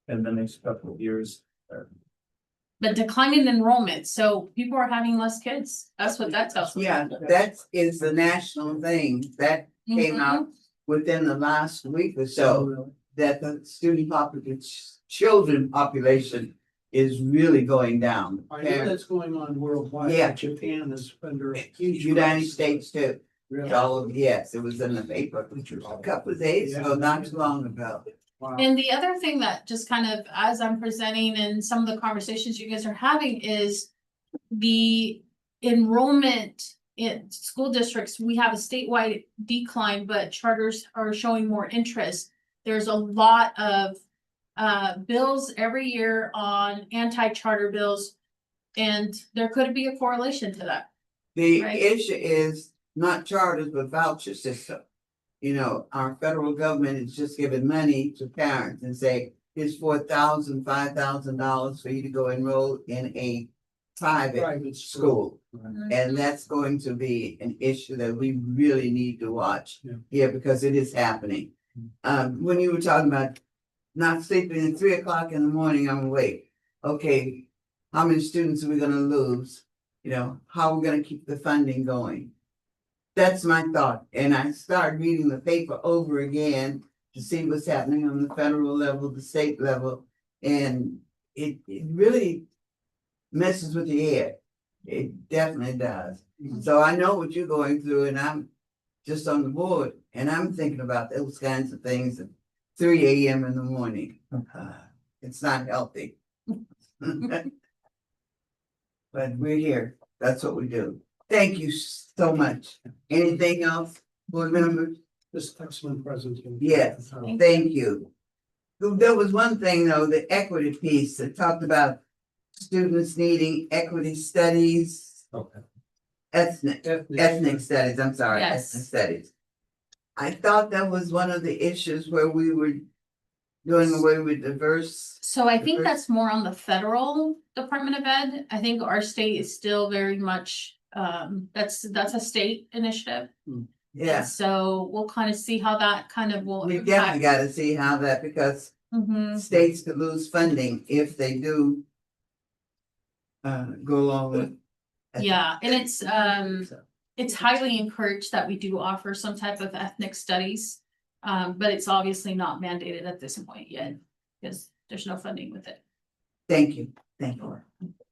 in the next couple of years. But declining enrollment, so people are having less kids. That's what that tells me. Yeah, that is the national thing that came Mhm. out within the last week or so. That the student population, children population is really going down. I know that's going on worldwide. Yeah. Japan is under a huge. United States too. Really? So, yes, it was in the paper a couple of days ago, not too long ago. Wow. And the other thing that just kind of, as I'm presenting and some of the conversations you guys are having is the enrollment in school districts, we have a statewide decline, but charters are showing more interest. There's a lot of bills every year on anti-charter bills, and there could be a correlation to that. The Right. issue is not charters, but voucher system. You know, our federal government is just giving money to parents and say, here's $4,000, $5,000 for you to go enroll in a private school. And that's going to be an issue that we really need to watch here because it is happening. When you were talking about not sleeping at 3 o'clock in the morning, I'm awake. Okay, how many students are we gonna lose? You know, how are we gonna keep the funding going? That's my thought. And I started reading the paper over again to see what's happening on the federal level, the state level. And it really messes with your head. It definitely does. So I know what you're going through and I'm just on the board and I'm thinking about those kinds of things at 3 a.m. in the morning. It's not healthy. But we're here. That's what we do. Thank you so much. Anything else, board members? This excellent presentation. Yes, thank you. There was one thing though, the equity piece that talked about students needing equity studies. Okay. Ethnic studies, I'm sorry, Yes. ethnic studies. I thought that was one of the issues where we were doing away with diverse. So I think that's more on the federal Department of Ed. I think our state is still very much, that's a state initiative. Yeah, And so we'll kind of see how that kind of will we definitely impact. gotta see how that, because Mhm. states could lose funding if they do go along with. Yeah, and it's highly encouraged that we do offer some type of ethnic studies. But it's obviously not mandated at this point yet, because there's no funding with it. Thank you, thank you.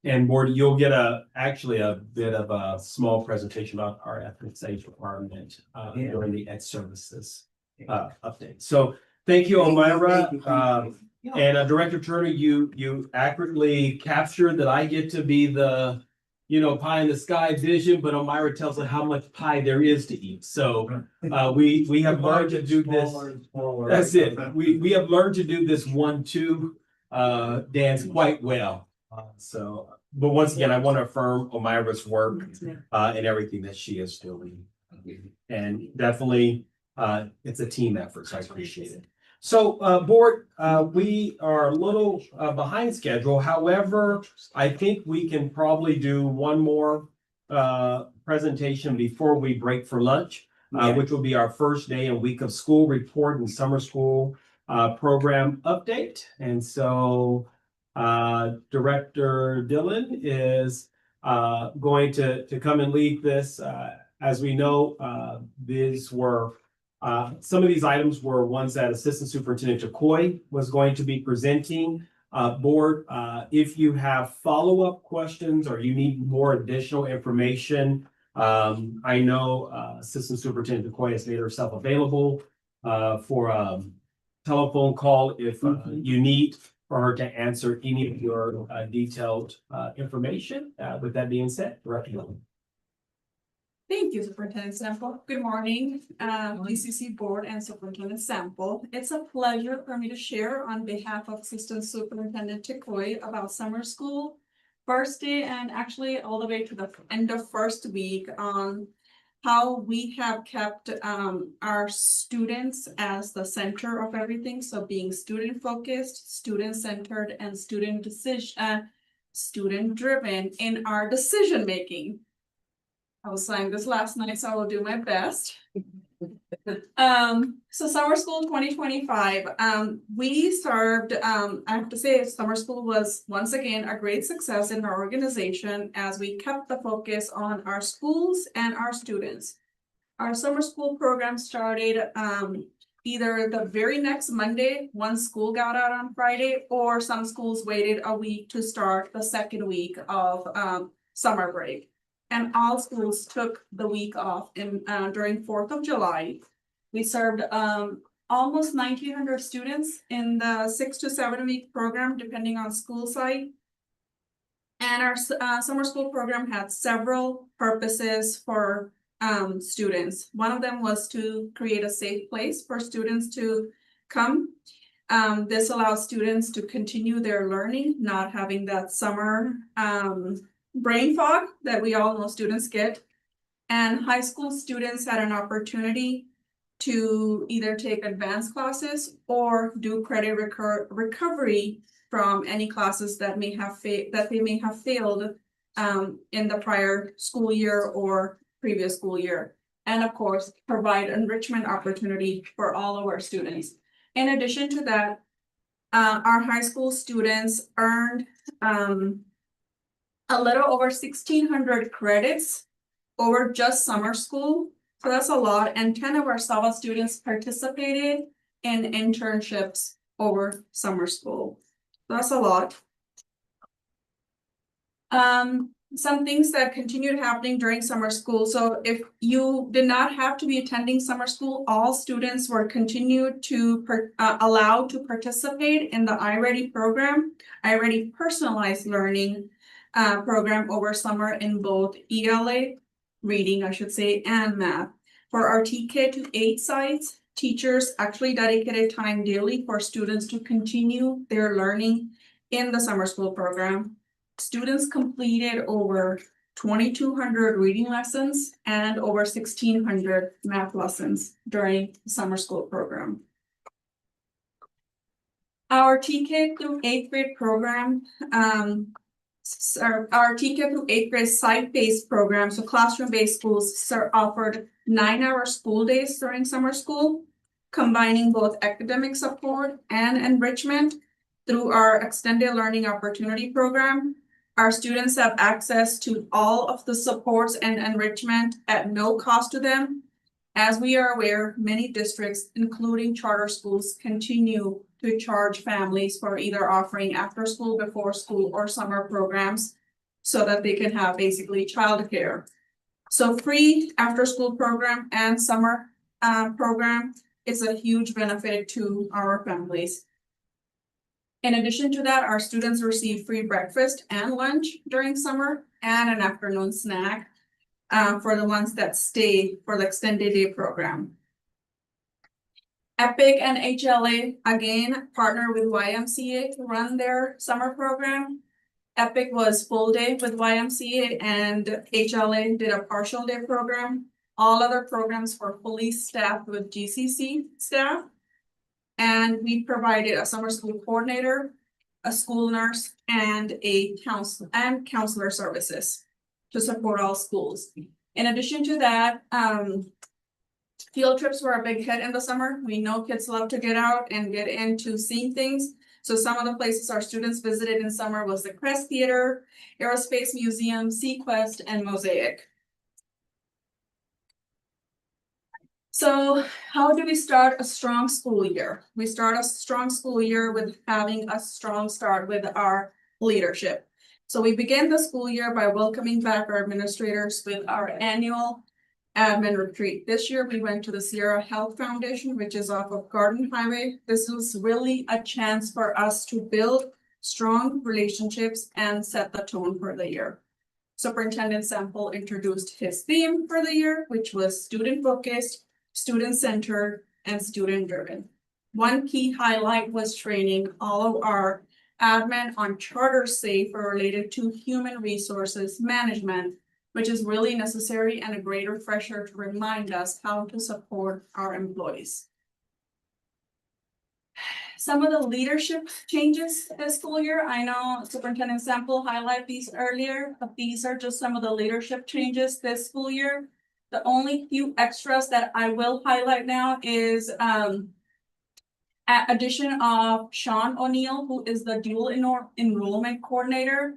And board, you'll get actually a bit of a small presentation about our ethnic studies requirement Yeah. during the ed services update. So thank you, Elmira. And Director Turner, you accurately captured that I get to be the, pie in the sky vision, but Elmira tells us how much pie there is to eat. So we have learned to do this. That's it. We have learned to do this 1-2 dance quite well. But once again, I want to affirm Elmira's work and everything that she is doing. And definitely, it's a team effort, so I appreciate it. So, board, we are a little behind schedule. However, I think we can probably do one more presentation before we break for lunch, which will be our first day and week of school report and summer school program update. And so Director Dillon is going to come and lead this. As we know, these were some of these items were ones that Assistant Superintendent Chacoy was going to be presenting. Board, if you have follow-up questions or you need more additional information, I know Assistant Superintendent Chacoy has made herself available for a telephone call if you need for her to answer any of your detailed information. With that being said, Director Dillon. Thank you, Superintendent Sample. Good morning, GCC Board and Superintendent Sample. It's a pleasure for me to share on behalf of Assistant Superintendent Chacoy about summer school first day and actually all the way to the end of first week on how we have kept our students as the center of everything. So being student focused, student centered, and student driven in our decision making. I was signed this last night, so I will do my best. So summer school 2025, we served, I have to say, summer school was once again a great success in our organization as we kept the focus on our schools and our students. Our summer school program started, either the very next Monday, once school got out on Friday, or some schools waited a week to start the second week of, summer break. And all schools took the week off during 4th of July. We served almost 1,900 students in the 6 to 7 week program, depending on school site. And our summer school program had several purposes for students. One of them was to create a safe place for students to come. This allows students to continue their learning, not having that summer brain fog that we all know students get. And high school students had an opportunity to either take advanced classes or do credit recovery from any classes that they may have failed in the prior school year or previous school year. And of course, provide enrichment opportunity for all of our students. In addition to that, our high school students earned a little over 1,600 credits over just summer school. So that's a lot, and 10 of our SAVA students participated in internships over summer school. That's a lot. Some things that continued happening during summer school. So if you did not have to be attending summer school, all students were continued to allowed to participate in the iReady program, iReady personalized learning program over summer in both ELA, reading, I should say, and math. For our TK to 8 sites, teachers actually dedicated time daily for students to continue their learning in the summer school program. Students completed over 2,200 reading lessons and over 1,600 math lessons during the summer school program. Our TK through 8th grade program, our TK through 8th grade site-based program, so classroom-based schools offered 9-hour school days during summer school, combining both academic support and enrichment through our extended learning opportunity program. Our students have access to all of the supports and enrichment at no cost to them. As we are aware, many districts, including charter schools, continue to charge families for either offering after school, before school, or summer programs so that they can have basically childcare. So free after school program and summer program is a huge benefit to our families. In addition to that, our students receive free breakfast and lunch during summer and an afternoon snack for the ones that stay for the extended day program. EPIC and HLA again partner with YMCA to run their summer program. EPIC was full day with YMCA and HLA did a partial day program. All other programs were fully staffed with GCC staff. And we provided a summer school coordinator, a school nurse, and a counselor services to support all schools. In addition to that, field trips were a big hit in the summer. We know kids love to get out and get into seeing things. So some of the places our students visited in summer was the Crest Theater, Aerospace Museum, Sequest, and Mosaic. So how do we start a strong school year? We start a strong school year with having a strong start with our leadership. So we begin the school year by welcoming back our administrators with our annual admin retreat. This year we went to the Sierra Health Foundation, which is off of Garden Highway. This was really a chance for us to build strong relationships and set the tone for the year. Superintendent Sample introduced his theme for the year, which was student-focused, student-centered, and student-driven. One key highlight was training all of our admin on charter safe related to human resources management, which is really necessary and a great refresher to remind us how to support our employees. some of the leadership changes this school year. I know Superintendent Sample highlighted these earlier, but these are just some of the leadership changes this school year. The only few extras that I will highlight now is addition of Sean O'Neill, who is the dual enrollment coordinator.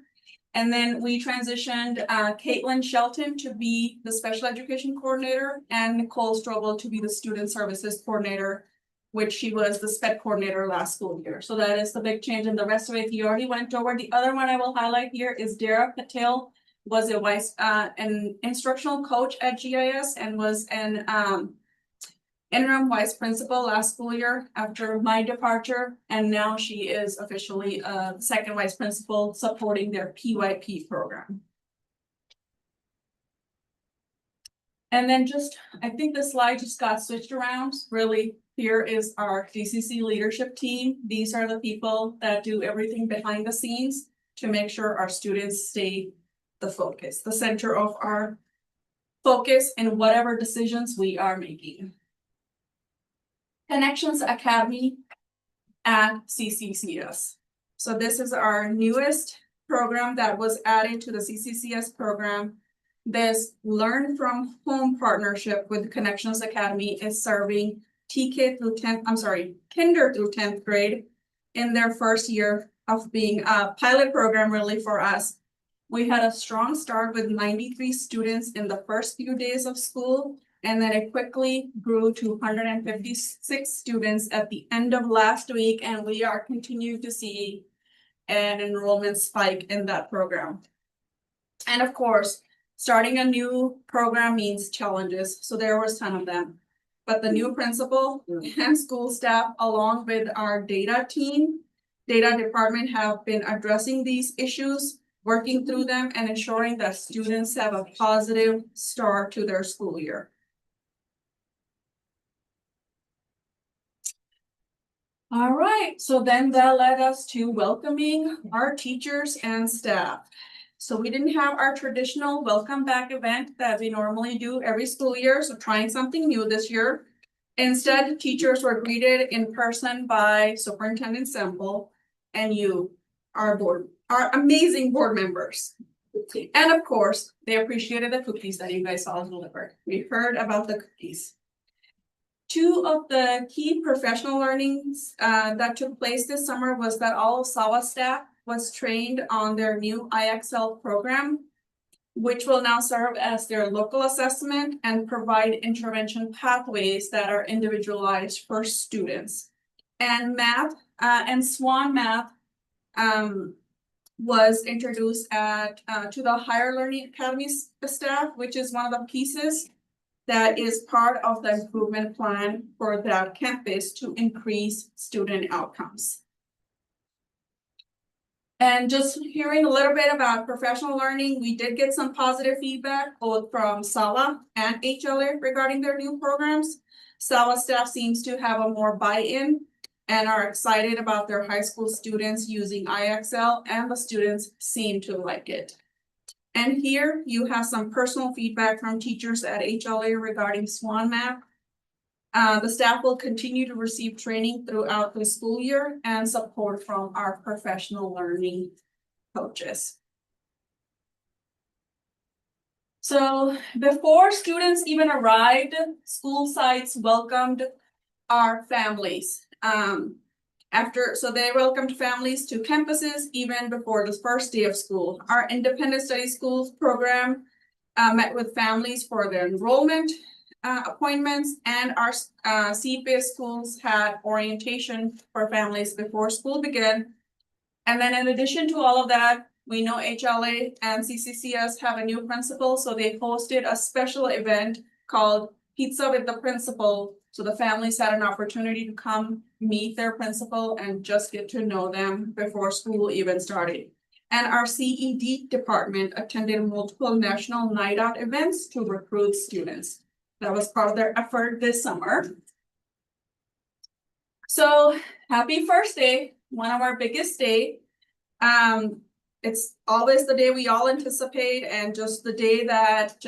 And then we transitioned Caitlin Shelton to be the special education coordinator and Nicole Strobel to be the student services coordinator, which she was the SPED coordinator last school year. So that is the big change, and the rest of it you already went over. The other one I will highlight here is Dara Patel was an instructional coach at GIS and was an interim vice principal last school year after my departure, and now she is officially a second vice principal supporting their PYP program. And then I think the slide just got switched around. Really, here is our GCC leadership team. These are the people that do everything behind the scenes to make sure our students stay the focus, the center of our focus in whatever decisions we are making. Connections Academy at CCCS. So this is our newest program that was added to the CCCS program. This Learn from Home partnership with Connections Academy is serving kinder through 10th grade in their first year of being a pilot program really for us. We had a strong start with 93 students in the first few days of school. And then it quickly grew to 156 students at the end of last week, and we are continuing to see an enrollment spike in that program. And of course, starting a new program means challenges, so there was a ton of them. But the new principal and school staff, along with our data department, have been addressing these issues, working through them, and ensuring that students have a positive start to their school year. All right, so then that led us to welcoming our teachers and staff. So we didn't have our traditional welcome back event that we normally do every school year, so trying something new this year. Instead, teachers were greeted in person by Superintendent Semple and you, our amazing board members. And of course, they appreciated the cookies that you guys saw delivered. We heard about the cookies. Two of the key professional learnings that took place this summer was that all of SAWA staff was trained on their new IXL program, which will now serve as their local assessment and provide intervention pathways that are individualized for students. And math and SWAN math was introduced to the Higher Learning Academy staff, which is one of the pieces that is part of the improvement plan for that campus to increase student outcomes. And just hearing a little bit about professional learning, we did get some positive feedback both from SAWA and HLA regarding their new programs. SAWA staff seems to have a more buy-in and are excited about their high school students using IXL, and the students seem to like it. And here you have some personal feedback from teachers at HLA regarding SWAN Math. The staff will continue to receive training throughout the school year and support from our professional learning coaches. So before students even arrived, school sites welcomed our families. So they welcomed families to campuses even before the first day of school. Our independent study schools program met with families for their enrollment appointments, and our CPA schools had orientation for families before school began. And then in addition to all of that, we know HLA and CCCS have a new principal, so they hosted a special event called Pizza with the Principal. So the families had an opportunity to come meet their principal and just get to know them before school even started. And our CED department attended multiple national night out events to recruit students. That was part of their effort this summer. So happy first day, one of our biggest day. It's always the day we all anticipate, and just the day that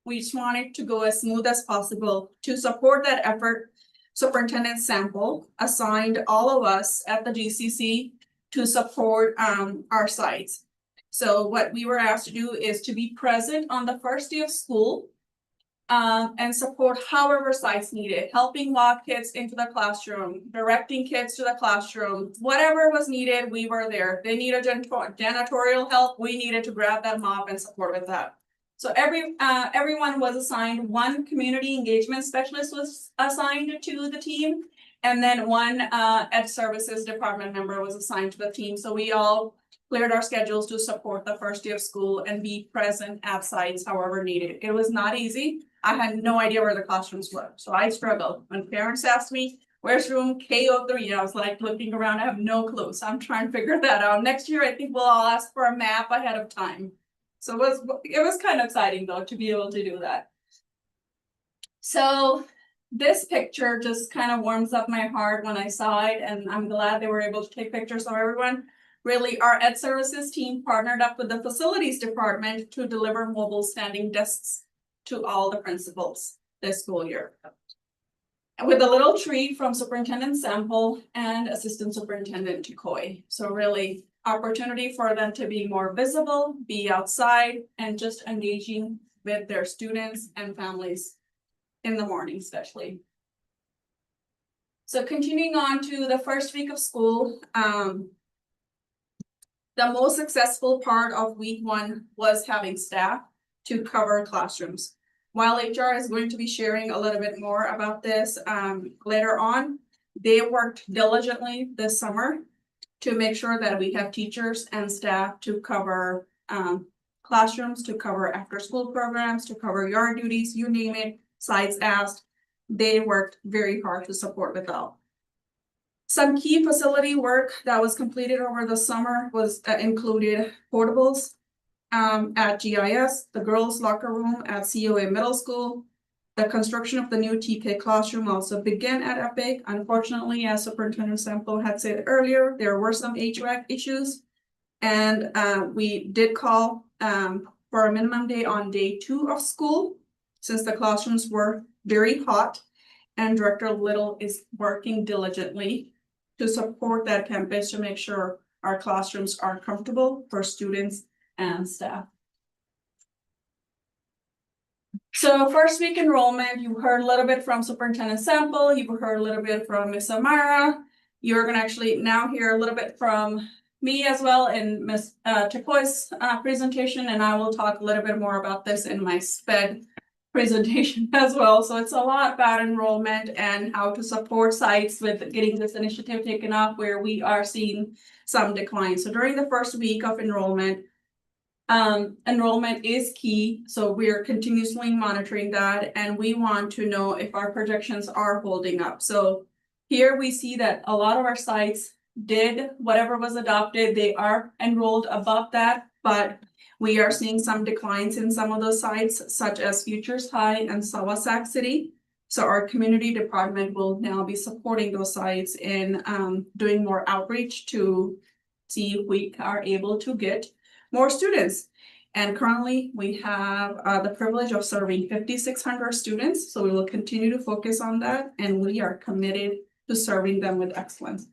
we just want it to go as smooth as possible. To support that effort, Superintendent Sample assigned all of us at the GCC to support our sites. So what we were asked to do is to be present on the first day of school. And support however sites needed, helping walk kids into the classroom, directing kids to the classroom, whatever was needed, we were there. They needed janitorial help, we needed to grab that mop and support with that. So everyone was assigned, one community engagement specialist was assigned to the team. And then one ed services department member was assigned to the team. So we all cleared our schedules to support the first day of school and be present at sites however needed. It was not easy. I had no idea where the classrooms were, so I struggled. When parents asked me, where's room KO3? I was like looking around, I have no clue, so I'm trying to figure that out. Next year, I think we'll all ask for a map ahead of time. So it was kind of exciting though, to be able to do that. So this picture just kind of warms up my heart when I saw it, and I'm glad they were able to take pictures of everyone. Really, our ed services team partnered up with the facilities department to deliver mobile standing desks to all the principals this school year. With a little treat from Superintendent Sample and Assistant Superintendent Tukoi. So really, opportunity for them to be more visible, be outside, and just engaging with their students and families in the morning especially. So continuing on to the first week of school, the most successful part of week 1 was having staff to cover classrooms. While HR is going to be sharing a little bit more about this later on, they worked diligently this summer to make sure that we have teachers and staff to cover classrooms, to cover after school programs, to cover yard duties, you name it, sites asked. They worked very hard to support with all. Some key facility work that was completed over the summer was included portables at GIS, the girls' locker room at COA Middle School. The construction of the new TK classroom also began at Epic. Unfortunately, as Superintendent Sample had said earlier, there were some HVAC issues. And we did call for a minimum day on day 2 of school, since the classrooms were very hot. And Director Little is working diligently to support that campus to make sure our classrooms are comfortable for students and staff. So first week enrollment, you heard a little bit from Superintendent Sample, you heard a little bit from Ms. Amara. You're gonna actually now hear a little bit from me as well in Ms. Tukoi's presentation, and I will talk a little bit more about this in my SPED presentation as well. So it's a lot about enrollment and how to support sites with getting this initiative taken up where we are seeing some decline. So during the first week of enrollment is key. So we're continuously monitoring that, and we want to know if our projections are holding up. So here we see that a lot of our sites did whatever was adopted. They are enrolled above that, but we are seeing some declines in some of those sites, such as Futures High and Sawasac City. So our community department will now be supporting those sites in doing more outreach to see if we are able to get more students. And currently we have the privilege of serving 5,600 students. So we will continue to focus on that, and we are committed to serving them with excellence.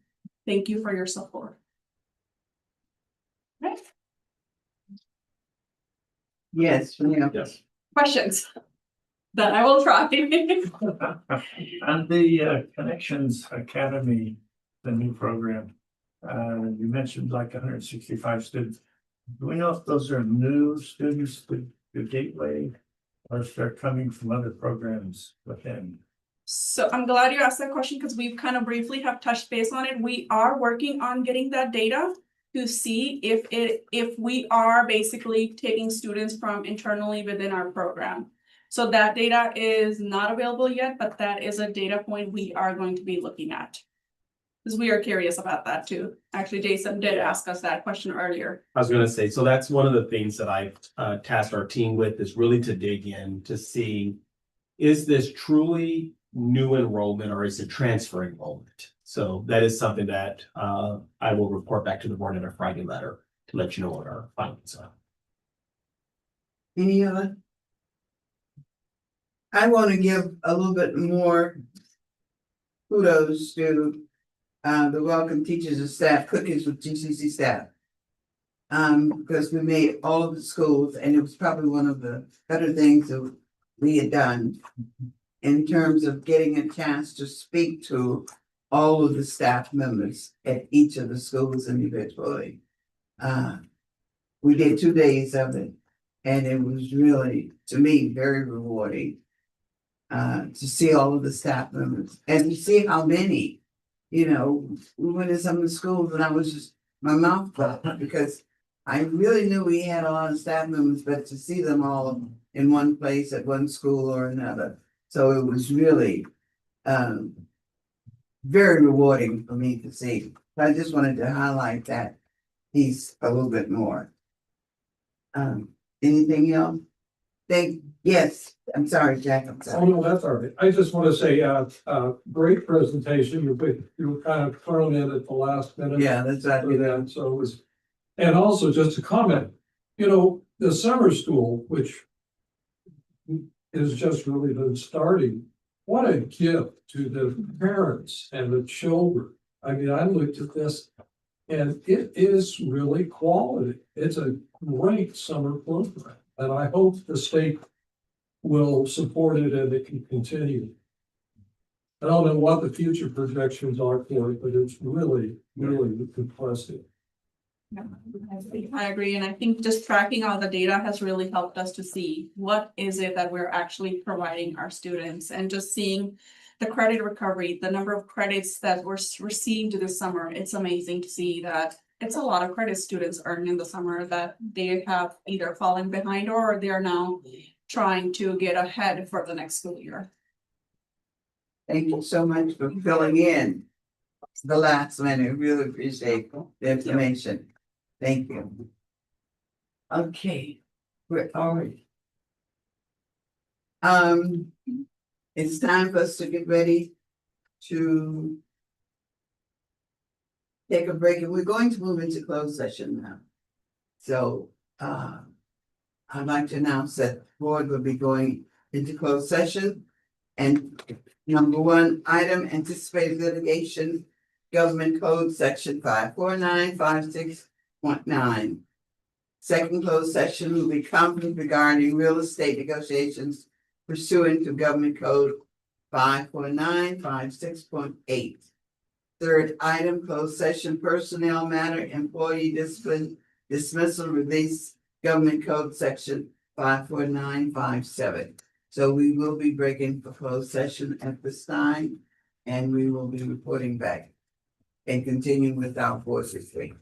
Thank you for your support. Right. Yes, yeah. Yes. Questions? That I will try. On the Connections Academy, the new program, you mentioned like 165 students. Do we know if those are new students to Gateway, or if they're coming from other programs within? So I'm glad you asked that question, because we've kind of briefly have touched base on it. We are working on getting that data to see if we are basically taking students from internally within our program. So that data is not available yet, but that is a data point we are going to be looking at. Because we are curious about that too. Actually, Jason did ask us that question earlier. I was gonna say, so that's one of the things that I've tasked our team with, is really to dig in to see, is this truly new enrollment or is it transfer enrollment? So that is something that I will report back to the board in a Friday letter to let you know what our findings are. Any other? I want to give a little bit more kudos to the welcome teachers and staff cookies with GCC staff. Because we made all of the schools, and it was probably one of the better things that we had done in terms of getting a chance to speak to all of the staff members at each of the schools individually. We did 2 days of it, and it was really, to me, very rewarding to see all of the staff members and to see how many, we went to some of the schools and I was just, my mouth dropped because I really knew we had a lot of staff members, but to see them all in one place at one school or another. So it was really very rewarding for me to see. I just wanted to highlight that piece a little bit more. Anything else? Yes, I'm sorry, Jack, I'm Oh, sorry. no, that's all right. I just want to say, great presentation. You were kind of thrown in at the last minute. Yeah, that's right. For that, so it was, and also just to comment, the summer school, which is just really been starting, what a gift to the parents and the children. I mean, I looked at this and it is really quality. It's a great summer program, and I hope the state will support it and it can continue. I don't know what the future projections are for it, but it's really, really impressive. Yeah, I agree, and I think just tracking all the data has really helped us to see what is it that we're actually providing our students, and just seeing the credit recovery, the number of credits that we're receiving this summer. It's amazing to see that it's a lot of credit students earn in the summer that they have either fallen behind or they are now trying to get ahead for the next school year. Thank you so much for filling in the last minute. Really appreciate the information. Thank you. Okay, we're already. It's time for us to get ready to take a break, and we're going to move into closed session now. So, I'd like to announce that the board will be going into closed session. And number one item, anticipated litigation, government code section 54956.9. Second closed session will be conflict regarding real estate negotiations pursuant to government code 54956.8. Third item, closed session, personnel matter, employee discipline, dismissal, release, government code section 54957. So we will be breaking for closed session at this time, and we will be reporting back and continuing with our 463.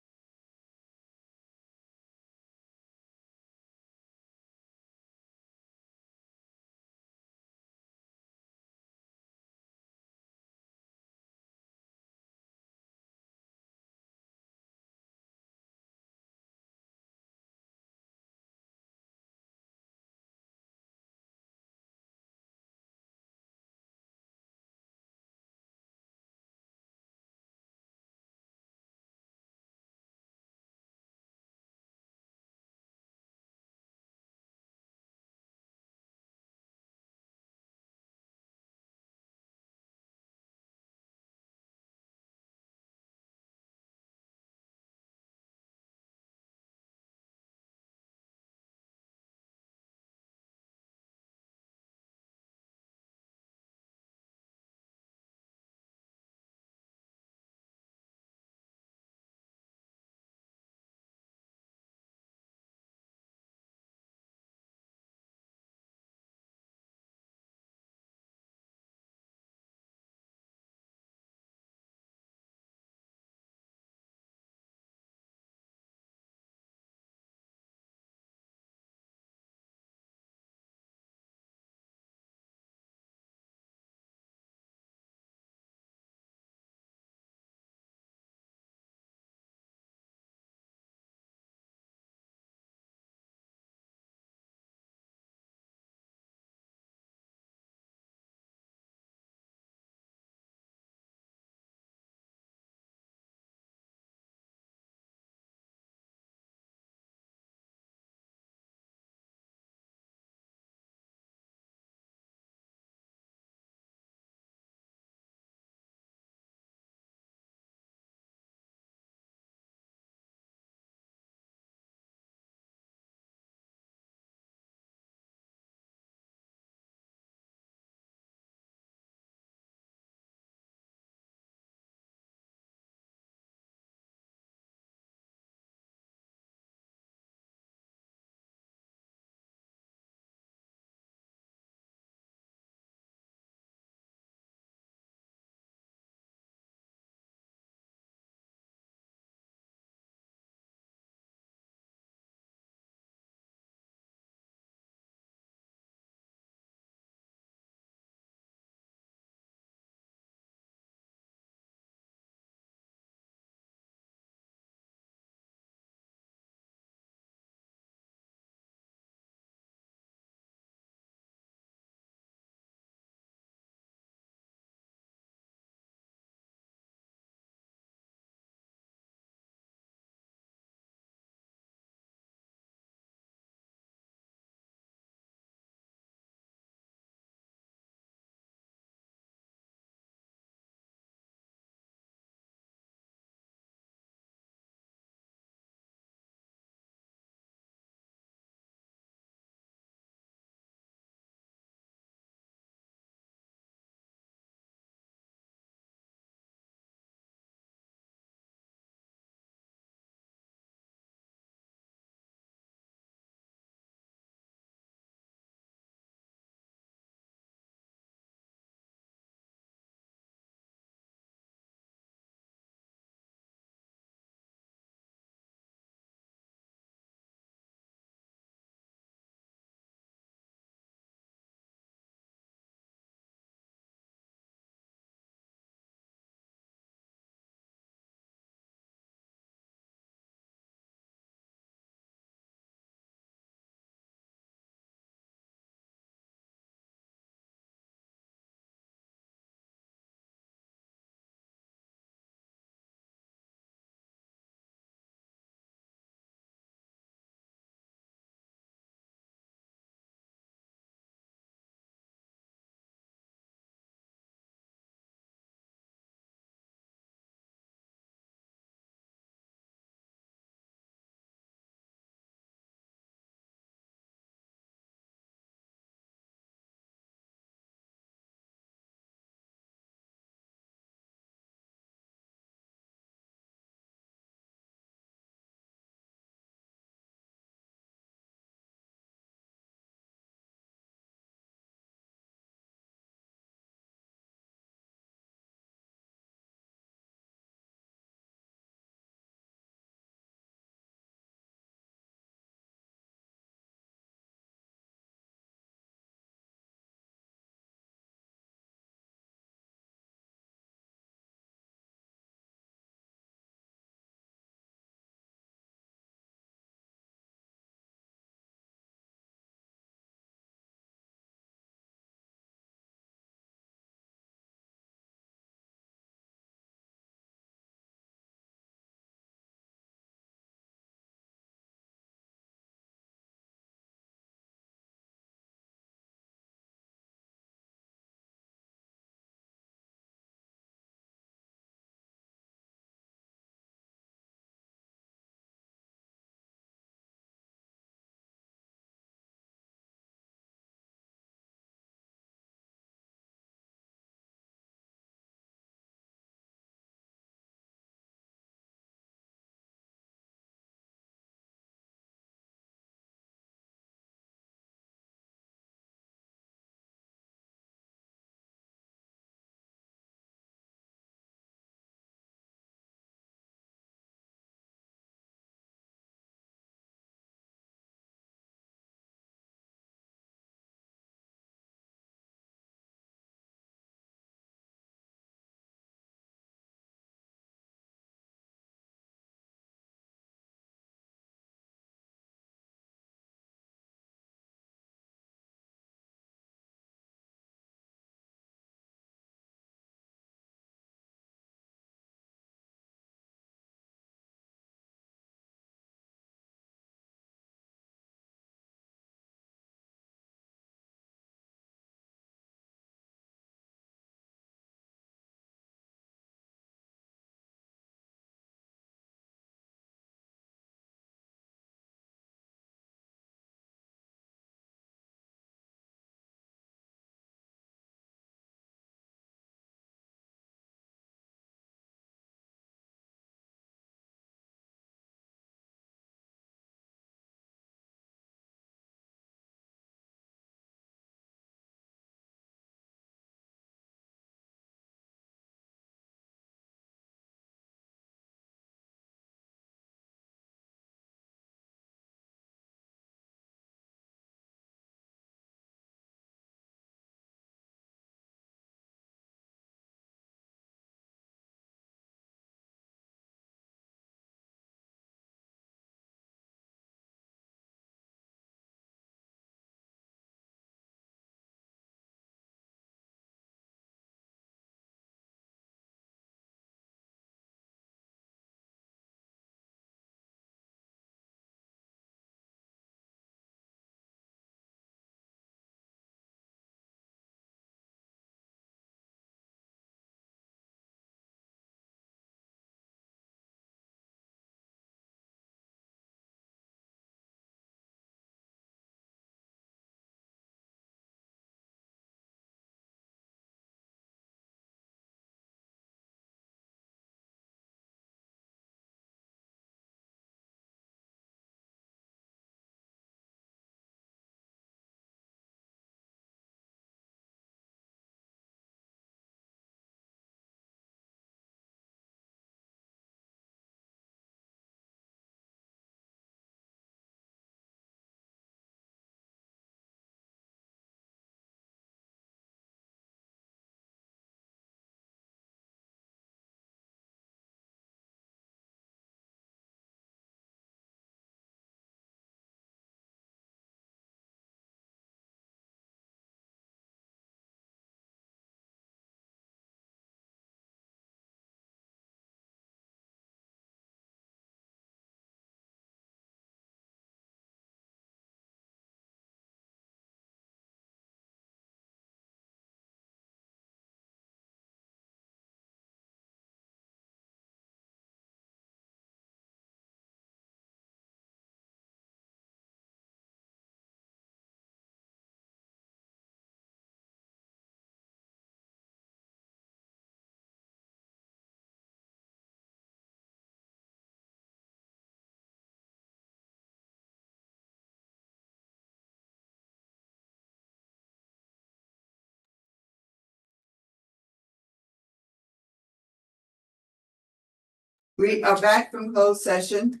We are back from closed session.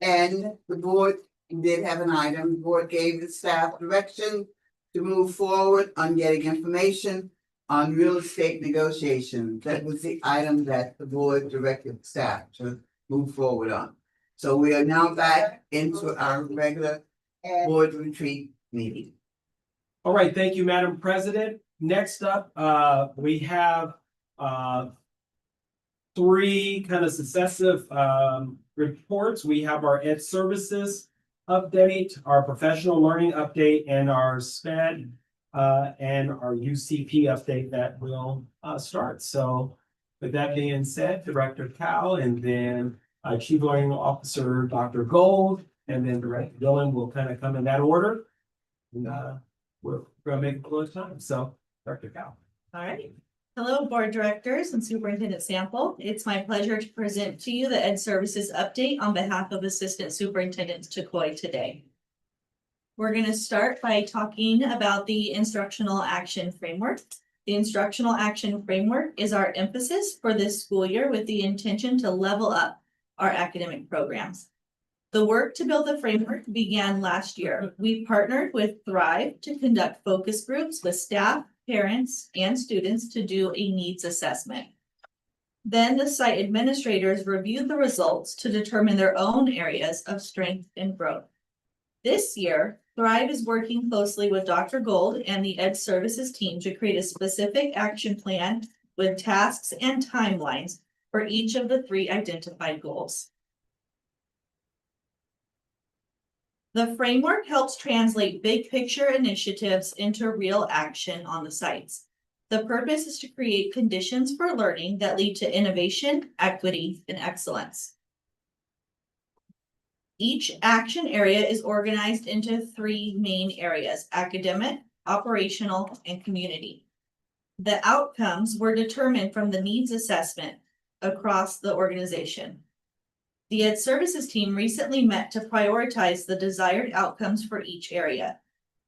And the board did have an item, the board gave the staff direction to move forward on getting information on real estate negotiations. That was the item that the board directed staff to move forward on. So we are now back into our regular board retreat meeting. All right, thank you, Madam President. Next up, we have three kind of successive reports. We have our Ed Services update, our professional learning update, and our SPED and our UCP update that will start. So with that being said, Director Cal, and then Chief Learning Officer Dr. Gold, and then Director Dillon will kind of come in that order. And we're gonna make it close time. So Dr. Cal. All right. Hello, Board Directors and Superintendent Sample. It's my pleasure to present to you the Ed Services update on behalf of Assistant Superintendent Takoy today. We're going to start by talking about the Instructional Action Framework. The Instructional Action Framework is our emphasis for this school year with the intention to level up our academic programs. The work to build the framework began last year. We partnered with Thrive to conduct focus groups with staff, parents, and students to do a needs assessment. Then the site administrators reviewed the results to determine their own areas of strength and growth. This year, Thrive is working closely with Dr. Gold and the Ed Services team to create a specific action plan with tasks and timelines for each of the 3 identified goals. The framework helps translate big picture initiatives into real action on the sites. The purpose is to create conditions for learning that lead to innovation, equity, and excellence. Each action area is organized into 3 main areas: academic, operational, and community. The outcomes were determined from the needs assessment across the organization. The Ed Services team recently met to prioritize the desired outcomes for each area.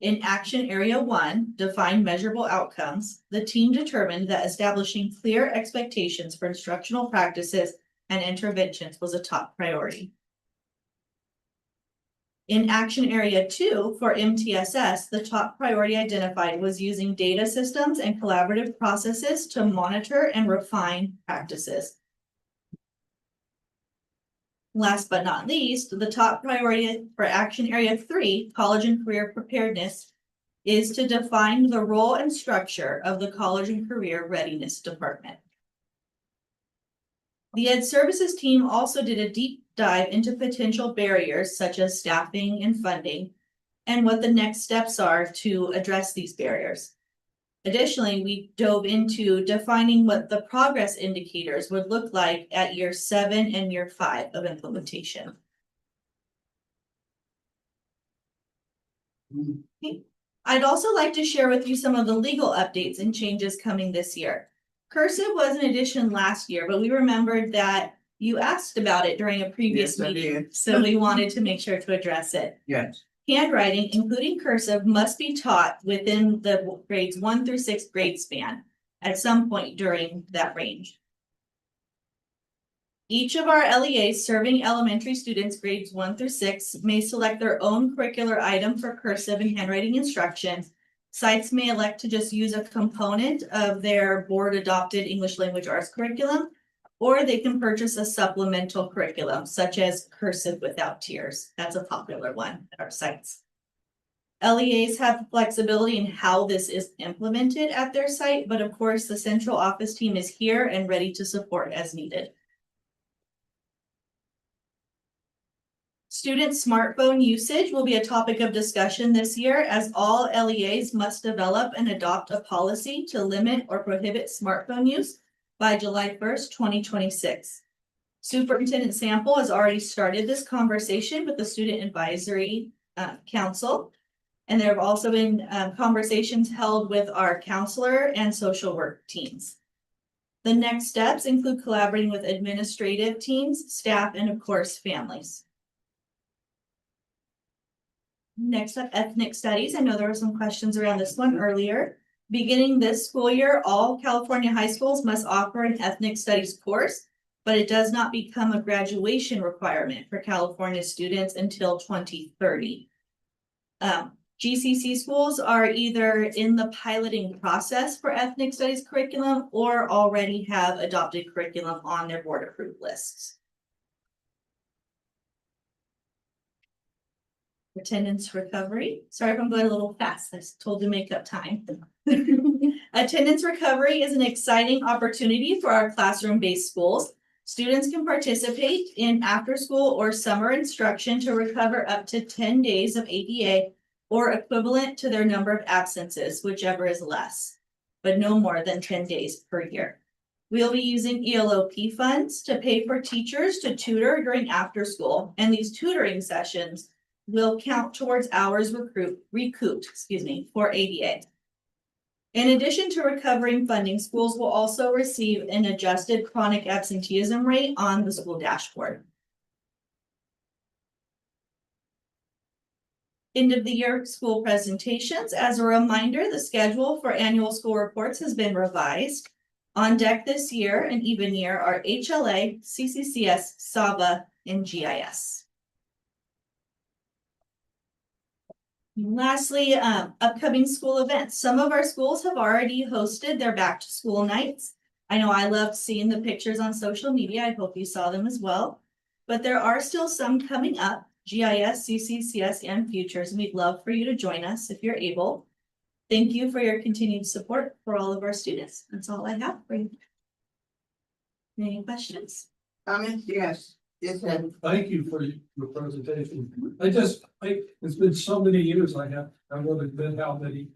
In Action Area 1, Define Measurable Outcomes, the team determined that establishing clear expectations for instructional practices and interventions was a top priority. In Action Area 2, for MTSS, the top priority identified was using data systems and collaborative processes to monitor and refine practices. Last but not least, the top priority for Action Area 3, College and Career Preparedness, is to define the role and structure of the College and Career Readiness Department. The Ed Services team also did a deep dive into potential barriers such as staffing and funding, and what the next steps are to address these barriers. Additionally, we dove into defining what the progress indicators would look like at year 7 and year 5 of implementation. Okay. I'd also like to share with you some of the legal updates and changes coming this year. Cursive was an addition last year, but we remembered that you asked about it during a previous Yes, I meeting, did. so we wanted to make sure to address it. Yes. Handwriting, including cursive, must be taught within the grades 1 through 6th grade span at some point during that range. Each of our LEAs serving elementary students grades 1 through 6 may select their own curricular item for cursive and handwriting instruction. Sites may elect to just use a component of their board adopted English language arts curriculum, or they can purchase a supplemental curriculum such as cursive without tears. That's a popular one at our sites. LEAs have flexibility in how this is implemented at their site, but of course the central office team is here and ready to support as needed. Student smartphone usage will be a topic of discussion this year, as all LEAs must develop and adopt a policy to limit or prohibit smartphone use by July 1st, 2026. Superintendent Sample has already started this conversation with the Student Advisory Council, and there have also been conversations held with our counselor and social work teams. The next steps include collaborating with administrative teams, staff, and of course, families. Next up, ethnic studies. I know there were some questions around this one earlier. Beginning this school year, all California high schools must offer an ethnic studies course. but it does not become a graduation requirement for California students until 2030. GCC schools are either in the piloting process for ethnic studies curriculum or already have adopted curriculum on their board approved lists. Attendance recovery. Sorry if I'm going a little fast. I was told to make up time. Attendance recovery is an exciting opportunity for our classroom-based schools. Students can participate in after-school or summer instruction to recover up to 10 days of ADA or equivalent to their number of absences, whichever is less, but no more than 10 days per year. We'll be using ELOP funds to pay for teachers to tutor during after-school, and these tutoring sessions will count towards hours recouped, for ADA. In addition to recovering funding, schools will also receive an adjusted chronic absenteeism rate on the school dashboard. End of the year school presentations. As a reminder, the schedule for annual school reports has been revised. On deck this year and even year are HLA, CCCS, SABA, and GIS. Lastly, upcoming school events. Some of our schools have already hosted their back to school nights. I know I loved seeing the pictures on social media. I hope you saw them as well. But there are still some coming up, GIS, CCCS, and Futures. We'd love for you to join us if you're able. Thank you for your continued support for all of our students. That's all I have for you. Any questions? Comments? Yes. Yes, sir. Thank you for your presentation. It's been so many years I won't admit how many.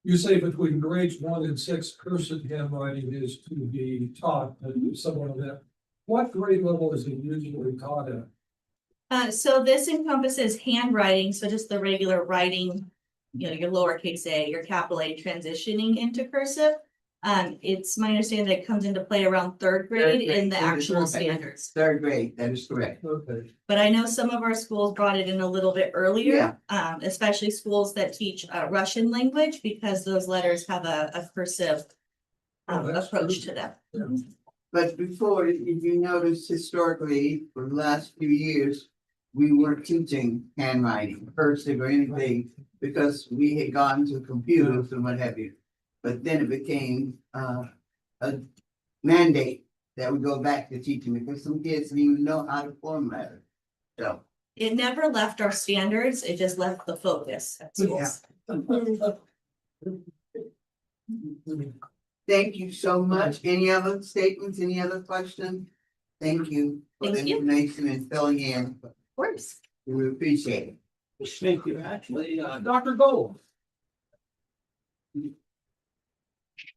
You say between grades 1 and 6, cursive handwriting is to be taught, and someone of that. What grade level is it usually taught at? So this encompasses handwriting, so just the regular writing, your lowercase a, your capital A transitioning into cursive. It's my understanding that it comes into play around third grade in the actual standards. Third grade, that is correct. Okay. But I know some of our schools brought it in a little bit earlier, especially schools that teach Russian language, because those letters have a cursive approach to them. Yeah. But before, if you notice historically, for the last few years, we weren't teaching handwriting, cursive or anything, because we had gone to computers and what have you. But then it became a mandate that we go back to teaching, because some kids didn't even know how to form letters. So. It never left our standards, it just left the focus at schools. Thank you so much. Any other statements, any other questions? Thank you for the Thank you. information and filling in. Of course. We appreciate it. Thank you. Actually, Dr. Gold.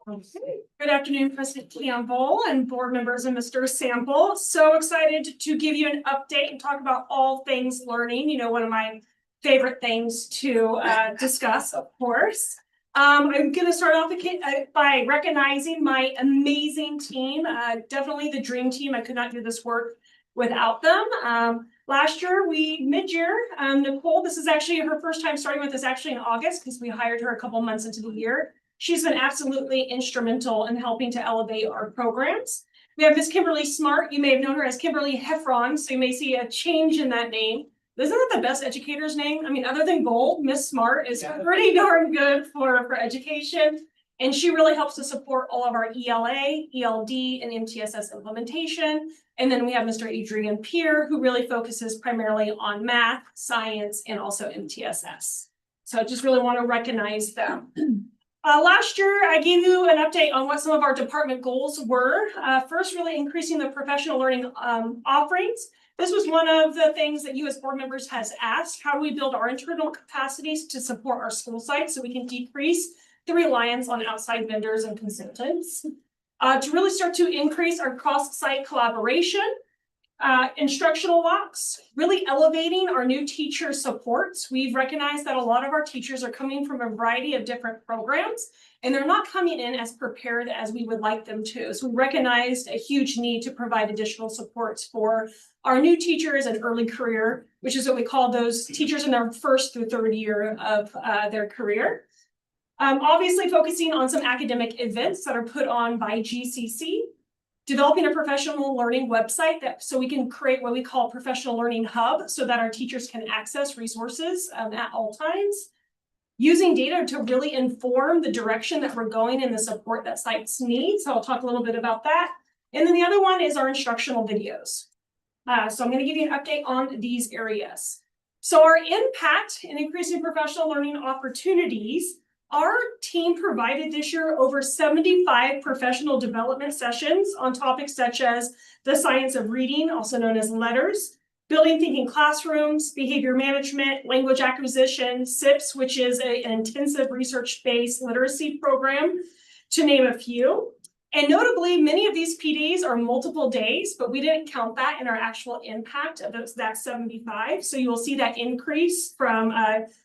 Good afternoon, President Campbell and board members and Mr. Sample. So excited to give you an update and talk about all things learning. One of my favorite things to discuss, of course. I'm going to start off by recognizing my amazing team. Definitely the dream team. I could not do this work without them. Last year, mid-year, Nicole, this is actually her first time starting with us actually in August, because we hired her a couple months into the year. She's been absolutely instrumental in helping to elevate our programs. We have Miss Kimberly Smart. You may have known her as Kimberly Heffron, so you may see a change in that name. Isn't that the best educator's name? I mean, other than Gold, Miss Smart is pretty darn good for education. And she really helps to support all of our ELA, ELD, and MTSS implementation. And then we have Mr. Adrian Peer, who really focuses primarily on math, science, and also MTSS. So I just really want to recognize them. Last year, I gave you an update on what some of our department goals were. First, really increasing the professional learning offerings. This was one of the things that you as board members has asked. How do we build our internal capacities to support our school sites so we can decrease the reliance on outside vendors and consultants? To really start to increase our cross-site collaboration. Instructional locks, really elevating our new teacher supports. We've recognized that a lot of our teachers are coming from a variety of different programs, and they're not coming in as prepared as we would like them to. So we recognized a huge need to provide additional supports for our new teachers and early career, which is what we call those teachers in their first through third year of their career. Obviously focusing on some academic events that are put on by GCC. developing a professional learning website so we can create what we call professional learning hub so that our teachers can access resources at all times. Using data to really inform the direction that we're going and the support that sites need. So I'll talk a little bit about that. And then the other one is our instructional videos. So I'm going to give you an update on these areas. So our impact in increasing professional learning opportunities, our team provided this year over 75 professional development sessions on topics such as the science of reading, also known as letters, building thinking classrooms, behavior management, language acquisition, SIPS, which is an intensive research-based literacy program, to name a few. And notably, many of these PDs are multiple days, but we didn't count that in our actual impact of that 75. So you will see that increase from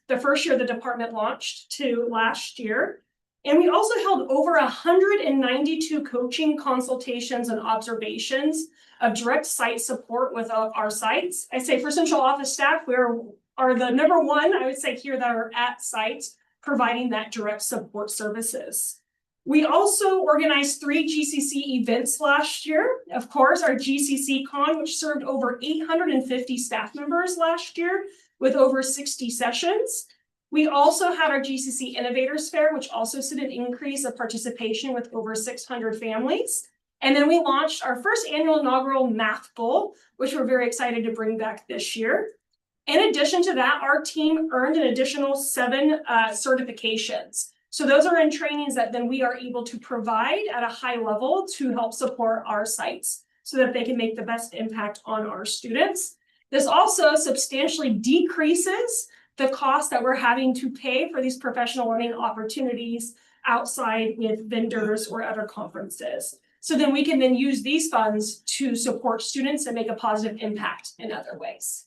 the first year the department launched to last year. And we also held over 192 coaching consultations and observations of direct site support with our sites. I say for central office staff, we are the number one, I would say here, that are at sites providing that direct support services. We also organized 3 GCC events last year. Of course, our GCC Con, which served over 850 staff members last year with over 60 sessions. We also had our GCC Innovators Fair, which also saw an increase of participation with over 600 families. And then we launched our first annual inaugural Math Bowl, which we're very excited to bring back this year. In addition to that, our team earned an additional 7 certifications. So those are in trainings that then we are able to provide at a high level to help support our sites so that they can make the best impact on our students. This also substantially decreases the cost that we're having to pay for these professional learning opportunities outside with vendors or other conferences. So then we can then use these funds to support students and make a positive impact in other ways.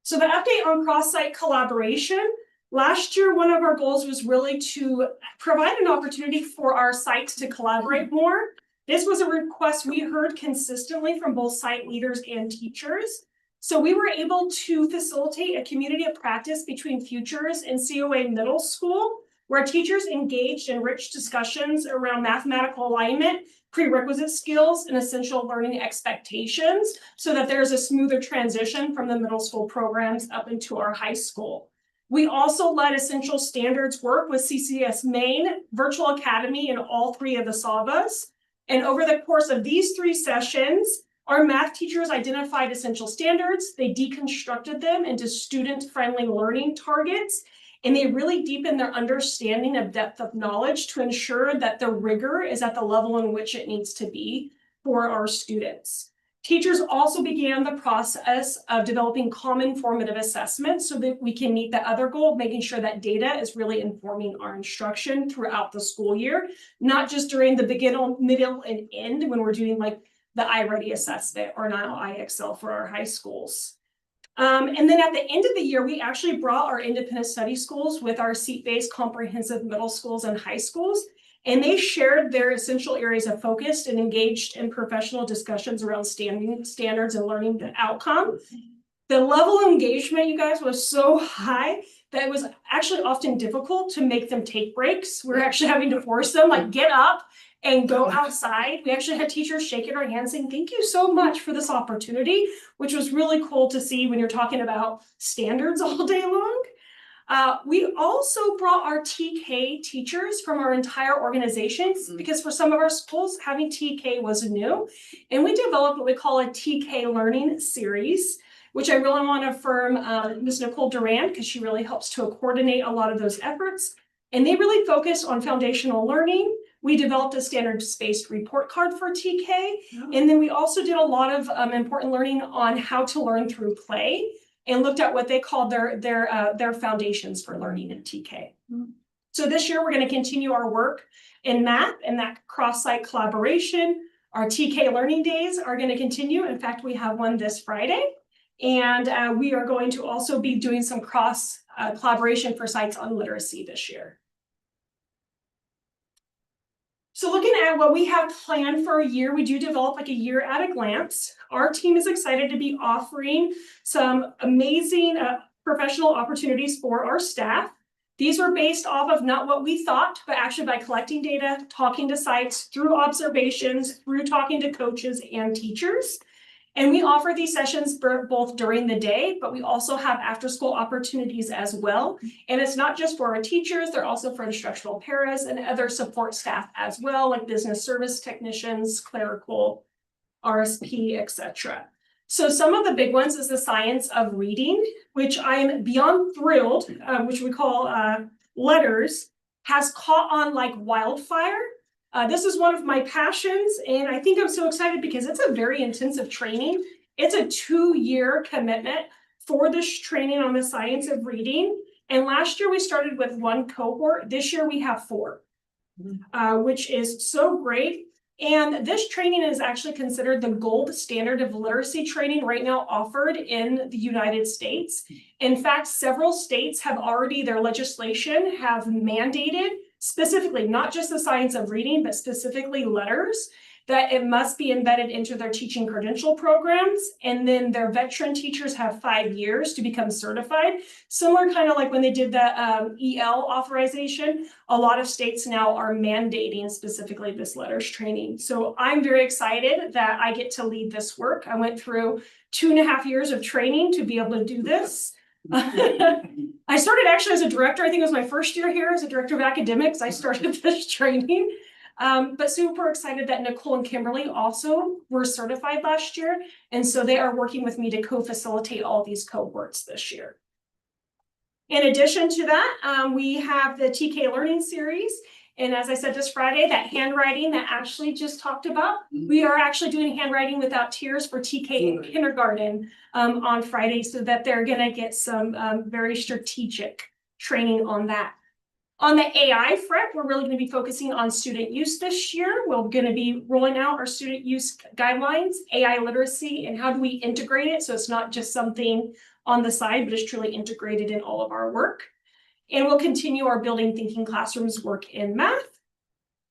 So the update on cross-site collaboration. Last year, one of our goals was really to provide an opportunity for our sites to collaborate more. This was a request we heard consistently from both site leaders and teachers. So we were able to facilitate a community of practice between Futures and COA Middle School, where teachers engaged in rich discussions around mathematical alignment, prerequisite skills, and essential learning expectations, so that there's a smoother transition from the middle school programs up into our high school. We also led essential standards work with CCS Maine, Virtual Academy, and all 3 of the SAVAs. And over the course of these 3 sessions, our math teachers identified essential standards, they deconstructed them into student-friendly learning targets, and they really deepened their understanding of depth of knowledge to ensure that the rigor is at the level in which it needs to be for our students. Teachers also began the process of developing common formative assessments so that we can meet the other goal of making sure that data is really informing our instruction throughout the school year, not just during the beginning, middle, and end when we're doing like the iReady assessment or now IXL for our high schools. And then at the end of the year, we actually brought our independent study schools with our seat-based comprehensive middle schools and high schools, and they shared their essential areas of focus and engaged in professional discussions around standards and learning the outcome. The level of engagement, you guys, was so high that it was actually often difficult to make them take breaks. We're actually having to force them, like, get up and go outside. We actually had teachers shaking our hands saying, thank you so much for this opportunity, which was really cool to see when you're talking about standards all day long. We also brought our TK teachers from our entire organizations because for some of our schools, having TK was new. And we developed what we call a TK learning series, which I really want to affirm Ms. Nicole Duran, because she really helps to coordinate a lot of those efforts. And they really focus on foundational learning. We developed a standards-based report card for TK. And then we also did a lot of important learning on how to learn through play and looked at what they called their foundations for learning in TK. So this year, we're going to continue our work in math and that cross-site collaboration. Our TK learning days are going to continue. In fact, we have one this Friday. And we are going to also be doing some cross collaboration for sites on literacy this year. So looking at what we have planned for a year, we do develop like a year at a glance. Our team is excited to be offering some amazing professional opportunities for our staff. These were based off of not what we thought, but actually by collecting data, talking to sites, through observations, through talking to coaches and teachers. And we offer these sessions both during the day, but we also have after-school opportunities as well. And it's not just for our teachers, they're also for instructional paras and other support staff as well, like business service technicians, clerical, RSP, etc. So some of the big ones is the science of reading, which I'm beyond thrilled, which we call letters, has caught on like wildfire. This is one of my passions, and I think I'm so excited because it's a very intensive training. It's a 2-year commitment for this training on the science of reading. And last year we started with 1 cohort. This year we have 4, which is so great. And this training is actually considered the gold standard of literacy training right now offered in the United States. In fact, several states have already, their legislation have mandated specifically, not just the science of reading, but specifically letters, that it must be embedded into their teaching credential programs. And then their veteran teachers have 5 years to become certified. Similar kind of like when they did the EL authorization, a lot of states now are mandating specifically this letters training. So I'm very excited that I get to lead this work. I went through 2.5 years of training to be able to do this. I started actually as a director. I think it was my first year here as a director of academics. I started this training. But super excited that Nicole and Kimberly also were certified last year. And so they are working with me to co-facilitate all these cohorts this year. In addition to that, we have the TK Learning Series. And as I said this Friday, that handwriting that Ashley just talked about, we are actually doing handwriting without tears for TK in kindergarten on Friday, so that they're going to get some very strategic training on that. On the AI front, we're really going to be focusing on student use this year. We're going to be rolling out our student use guidelines, AI literacy, and how do we integrate it so it's not just something on the side, but it's truly integrated in all of our work. And we'll continue our Building Thinking Classrooms work in math.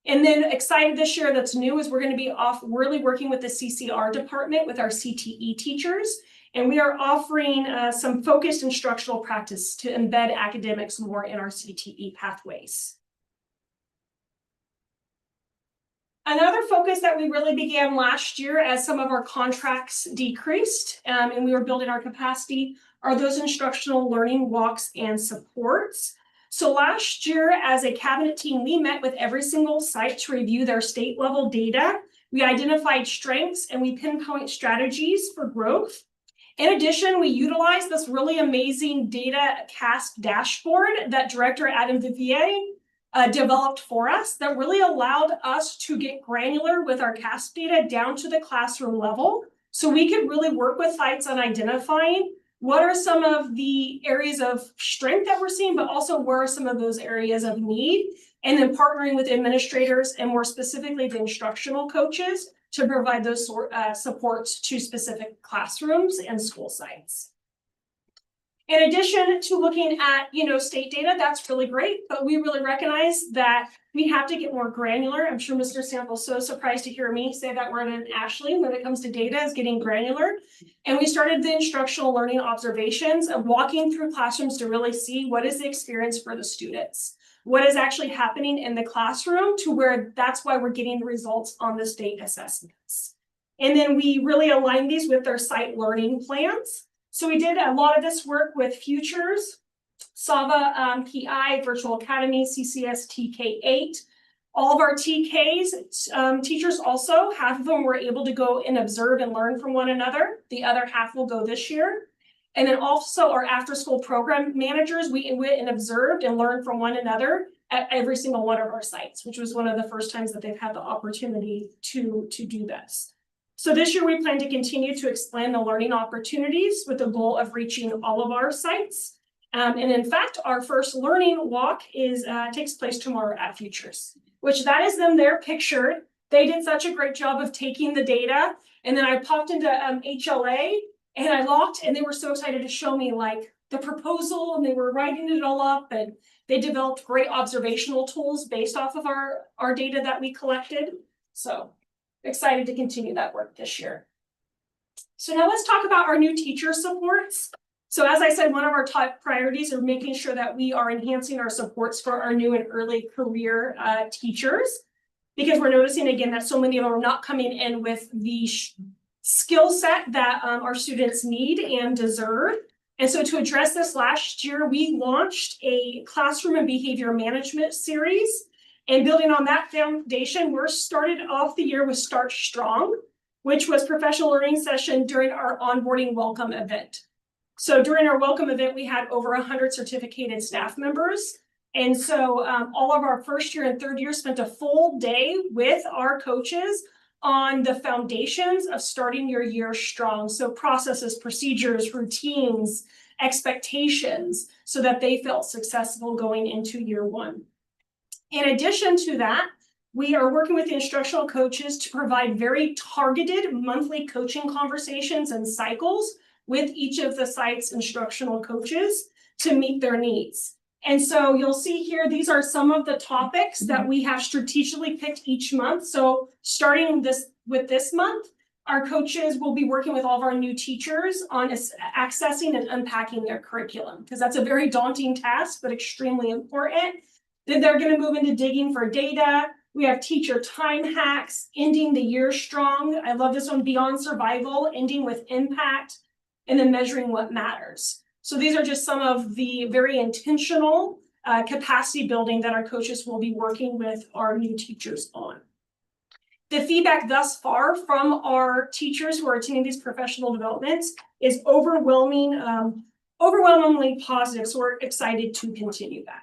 And then excited this year that's new is we're going to be really working with the CCR department with our CTE teachers. And we are offering some focused instructional practice to embed academics more in our CTE pathways. Another focus that we really began last year as some of our contracts decreased and we were building our capacity are those instructional learning walks and supports. So last year as a cabinet team, we met with every single site to review their state level data. We identified strengths and we pinpoint strategies for growth. In addition, we utilized this really amazing data cast dashboard that Director Adam Vivier developed for us that really allowed us to get granular with our cast data down to the classroom level. So we could really work with sites on identifying what are some of the areas of strength that we're seeing, but also where are some of those areas of need, and then partnering with administrators and more specifically the instructional coaches to provide those supports to specific classrooms and school sites. In addition to looking at, state data, that's really great, but we really recognize that we have to get more granular. I'm sure Mr. Sample's so surprised to hear me say that word in Ashley when it comes to data is getting granular. And we started the instructional learning observations of walking through classrooms to really see what is the experience for the students. What is actually happening in the classroom to where that's why we're getting the results on the state assessments. And then we really align these with their site learning plans. So we did a lot of this work with Futures, SAVA PI, Virtual Academy, CCS TK8. All of our TKs, teachers also, half of them were able to go and observe and learn from one another. The other half will go this year. And then also our after school program managers, we went and observed and learned from one another at every single one of our sites, which was one of the first times that they've had the opportunity to do this. So this year we plan to continue to expand the learning opportunities with the goal of reaching all of our sites. And in fact, our first learning walk takes place tomorrow at Futures, which that is them there pictured. They did such a great job of taking the data. And then I popped into HLA and I locked, and they were so excited to show me like the proposal, and they were writing it all up, and they developed great observational tools based off of our data that we collected. So excited to continue that work this year. So now let's talk about our new teacher supports. So as I said, one of our top priorities are making sure that we are enhancing our supports for our new and early career teachers. Because we're noticing again that so many of them are not coming in with the skill set that our students need and deserve. And so to address this last year, we launched a classroom and behavior management series. And building on that foundation, we're started off the year with Start Strong, which was professional learning session during our onboarding welcome event. So during our welcome event, we had over 100 certificated staff members. And so all of our first year and third year spent a full day with our coaches on the foundations of starting your year strong. So processes, procedures, routines, expectations, so that they felt successful going into year one. In addition to that, we are working with the instructional coaches to provide very targeted monthly coaching conversations and cycles with each of the site's instructional coaches to meet their needs. And so you'll see here, these are some of the topics that we have strategically picked each month. So starting with this month, our coaches will be working with all of our new teachers on accessing and unpacking their curriculum, because that's a very daunting task, but extremely important. Then they're going to move into digging for data. We have teacher time hacks, ending the year strong. I love this one, beyond survival, ending with impact, and then measuring what matters. So these are just some of the very intentional capacity building that our coaches will be working with our new teachers on. The feedback thus far from our teachers who are attending these professional developments is overwhelmingly positive. So we're excited to continue that.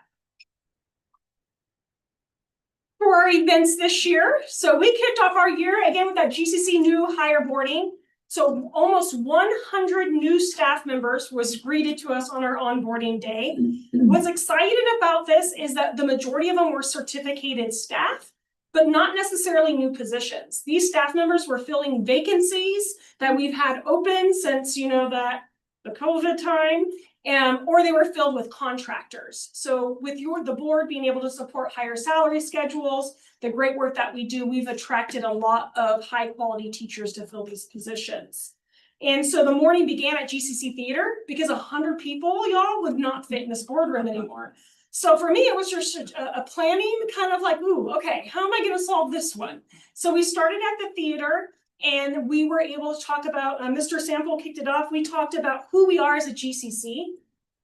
For our events this year, so we kicked off our year again with that GCC new hire boarding. So almost 100 new staff members was greeted to us on our onboarding day. What's exciting about this is that the majority of them were certificated staff, but not necessarily new positions. These staff members were filling vacancies that we've had open since, the COVID time, or they were filled with contractors. So with the board being able to support higher salary schedules, the great work that we do, we've attracted a lot of high quality teachers to fill these positions. And so the morning began at GCC Theater because 100 people, y'all, would not fit in this boardroom anymore. So for me, it was just a planning kind of like, ooh, okay, how am I going to solve this one? So we started at the theater and we were able to talk about, Mr. Sample kicked it off. We talked about who we are as a GCC.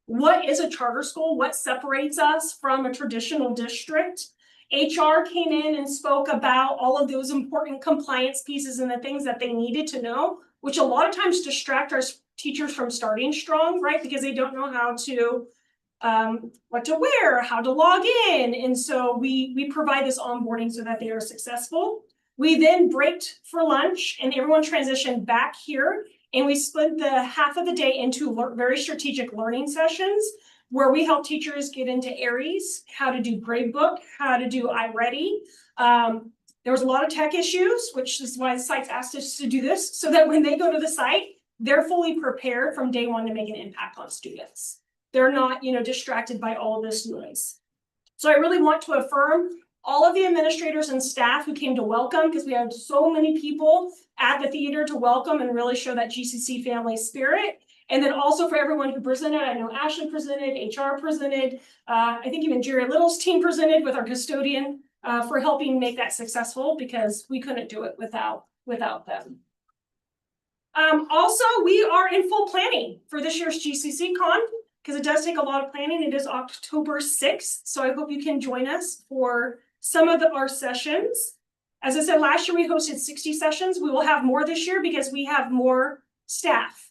What is a charter school? What separates us from a traditional district? HR came in and spoke about all of those important compliance pieces and the things that they needed to know, which a lot of times distract our teachers from starting strong, right? Because they don't know how to, what to wear, how to log in. And so we provide this onboarding so that they are successful. We then breaked for lunch and everyone transitioned back here. And we split the half of the day into very strategic learning sessions where we help teachers get into Aries, how to do gradebook, how to do iReady. There was a lot of tech issues, which is why the site's asked us to do this, so that when they go to the site, they're fully prepared from day one to make an impact on students. They're not, distracted by all of this noise. So I really want to affirm all of the administrators and staff who came to welcome, because we had so many people at the theater to welcome and really show that GCC family spirit. And then also for everyone who presented, I know Ashley presented, HR presented, I think even Jerry Little's team presented with our custodian for helping make that successful, because we couldn't do it without them. Also, we are in full planning for this year's GCC Con, because it does take a lot of planning. It is October 6th, so I hope you can join us for some of our sessions. As I said, last year we hosted 60 sessions. We will have more this year because we have more staff.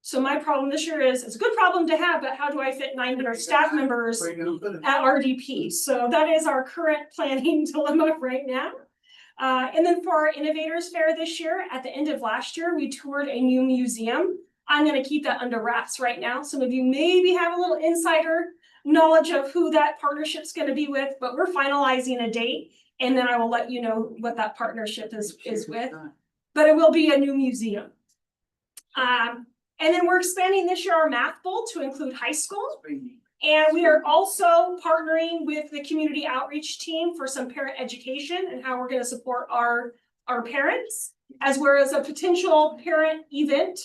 So my problem this year is, it's a good problem to have, but how do I fit 900 staff members at RDP? So that is our current planning dilemma right now. And then for our Innovators Fair this year, at the end of last year, we toured a new museum. I'm going to keep that under wraps right now. Some of you maybe have a little insider knowledge of who that partnership's going to be with, but we're finalizing a date, and then I will let you know what that partnership is with. But it will be a new museum. And then we're expanding this year our Math Bowl to include high school. And we are also partnering with the community outreach team for some parent education and how we're going to support our parents, as well as a potential parent event,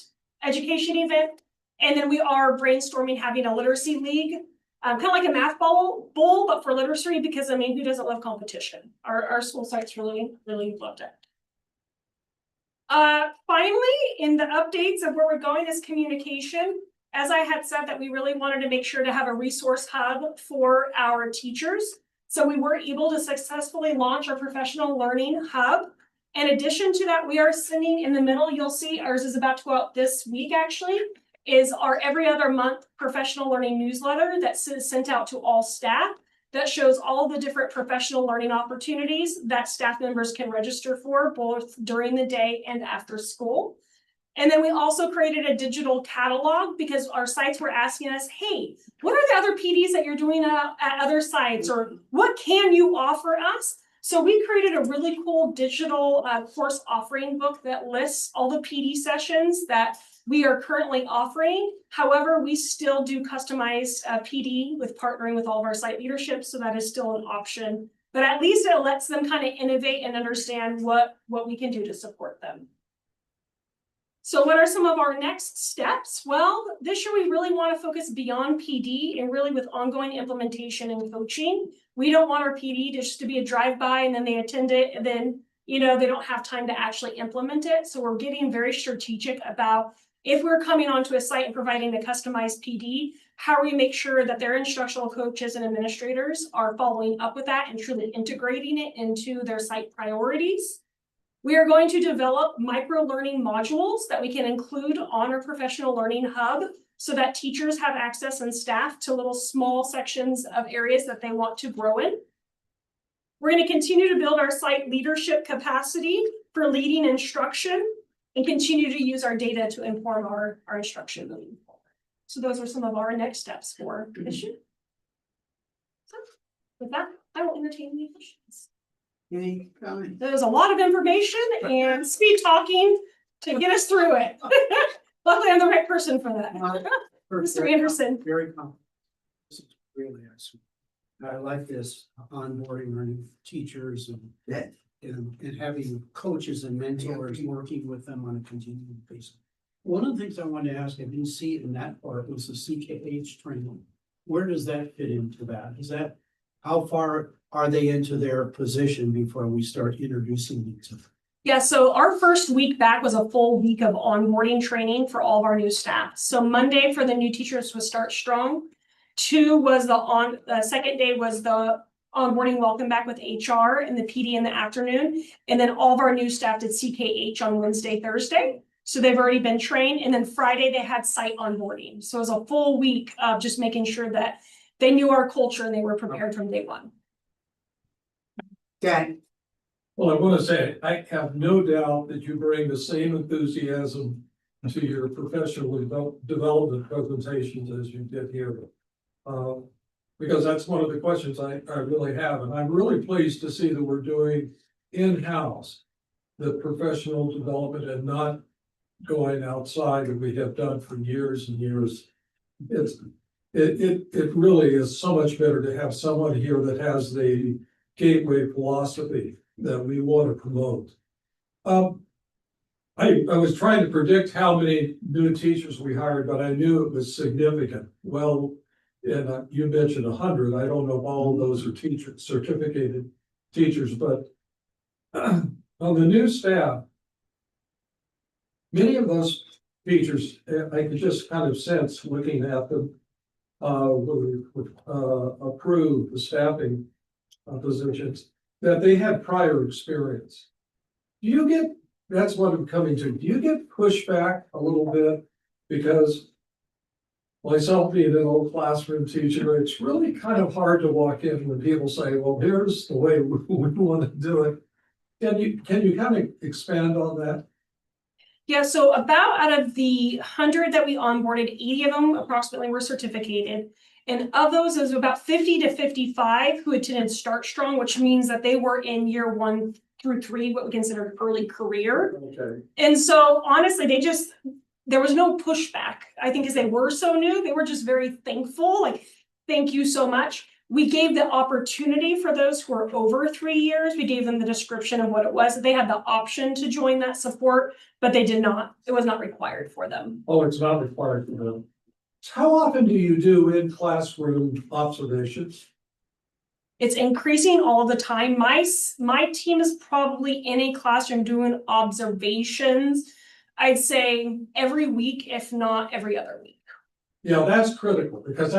education event. And then we are brainstorming having a literacy league, kind of like a math bowl, but for literacy, because I mean, who doesn't love competition? Our school sites really loved it. Finally, in the updates of where we're going is communication. As I had said, that we really wanted to make sure to have a resource hub for our teachers. So we were able to successfully launch our professional learning hub. In addition to that, we are sending in the middle, you'll see ours is about to go out this week actually, is our every other month professional learning newsletter that's sent out to all staff that shows all the different professional learning opportunities that staff members can register for both during the day and after school. And then we also created a digital catalog because our sites were asking us, hey, what are the other PDs that you're doing at other sites, or what can you offer us? So we created a really cool digital course offering book that lists all the PD sessions that we are currently offering. However, we still do customized PD with partnering with all of our site leadership, so that is still an option. But at least it lets them kind of innovate and understand what we can do to support them. So what are some of our next steps? Well, this year we really want to focus beyond PD and really with ongoing implementation and coaching. We don't want our PD just to be a drive-by and then they attend it and then, you know, they don't have time to actually implement it. So we're getting very strategic about if we're coming onto a site and providing a customized PD, how we make sure that their instructional coaches and administrators are following up with that and truly integrating it into their site priorities. We are going to develop micro-learning modules that we can include on our professional learning hub so that teachers have access and staff to little small sections of areas that they want to grow in. We're going to continue to build our site leadership capacity for leading instruction and continue to use our data to inform our instruction moving forward. So those are some of our next steps for this year. So with that, I will entertain any questions. Any comments? There's a lot of information and speed talking to get us through it. Luckily, I'm the right person for that. Mr. Anderson. Very complicated. This is really excellent. I like this onboarding learning teachers and having coaches and mentors working with them on a continuing basis. One of the things I wanted to ask, I didn't see it in that part, was the CKH training. Where does that fit into that? Is that, how far are they into their position before we start introducing them to them? Yeah, so our first week back was a full week of onboarding training for all of our new staff. So Monday for the new teachers was Start Strong. 2 was the second day was the onboarding welcome back with HR and the PD in the afternoon. And then all of our new staff did CKH on Wednesday, Thursday. So they've already been trained. And then Friday they had site onboarding. So it was a full week of just making sure that they knew our culture and they were prepared from day one. Okay. Well, I want to say, I have no doubt that you bring the same enthusiasm to your professional development presentations as you did here. Because that's one of the questions I really have, and I'm really pleased to see that we're doing in-house the professional development and not going outside that we have done for years and years. It really is so much better to have someone here that has the gateway philosophy that we want to promote. I was trying to predict how many new teachers we hired, but I knew it was significant. Well, and you mentioned 100. I don't know if all of those are teachers, certificated teachers, but on the new staff, many of those teachers, I could just kind of sense looking at them, when we approve the staffing positions, that they had prior experience. Do you get, that's what I'm coming to, do you get pushback a little bit? Because myself being an old classroom teacher, it's really kind of hard to walk in when people say, well, here's the way we want to do it. Can you kind of expand on that? Yeah, so about out of the 100 that we onboarded, 80 of them approximately were certificated. And of those, there's about 50 to 55 who attended Start Strong, which means that they were in year 1 through 3, what we consider early career. Okay. And so honestly, there was no pushback. I think because they were so new, they were just very thankful, like, thank you so much. We gave the opportunity for those who are over 3 years, we gave them the description of what it was. They had the option to join that support, but they did not. It was not required for them. Oh, it's not required for them. How often do you do in classroom observations? It's increasing all the time. My team is probably in a classroom doing observations, I'd say every week, if not every other week. Yeah, that's critical, because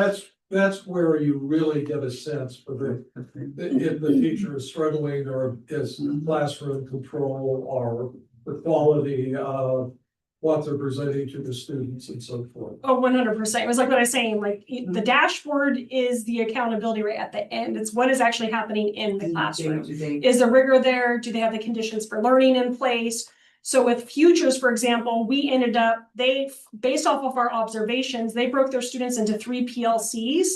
that's where you really get a sense for if the teacher is struggling or is classroom control or the quality of what they're presenting to the students and so forth. Oh, 100%. It was like what I was saying, like the dashboard is the accountability right at the end. It's what is actually happening in the classroom. Is the rigor there? Do they have the conditions for learning in place? So with futures, for example, we ended up, based off of our observations, they broke their students into 3 PLCs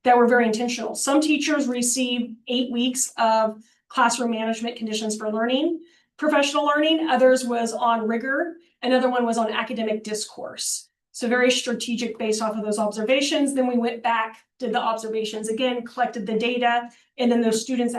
that were very intentional. Some teachers received 8 weeks of classroom management conditions for learning, professional learning. Others was on rigor. Another one was on academic discourse. So very strategic based off of those observations. Then we went back, did the observations again, collected the data, and then those students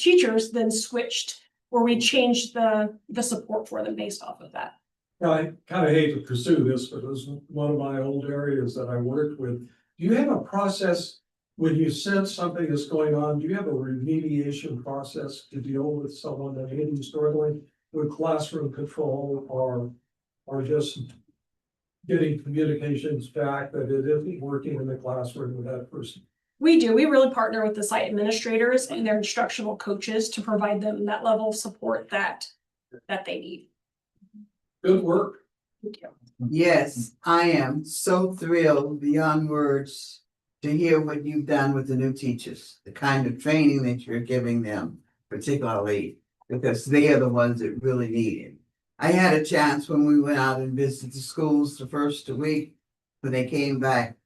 teachers then switched where we changed the support for them based off of that. I kind of hate to pursue this, but it was one of my old areas that I worked with. Do you have a process when you sense something is going on? Do you have a remediation process to deal with someone that may be struggling with classroom control or just getting communications back that it isn't working in the classroom with that person? We do. We really partner with the site administrators and their instructional coaches to provide them that level of support that they need. Good work. Thank you. Yes, I am so thrilled beyond words to hear what you've done with the new teachers, the kind of training that you're giving them, particularly because they are the ones that really need it. I had a chance when we went out and visited the schools the first week when they came back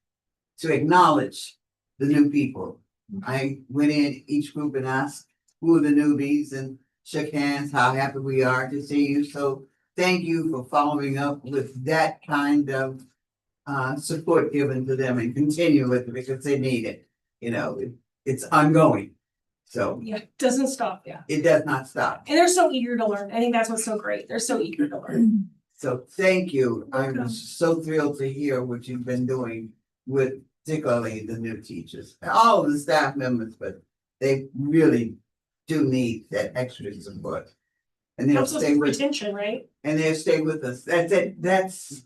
to acknowledge the new people. I went in each group and asked who are the newbies and shook hands, how happy we are to see you. So thank you for following up with that kind of support given to them and continue with it because they need it. You know, it's ongoing. So Yeah, it doesn't stop. Yeah. it does not stop. And they're so eager to learn. I think that's what's so great. They're so eager to learn. So thank you. Welcome. I'm so thrilled to hear what you've been doing with particularly the new teachers, all of the staff members, but they really do need that extra support. And they'll Helps us stay with with, retention, right? and they'll stay with us. That's it. That's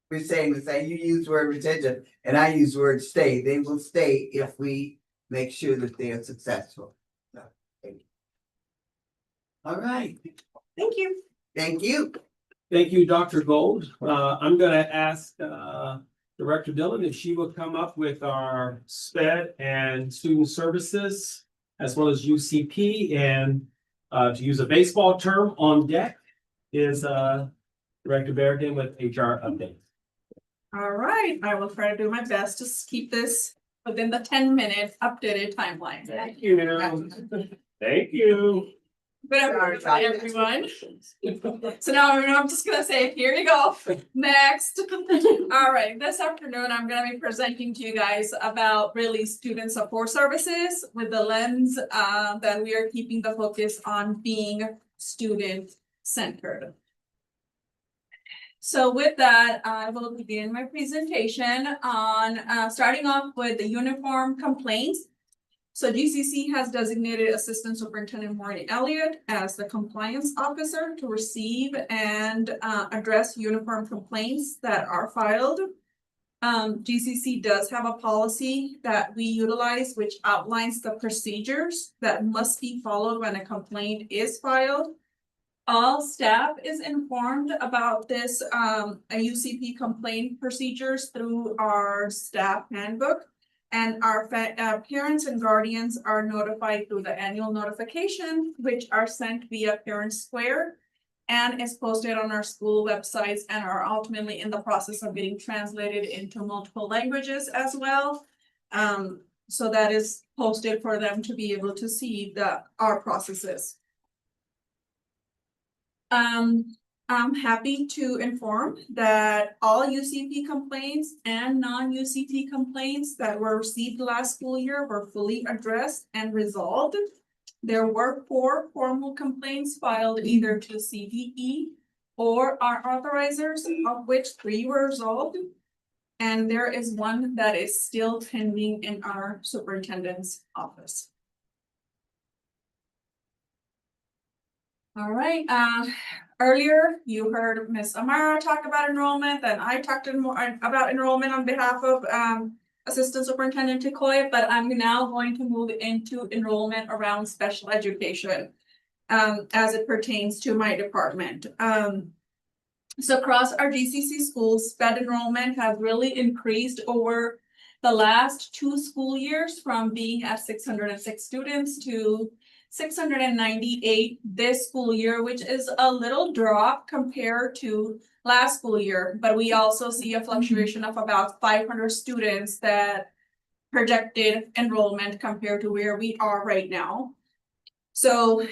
we're saying the same. You use the word retention and I use the word stay. They will stay if we make sure that they are successful. So, thank you. All right. Thank you. Thank you. Thank you, Dr. Gold. I'm gonna ask Director Dillon if she will come up with our SPED and student services as well as UCP, and to use a baseball term, on deck is Director Berrigan with HR update. All right, I will try to do my best to keep this within the 10-minute updated timeline. Thank you. Thank you. Good afternoon, everyone. So now I'm just gonna say, here you go, next. All right, this afternoon, I'm gonna be presenting to you guys about really student support services with the lens that we are keeping the focus on being student-centered. So with that, I will begin my presentation on starting off with the uniform complaints. So GCC has designated Assistant Superintendent Maureen Elliott as the compliance officer to receive and address uniform complaints that are filed. GCC does have a policy that we utilize which outlines the procedures that must be followed when a complaint is filed. All staff is informed about this a UCP complaint procedures through our staff handbook. And our parents and guardians are notified through the annual notification, which are sent via Parent Square and is posted on our school websites and are ultimately in the process of getting translated into multiple languages as well. So that is posted for them to be able to see our processes. I'm happy to inform that all UCP complaints and non-UCP complaints that were received last school year were fully addressed and resolved. There were 4 formal complaints filed either to CDE or our authorizers, of which 3 were resolved. And there is 1 that is still pending in our superintendent's office. All right, earlier you heard Ms. Amara talk about enrollment, and I talked about enrollment on behalf of Assistant Superintendent Tekoya, but I'm now going to move into enrollment around special education as it pertains to my department. So across our GCC schools, SPED enrollment has really increased over the last 2 school years from being at 606 students to 698 this school year, which is a little drop compared to last school year. But we also see a fluctuation of about 500 students that projected enrollment compared to where we are right now. So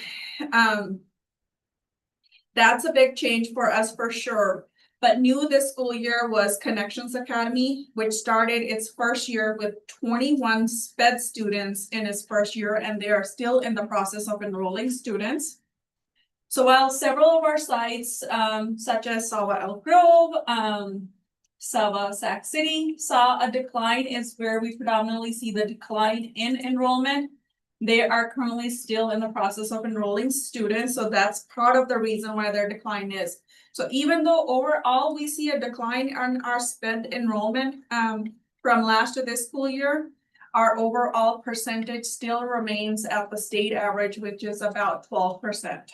that's a big change for us for sure. But new this school year was Connections Academy, which started its first year with 21 SPED students in its first year, and they are still in the process of enrolling students. So while several of our sites, such as Sawa Elk Grove, Sawa Sac City, saw a decline, is where we predominantly see the decline in enrollment. They are currently still in the process of enrolling students, so that's part of the reason why their decline is. So even though overall we see a decline on our SPED enrollment from last to this school year, our overall percentage still remains at the state average, which is about 12%.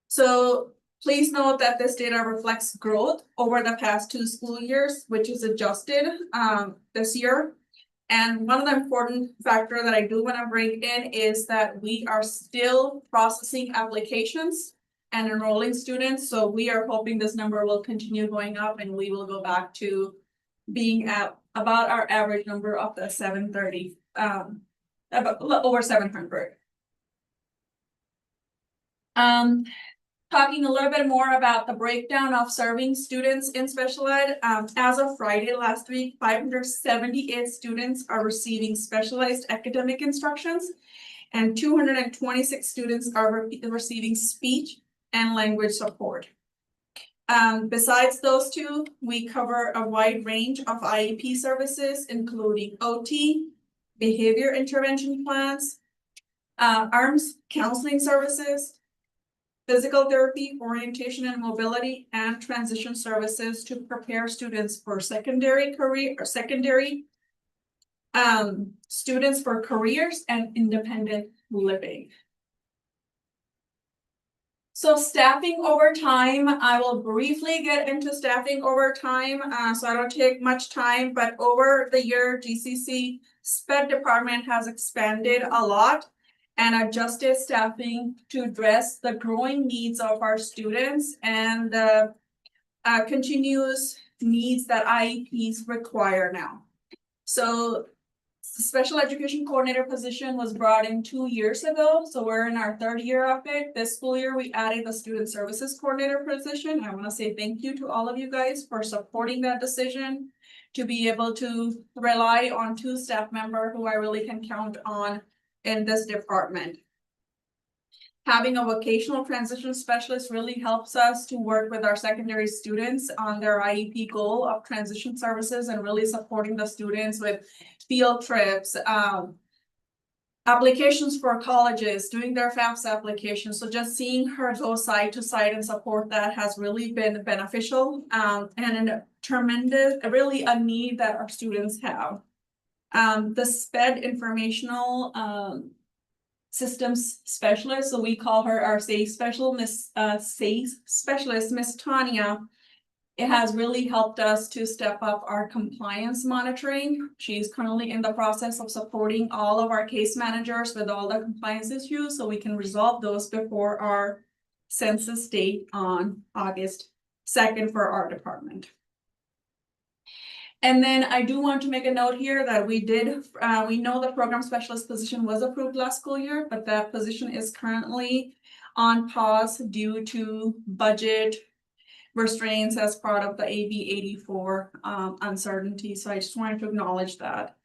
So please note that this data reflects growth over the past 2 school years, which is adjusted this year. And one of the important factors that I do want to bring in is that we are still processing applications and enrolling students. So we are hoping this number will continue going up and we will go back to being at about our average number of the 730, about over 700. Talking a little bit more about the breakdown of serving students in special ed. As of Friday last week, 578 students are receiving specialized academic instructions, and 226 students are receiving speech and language support. Besides those 2, we cover a wide range of IEP services, including OT, behavior intervention plans, ARMS counseling services, physical therapy, orientation and mobility, and transition services to prepare students for secondary career or secondary students for careers and independent living. So staffing over time, I will briefly get into staffing over time, so I don't take much time, but over the year, GCC SPED department has expanded a lot and adjusted staffing to address the growing needs of our students and the continuous needs that IEPs require now. So the special education coordinator position was brought in 2 years ago, so we're in our 3rd year of it. This school year, we added the student services coordinator position. I want to say thank you to all of you guys for supporting that decision, to be able to rely on 2 staff members who I really can count on in this department. Having a vocational transition specialist really helps us to work with our secondary students on their IEP goal of transition services and really supporting the students with field trips, applications for colleges, doing their FAFSA applications. So just seeing her go side to side and support that has really been beneficial and a tremendous, really a need that our students have. The SPED informational systems specialist, so we call her our SAFE specialist, Miss Tanya. It has really helped us to step up our compliance monitoring. She's currently in the process of supporting all of our case managers with all the compliance issues, so we can resolve those before our census date on August 2nd for our department. And then I do want to make a note here that we know the program specialist position was approved last school year, but that position is currently on pause due to budget restraints as part of the AB 84 uncertainty. So I just wanted to acknowledge that.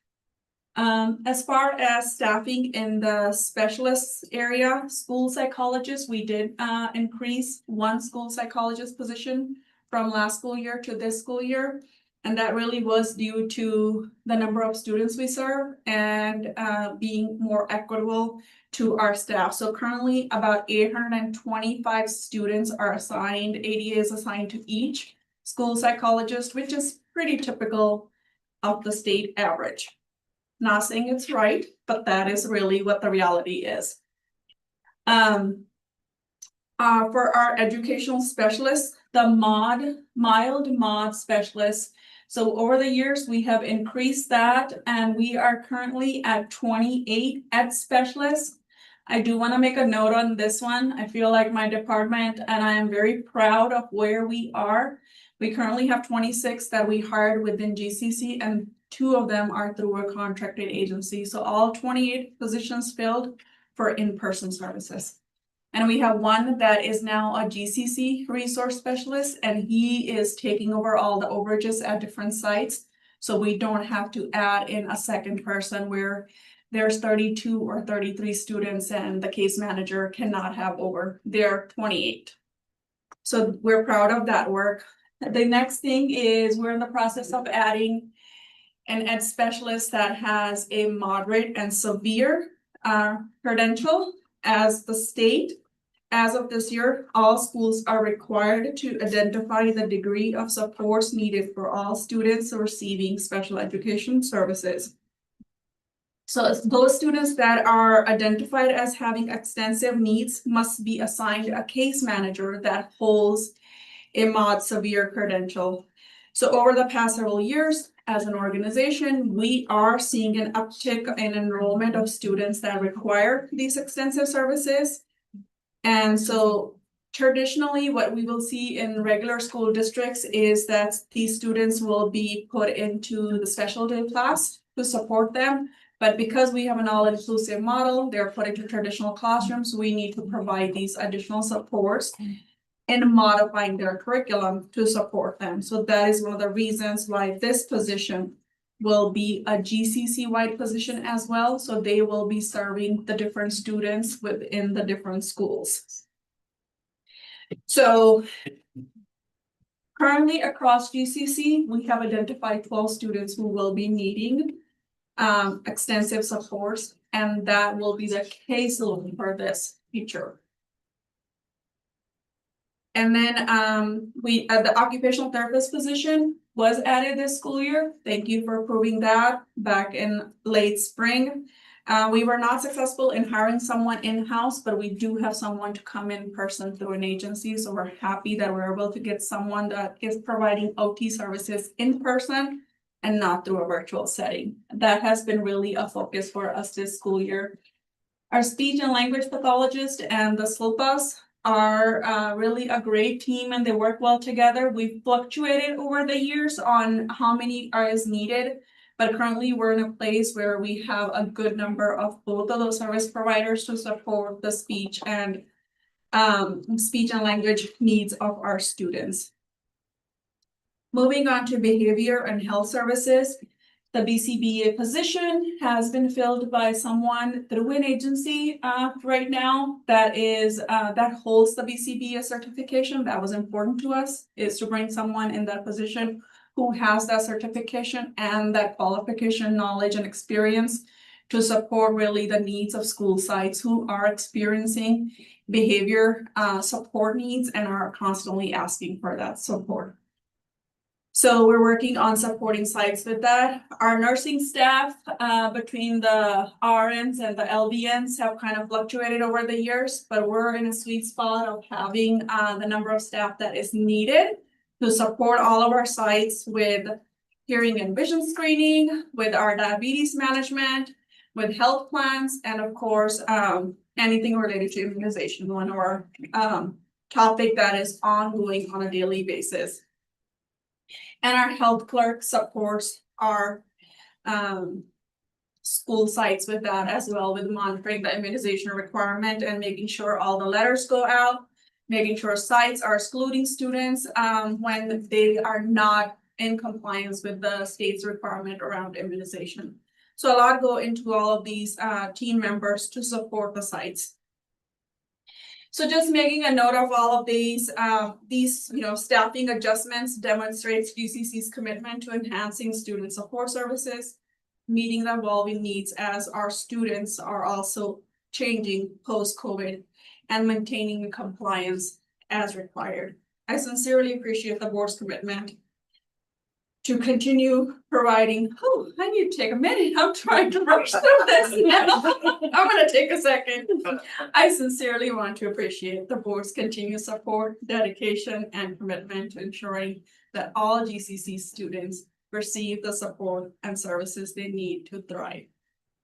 As far as staffing in the specialists area, school psychologists, we did increase one school psychologist position from last school year to this school year. And that really was due to the number of students we serve and being more equitable to our staff. So currently about 825 students are assigned, 80 is assigned to each school psychologist, which is pretty typical of the state average. Not saying it's right, but that is really what the reality is. For our educational specialists, the mild mod specialists. So over the years, we have increased that and we are currently at 28 ed specialists. I do want to make a note on this one. I feel like my department and I am very proud of where we are. We currently have 26 that we hired within GCC and 2 of them are through a contracted agency. So all 28 positions filled for in-person services. And we have one that is now a GCC resource specialist and he is taking over all the overages at different sites. So we don't have to add in a second person where there's 32 or 33 students and the case manager cannot have over their 28. So we're proud of that work. The next thing is we're in the process of adding an ed specialist that has a moderate and severe credential as the state. As of this year, all schools are required to identify the degree of supports needed for all students receiving special education services. So those students that are identified as having extensive needs must be assigned a case manager that holds a mod severe credential. So over the past several years, as an organization, we are seeing an uptick in enrollment of students that require these extensive services. And so traditionally, what we will see in regular school districts is that these students will be put into the specialty class to support them. But because we have an all-inclusive model, they're put into traditional classrooms, we need to provide these additional supports and modifying their curriculum to support them. So that is one of the reasons why this position will be a GCC-wide position as well. So they will be serving the different students within the different schools. So currently across GCC, we have identified 12 students who will be needing extensive supports, and that will be the caseload for this feature. And then the occupational therapist position was added this school year. Thank you for approving that back in late spring. We were not successful in hiring someone in-house, but we do have someone to come in person through an agency. So we're happy that we're able to get someone that is providing OT services in person and not through a virtual setting. That has been really a focus for us this school year. Our speech and language pathologist and the SLPAs are really a great team and they work well together. We've fluctuated over the years on how many is needed, but currently we're in a place where we have a good number of both of those service providers to support the speech and language needs of our students. Moving on to behavior and health services, the BCBA position has been filled by someone through an agency right now that holds the BCBA certification. That was important to us, is to bring someone in that position who has that certification and that qualification, knowledge and experience to support really the needs of school sites who are experiencing behavior support needs and are constantly asking for that support. So we're working on supporting sites with that. Our nursing staff between the RNs and the LVNs have kind of fluctuated over the years, but we're in a sweet spot of having the number of staff that is needed to support all of our sites with hearing and vision screening, with our diabetes management, with health plans, and of course, anything related to immunization, one or topic that is ongoing on a daily basis. And our health clerk supports our school sites with that as well, with monitoring the immunization requirement and making sure all the letters go out. Making sure sites are excluding students when they are not in compliance with the state's requirement around immunization. So a lot go into all of these team members to support the sites. So just making a note of all of these staffing adjustments demonstrates GCC's commitment to enhancing student support services, meeting the evolving needs as our students are also changing post-COVID and maintaining compliance as required. I sincerely appreciate the board's commitment to continue providing. Oh, I need to take a minute. I'm trying to rush through this now. I'm gonna take a second. I sincerely want to appreciate the board's continued support, dedication, and commitment to ensuring that all GCC students receive the support and services they need to thrive.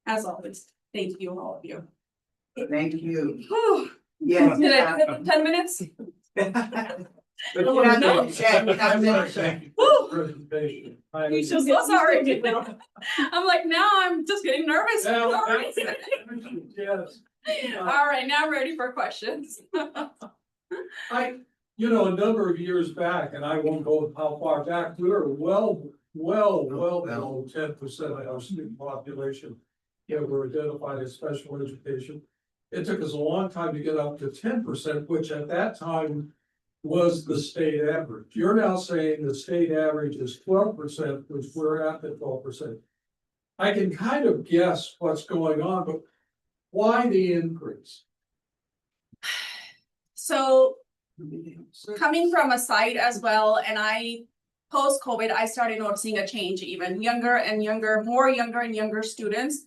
As always, thank you, all of you. Thank you. Whew. Yes. Did I hit the 10 minutes? But you're not gonna check, you're not gonna check. Presentation. You so sorry. I'm like, now I'm just getting nervous. Yeah, All right. Yes. All right, now I'm ready for questions. A number of years back, and I won't go how far back, we were well below 10% of our student population. Were identified as special education. It took us a long time to get up to 10%, which at that time was the state average. You're now saying the state average is 12%, which we're at the 12%. I can kind of guess what's going on, but why the increase? So coming from a site as well, and post-COVID, I started noticing a change. Even younger and younger students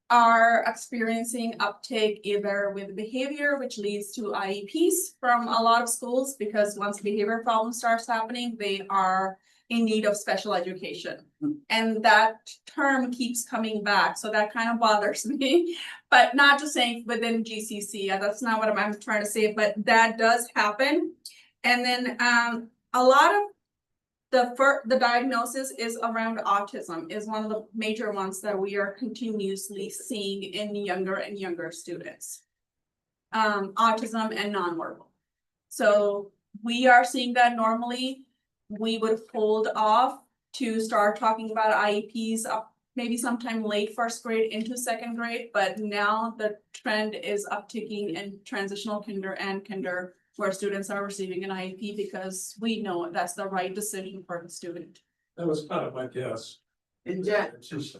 are experiencing uptake either with behavior, which leads to IEPs from a lot of schools, because once behavior problems starts happening, they are in need of special education. And that term keeps coming back, so that kind of bothers me. But not just saying within GCC, that's not what I'm trying to say, but that does happen. And then a lot of the diagnosis is around autism, is one of the major ones that we are continuously seeing in younger and younger students. Autism and nonverbal. So we are seeing that normally. We would hold off to start talking about IEPs up maybe sometime late first grade into second grade, but now the trend is upticking in transitional kinder and kinder, where students are receiving an IEP because we know that's the right decision for the student. That was kind of my guess. And Jack, It's just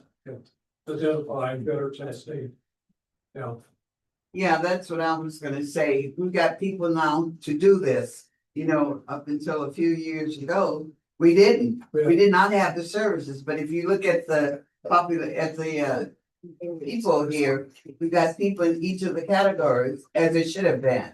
identifying better testing. yeah, that's what I was gonna say. We've got people now to do this. Up until a few years ago, we didn't. We did not have the services, but if you look at the people here, we got people in each of the categories as it should have been.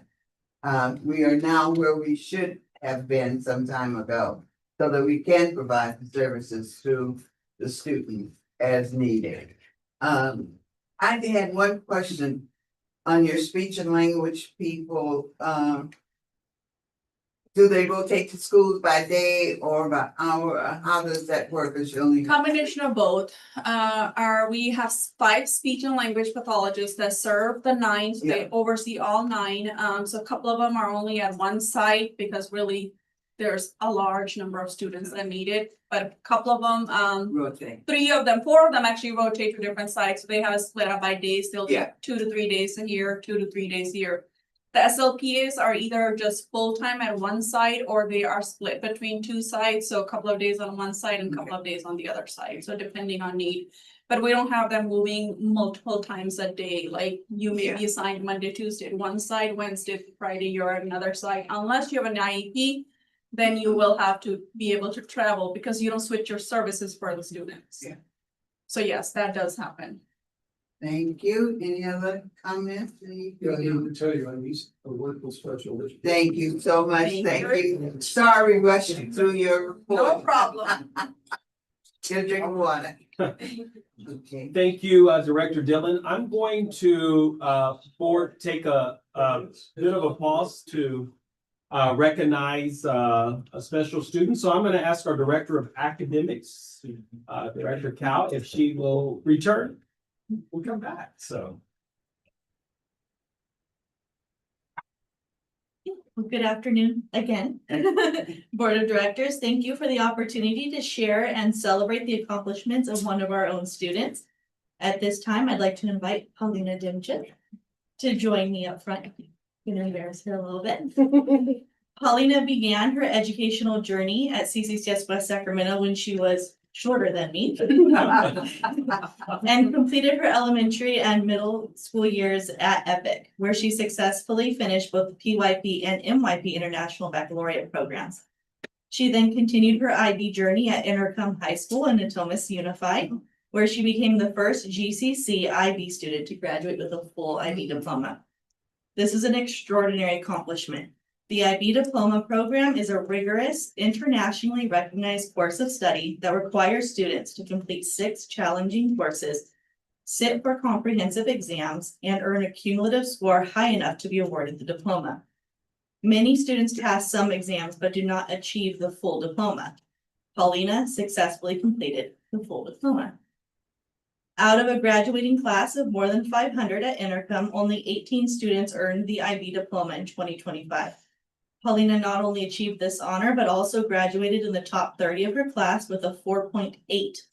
We are now where we should have been some time ago, so that we can provide the services to the students as needed. I had one question on your speech and language people. Do they rotate to schools by day or by hour? How does that work? Combination of both. We have 5 speech and language pathologists that serve the 9. So they oversee all 9. So a couple of them are only at one site because really there's a large number of students that need it. But a couple of them, rotate? 4 of them actually rotate to different sites. So they have a split up by days. They'll do 2 to 3 days a year, 2 to 3 days a year. The SLPAs are either just full-time at one site or they are split between 2 sites. So a couple of days on one side and a couple of days on the other side. So depending on need. But we don't have them moving multiple times a day. Like you may be assigned Monday, Tuesday at one side, Wednesday, Friday, you're at another site. Unless you have an IEP, then you will have to be able to travel because you don't switch your services for the students. So yes, that does happen. Thank you. Any other comments? Yeah, I need to tell you, I used to work with special education. Thank you so much. Thank you. Sorry, rushing through your report. No problem. Just drink water. Okay. Thank you, Director Dillon. I'm going to take a bit of a pause to recognize a special student. So I'm going to ask our Director of Academics, Director Cal, if she will return. we'll come back, so. Well, good afternoon again. Board of Directors, thank you for the opportunity to share and celebrate the accomplishments of one of our own students. At this time, I'd like to invite Paulina Dimchik to join me up front. I'm gonna embarrass her a little bit. Paulina began her educational journey at CCCS West Sacramento when she was shorter than me. And completed her elementary and middle school years at Epic, where she successfully finished both the PYP and MYP International Baccalaureate programs. She then continued her IB journey at Intercom High School and Natomas Unified, where she became the first GCC IB student to graduate with a full IB diploma. This is an extraordinary accomplishment. The IB Diploma Program is a rigorous, internationally recognized course of study that requires students to complete 6 challenging courses, sit for comprehensive exams, and earn a cumulative score high enough to be awarded the diploma. Many students pass some exams but do not achieve the full diploma. Paulina successfully completed the full diploma. Out of a graduating class of more than 500 at Intercom, only 18 students earned the IB diploma in 2025. Paulina not only achieved this honor, but also graduated in the top 30 of her class with a 4.8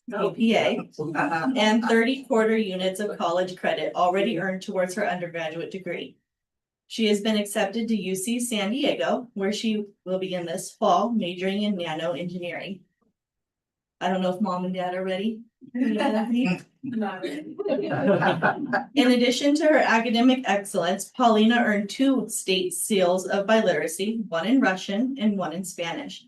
GPA and 30 quarter units of college credit already earned towards her undergraduate degree. She has been accepted to UC San Diego, where she will begin this fall majoring in nano engineering. I don't know if mom and dad are ready. In addition to her academic excellence, Paulina earned 2 state seals of biliteracy, one in Russian and one in Spanish.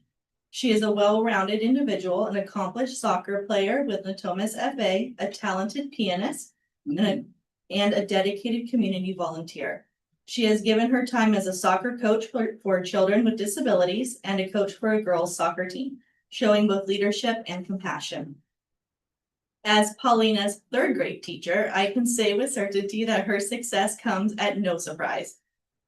She is a well-rounded individual, an accomplished soccer player with Natomas FA, a talented pianist, and a dedicated community volunteer. She has given her time as a soccer coach for children with disabilities and a coach for a girls' soccer team, showing both leadership and compassion. As Paulina's 3rd grade teacher, I can say with certainty that her success comes at no surprise.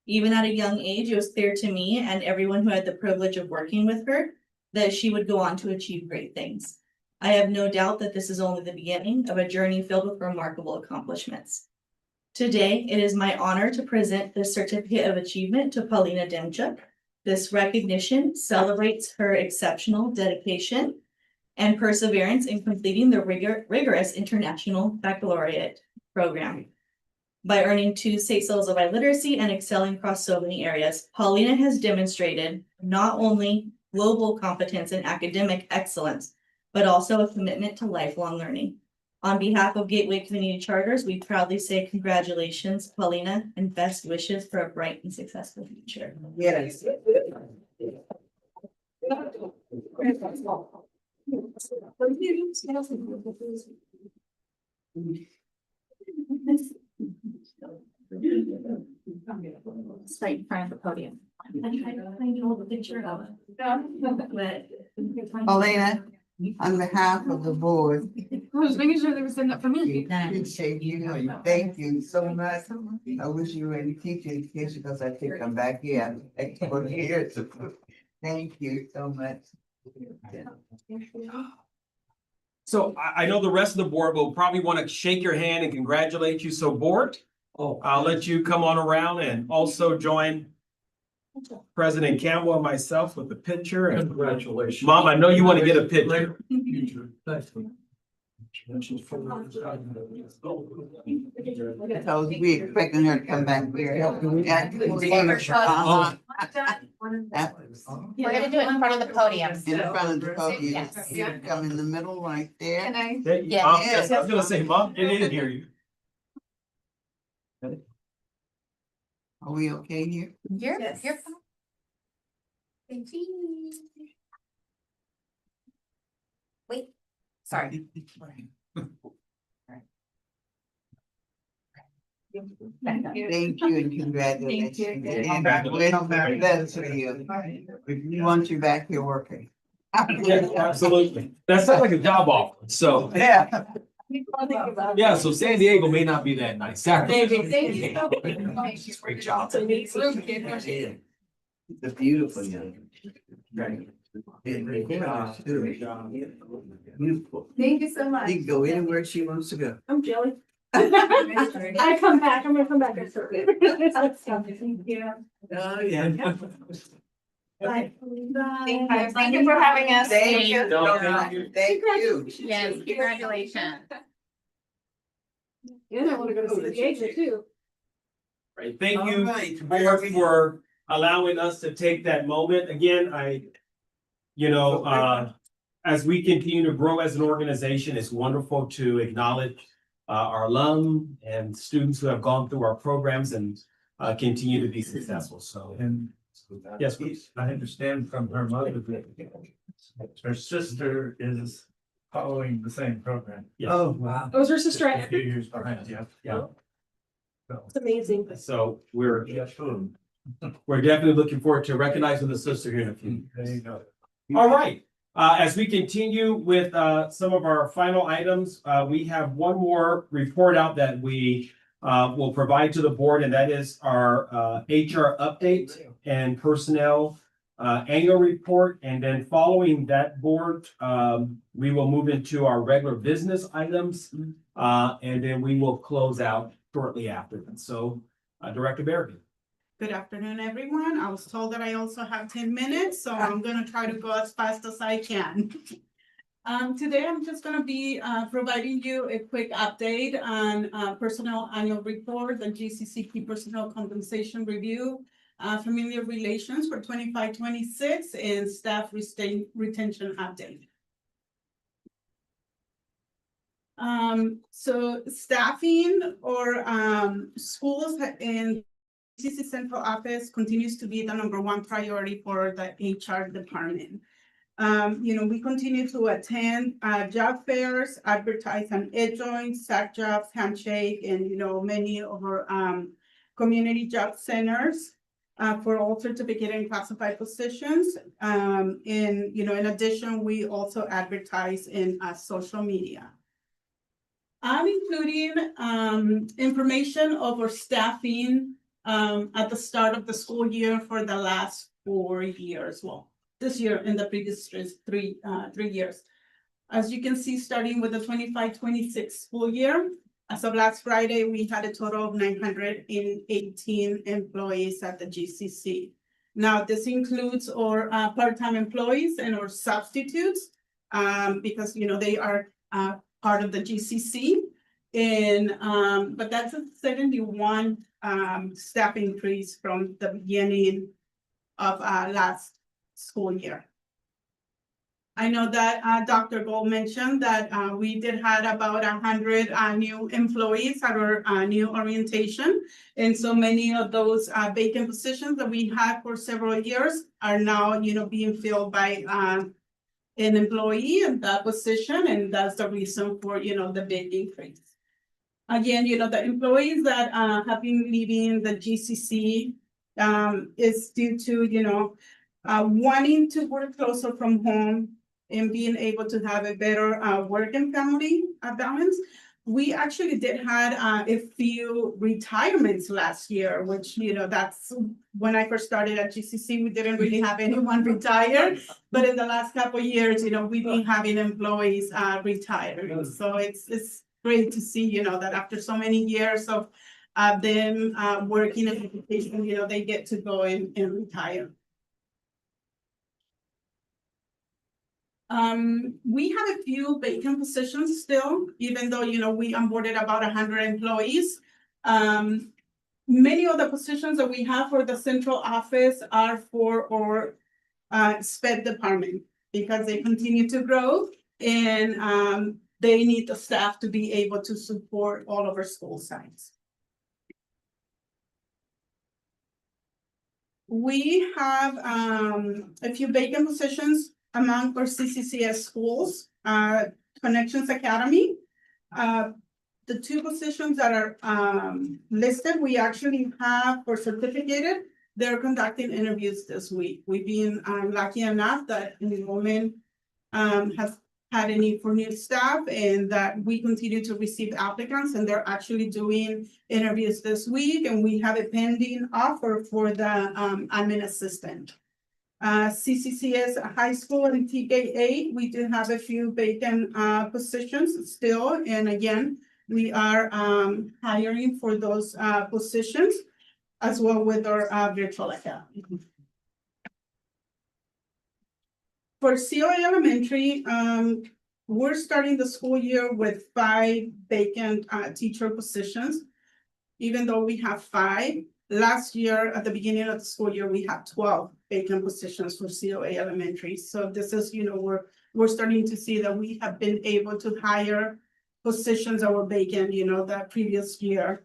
Even at a young age, it was clear to me and everyone who had the privilege of working with her that she would go on to achieve great things. I have no doubt that this is only the beginning of a journey filled with remarkable accomplishments. Today, it is my honor to present the Certificate of Achievement to Paulina Dimchik. This recognition celebrates her exceptional dedication and perseverance in completing the rigorous International Baccalaureate program. By earning 2 state seals of illiteracy and excelling across so many areas, Paulina has demonstrated not only global competence and academic excellence, but also a commitment to lifelong learning. On behalf of Gateway Community Charters, we proudly say congratulations, Paulina, and best wishes for a bright and successful future. Yes. It's right in front of the podium. I'm trying to find you a picture of it. Paulina, on behalf of the board, I was making sure they were sending that for me. we appreciate you and thank you so much. I wish you were in teaching education because I think I'm back here. For years. Thank you so much. So I know the rest of the board will probably want to shake your hand and congratulate you. So board, I'll let you come on around and also join President Campbell and myself with the picture. And Congratulations. Mom, I know you want to get a picture. So we expecting her to come back here. We're gonna do it in front of the podium. In front of the podium, Yes. you come in the middle right there. Can I? Yeah. Mom, I was gonna say, Mom, it didn't hear you. Are we okay here? You're Yes. fine. Thank you. Wait, sorry. Thank you and congratulations. Thank you. And I wish the best for you. We want you back here working. Yeah, absolutely. That sounds like a job offer. So, Yeah. yeah, so San Diego may not be that nice. Thank you. Great job. It's a beautiful young. Beautiful. Thank you so much. She can go anywhere she wants to go. I'm Jelly. I come back, I'm gonna come back. Thank you. Oh, yeah. Thank you for having us. Thank you. No, thank you. Thank you. Yes, congratulations. And I wanna go to the agent too. Right, thank you, All right. Board, for allowing us to take that moment. Again, as we continue to grow as an organization, it's wonderful to acknowledge our alum and students who have gone through our programs and continue to be successful. So, And yes, please. I understand from her mother that her sister is following the same program. Yes. Oh, wow. Oh, is her Just sister? a few years behind, yeah. Yeah. It's amazing. So we're Yeah, sure. definitely looking forward to recognizing the sister here in a few. There you go. All right, as we continue with some of our final items, we have one more report out that we will provide to the board, and that is our HR update and personnel annual report. And then following that, board, we will move into our regular business items, and then we will close out shortly after that. So, Director Berrigan. Good afternoon, everyone. I was told that I also have 10 minutes, so I'm gonna try to go as fast as I can. Today I'm just gonna be providing you a quick update on personnel annual report, the GCC key personnel compensation review, familiar relations for 25-26, and staff retention update. So staffing or schools in GCC Central Office continues to be the #1 priority for the HR department. We continue to attend job fairs, advertise on EdJoin, SAC Jobs, Handshake, and many of our community job centers for all certificate and classified positions. In addition, we also advertise in social media. I'm including information over staffing at the start of the school year for the last 4 years. Well, this year and the previous three years. As you can see, starting with the 25-26 school year, as of last Friday, we had a total of 918 employees at the GCC. Now, this includes our part-time employees and our substitutes because they are part of the GCC. But that's a 71 staff increase from the beginning of last school year. I know that Dr. Gold mentioned that we did had about 100 new employees at our new orientation. And so many of those vacant positions that we had for several years are now, being filled by an employee in that position. And that's the reason for, the big increase. Again, the employees that have been leaving the GCC is due to, wanting to work closer from home and being able to have a better work and family balance. We actually did had a few retirements last year, which, that's when I first started at GCC, we didn't really have anyone retire. But in the last couple of years, we've been having employees retire. So it's great to see, that after so many years of them working in education, they get to go and retire. We have a few vacant positions still, even though, we onboarded about 100 employees. Many of the positions that we have for the central office are for our SPED department because they continue to grow and they need the staff to be able to support all of our school sites. We have a few vacant positions among our CCCS schools, Connections Academy. The 2 positions that are listed, we actually have for certificated. They're conducting interviews this week. We've been lucky enough that enrollment has had a need for new staff and that we continue to receive applicants and they're actually doing interviews this week. And we have a pending offer for the admin assistant. CCCS high school and TK8, we do have a few vacant positions still. And again, we are hiring for those positions as well with our virtual academy. For COA Elementary, we're starting the school year with 5 vacant teacher positions. Even though we have 5, last year, at the beginning of the school year, we had 12 vacant positions for COA Elementary. So this is, we're starting to see that we have been able to hire positions that were vacant, the previous year.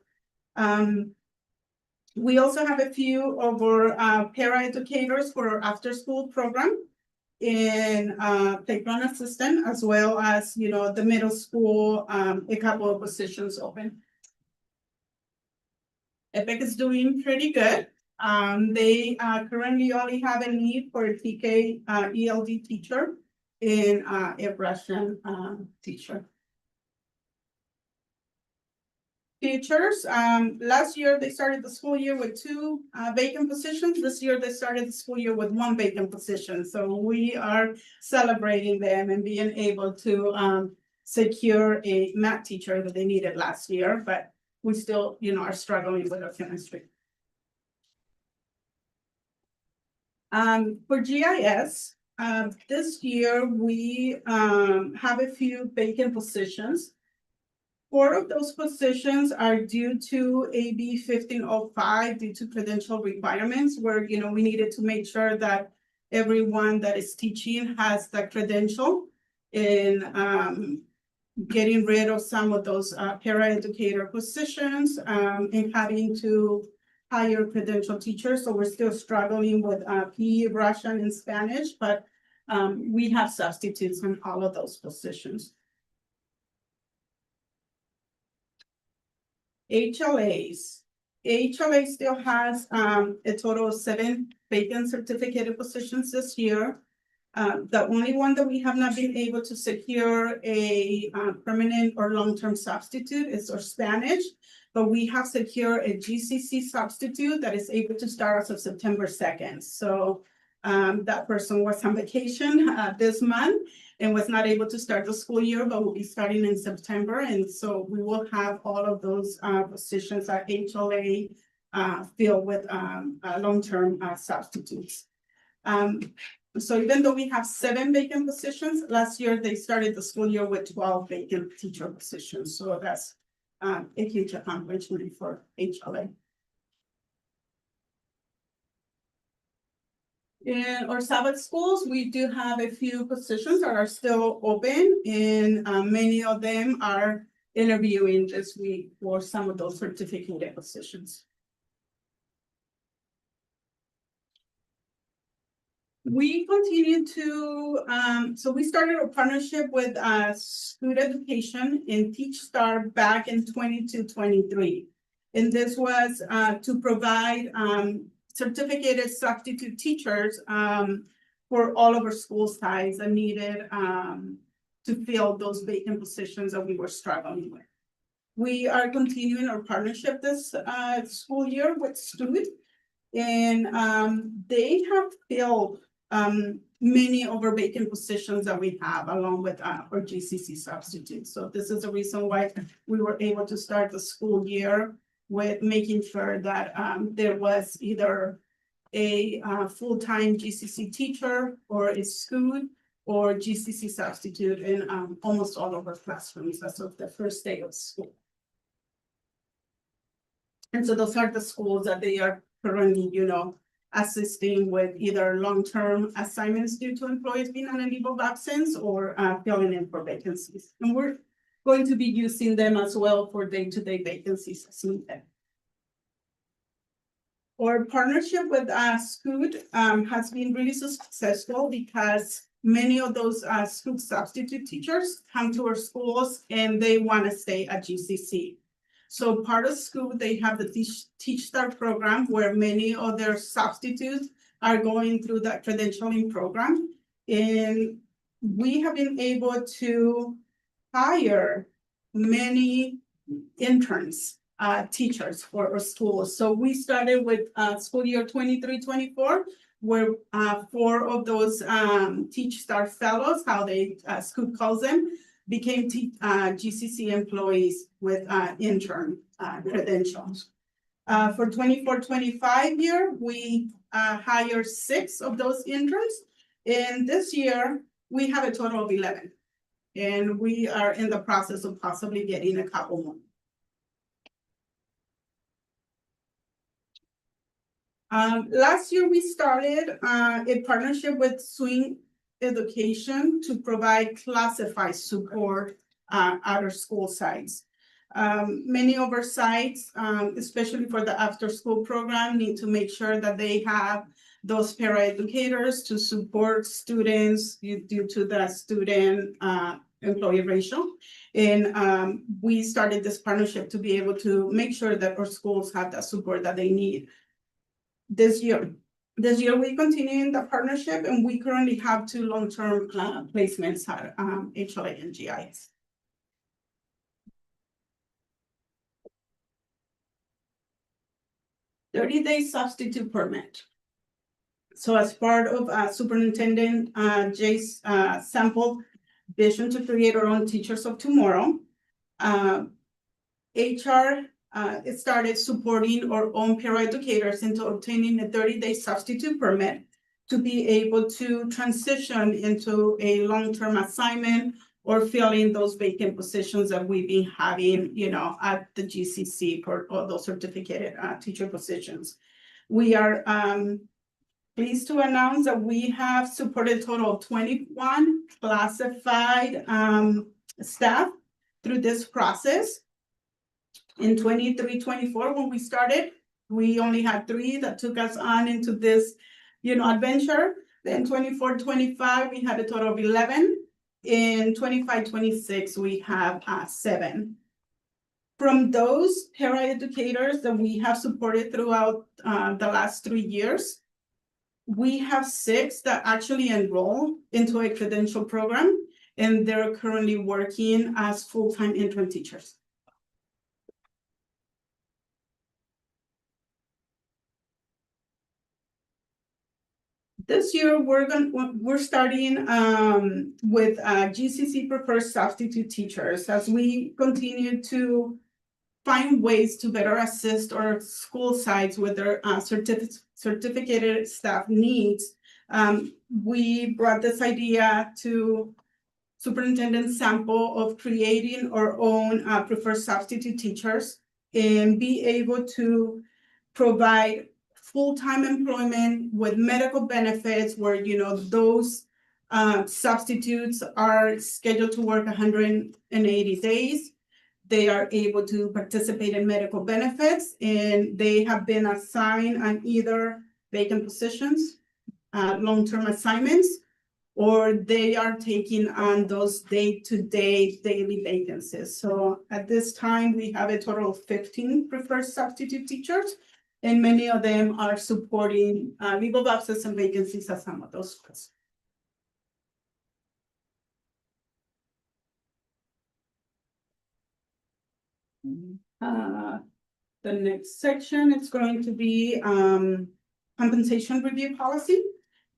We also have a few of our para educators for our after-school program in playground assistant, as well as, the middle school, a couple of positions open. EPIC is doing pretty good. They currently only have a need for a TK ELD teacher and a Russian teacher. Teachers, last year they started the school year with 2 vacant positions. This year they started the school year with 1 vacant position. So we are celebrating them and being able to secure a math teacher that they needed last year, but we still, are struggling with our chemistry. For GIS, this year we have a few vacant positions. 4 of those positions are due to AB 1505 due to credential requirements where, we needed to make sure that everyone that is teaching has the credential in getting rid of some of those paraeducator positions and having to hire credential teachers. So we're still struggling with PE, Russian, and Spanish, but we have substitutes in all of those positions. HLAs. HLA still has a total of 7 vacant certificated positions this year. The only one that we have not been able to secure a permanent or long-term substitute is our Spanish, but we have secured a GCC substitute that is able to start as of September 2nd. So that person was on vacation this month and was not able to start the school year, but will be starting in September. And so we will have all of those positions at HLA filled with long-term substitutes. So even though we have 7 vacant positions, last year they started the school year with 12 vacant teacher positions. So that's a huge accomplishment for HLA. In our Sabbath schools, we do have a few positions that are still open, and many of them are interviewing this week for some of those certificated positions. We continue to, so we started a partnership with School Education and Teach Star back in 22-23. And this was to provide certificated substitute teachers for all of our school sites that needed to fill those vacant positions that we were struggling with. We are continuing our partnership this school year with Stud, and they have filled many of our vacant positions that we have along with our GCC substitutes. So this is the reason why we were able to start the school year with making sure that there was either a full-time GCC teacher or a school or GCC substitute in almost all of our classrooms as of the first day of school. And so those are the schools that they are currently, assisting with either long-term assignments due to employees being on a leave of absence or filling in for vacancies. And we're going to be using them as well for day-to-day vacancies as needed. Our partnership with Scoot has been really successful because many of those Scoot substitute teachers come to our schools and they want to stay at GCC. So part of school, they have the Teach Star program where many of their substitutes are going through that credentialing program. And we have been able to hire many interns, teachers for our schools. So we started with school year 23-24, where 4 of those Teach Star fellows, how they Scoop calls them, became GCC employees with intern credentials. For 24-25 year, we hired 6 of those interns. And this year, we have a total of 11. And we are in the process of possibly getting a couple more. Last year, we started a partnership with Swing Education to provide classified support at our school sites. Many of our sites, especially for the after-school program, need to make sure that they have those paraeducators to support students due to the student employee ratio. And we started this partnership to be able to make sure that our schools have that support that they need. This year, we continue in the partnership, and we currently have 2 long-term placements at HLA and GIS. "30-day substitute permit." So as part of Superintendent Jay's sample vision to create our own teachers of tomorrow, HR it started supporting our own paraeducators into obtaining a 30-day substitute permit to be able to transition into a long-term assignment or filling those vacant positions that we've been having, at the GCC for all those certificated teacher positions. We are pleased to announce that we have supported a total of 21 classified staff through this process. In 23-24, when we started, we only had 3 that took us on into this, adventure. Then 24-25, we had a total of 11. In 25-26, we have 7. From those paraeducators that we have supported throughout the last 3 years, we have 6 that actually enroll into a credential program, and they're currently working as full-time intern teachers. This year, we're starting with GCC preferred substitute teachers as we continue to find ways to better assist our school sites with their certificated staff needs. We brought this idea to Superintendent Sample of creating our own preferred substitute teachers and be able to provide full-time employment with medical benefits where, those substitutes are scheduled to work 180 days. They are able to participate in medical benefits, and they have been assigned on either vacant positions, long-term assignments, or they are taking on those day-to-day daily vacancies. So at this time, we have a total of 15 preferred substitute teachers, and many of them are supporting leave of absence and vacancies at some of those schools. The next section is going to be compensation review policy.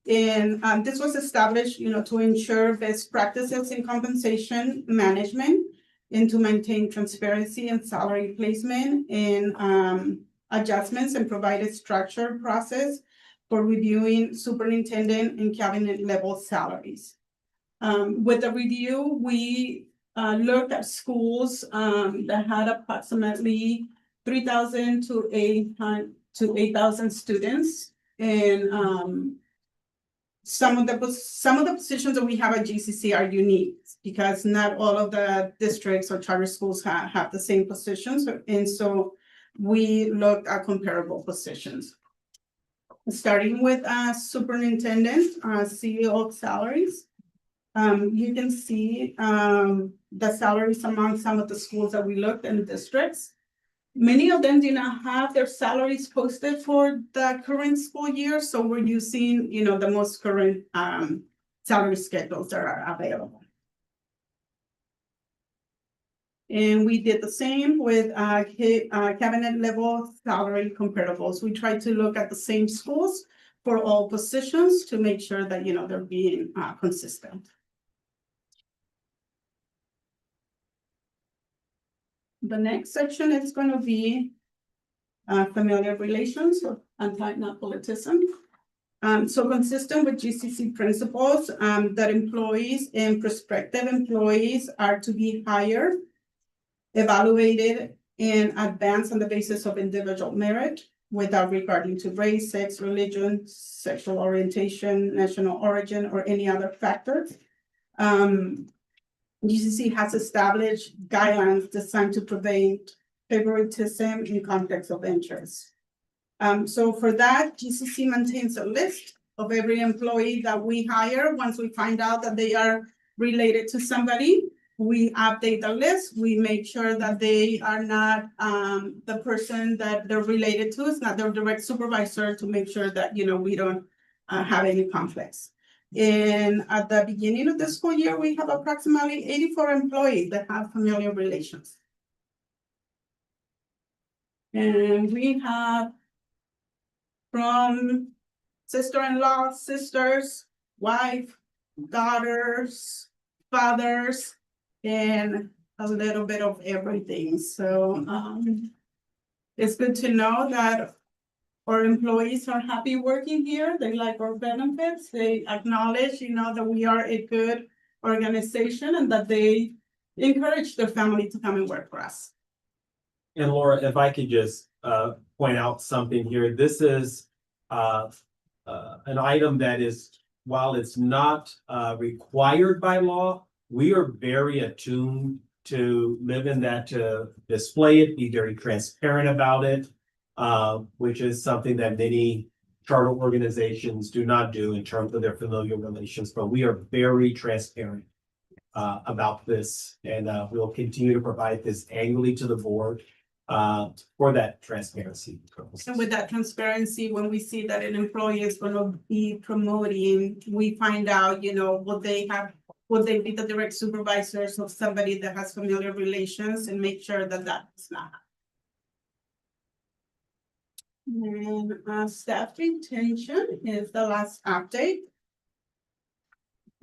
And this was established, to ensure best practices in compensation management and to maintain transparency and salary placement and adjustments and provide a structured process for reviewing superintendent and cabinet level salaries. With the review, we looked at schools that had approximately 3,000 to 8,000 students, and some of the positions that we have at GCC are unique because not all of the districts or charter schools have the same positions, and so we looked at comparable positions. Starting with superintendent, CEO salaries. You can see the salaries among some of the schools that we looked in districts. Many of them do not have their salaries posted for the current school year, so we're using, the most current salary schedules that are available. And we did the same with cabinet level salary comparables. We tried to look at the same schools for all positions to make sure that, they're being consistent. The next section is gonna be familiar relations or anti-nepotism. So consistent with GCC principles, that employees and prospective employees are to be hired, evaluated, and advanced on the basis of individual merit without regarding to race, sex, religion, sexual orientation, national origin, or any other factors. GCC has established guidelines designed to prevent favoritism in conflicts of interest. So for that, GCC maintains a list of every employee that we hire. Once we find out that they are related to somebody, we update the list. We make sure that they are not the person that they're related to. It's not their direct supervisor, to make sure that, you know, we don't have any conflicts. And at the beginning of the school year, we have approximately 84 employees that have familiar relations. And we have from sister-in-law, sisters, wife, daughters, fathers, and a little bit of everything. So it's good to know that our employees are happy working here. They like our benefits. They acknowledge, you know, that we are a good organization and that they encourage their family to come and work for us. And Laura, if I could just point out something here, this is an item that is, while it's not required by law, we are very attuned to live in that, to display it, be very transparent about it, which is something that many charter organizations do not do in terms of their familial relations, but we are very transparent about this, and we'll continue to provide this annually to the board for that transparency. And with that transparency, when we see that an employee is gonna be promoting, we find out, you know, will they be the direct supervisors of somebody that has familiar relations, and make sure that that's not. And staff retention is the last update.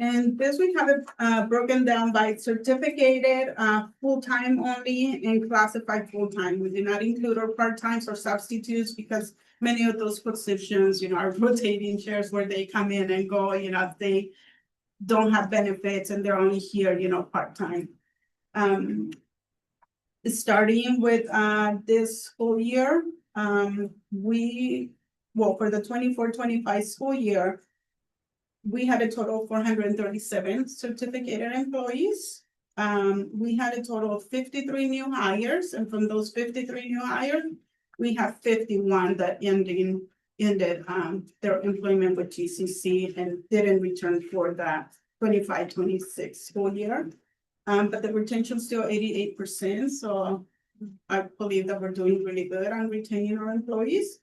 And this we have it broken down by certificated, full-time only, and classified full-time. We do not include our part-times or substitutes, because many of those positions, you know, are rotating chairs where they come in and go, you know, they don't have benefits and they're only here, you know, part-time. Starting with this school year, for the 24-25 school year, we had a total of 437 certificated employees. We had a total of 53 new hires, and from those 53 new hires, we have 51 that ended their employment with GCC and didn't return for that 25-26 school year. But the retention is still 88%, so I believe that we're doing really good on retaining our employees.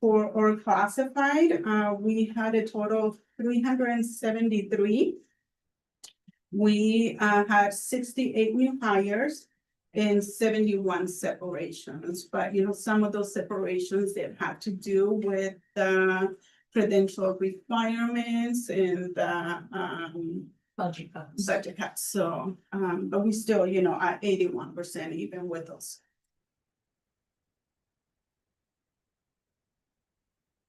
For our classified, we had a total of 373. We had 68 new hires and 71 separations, but you know, some of those separations that had to do with the credential requirements and Budget cuts. budget cuts. So, but we still, you know, at 81% even with those.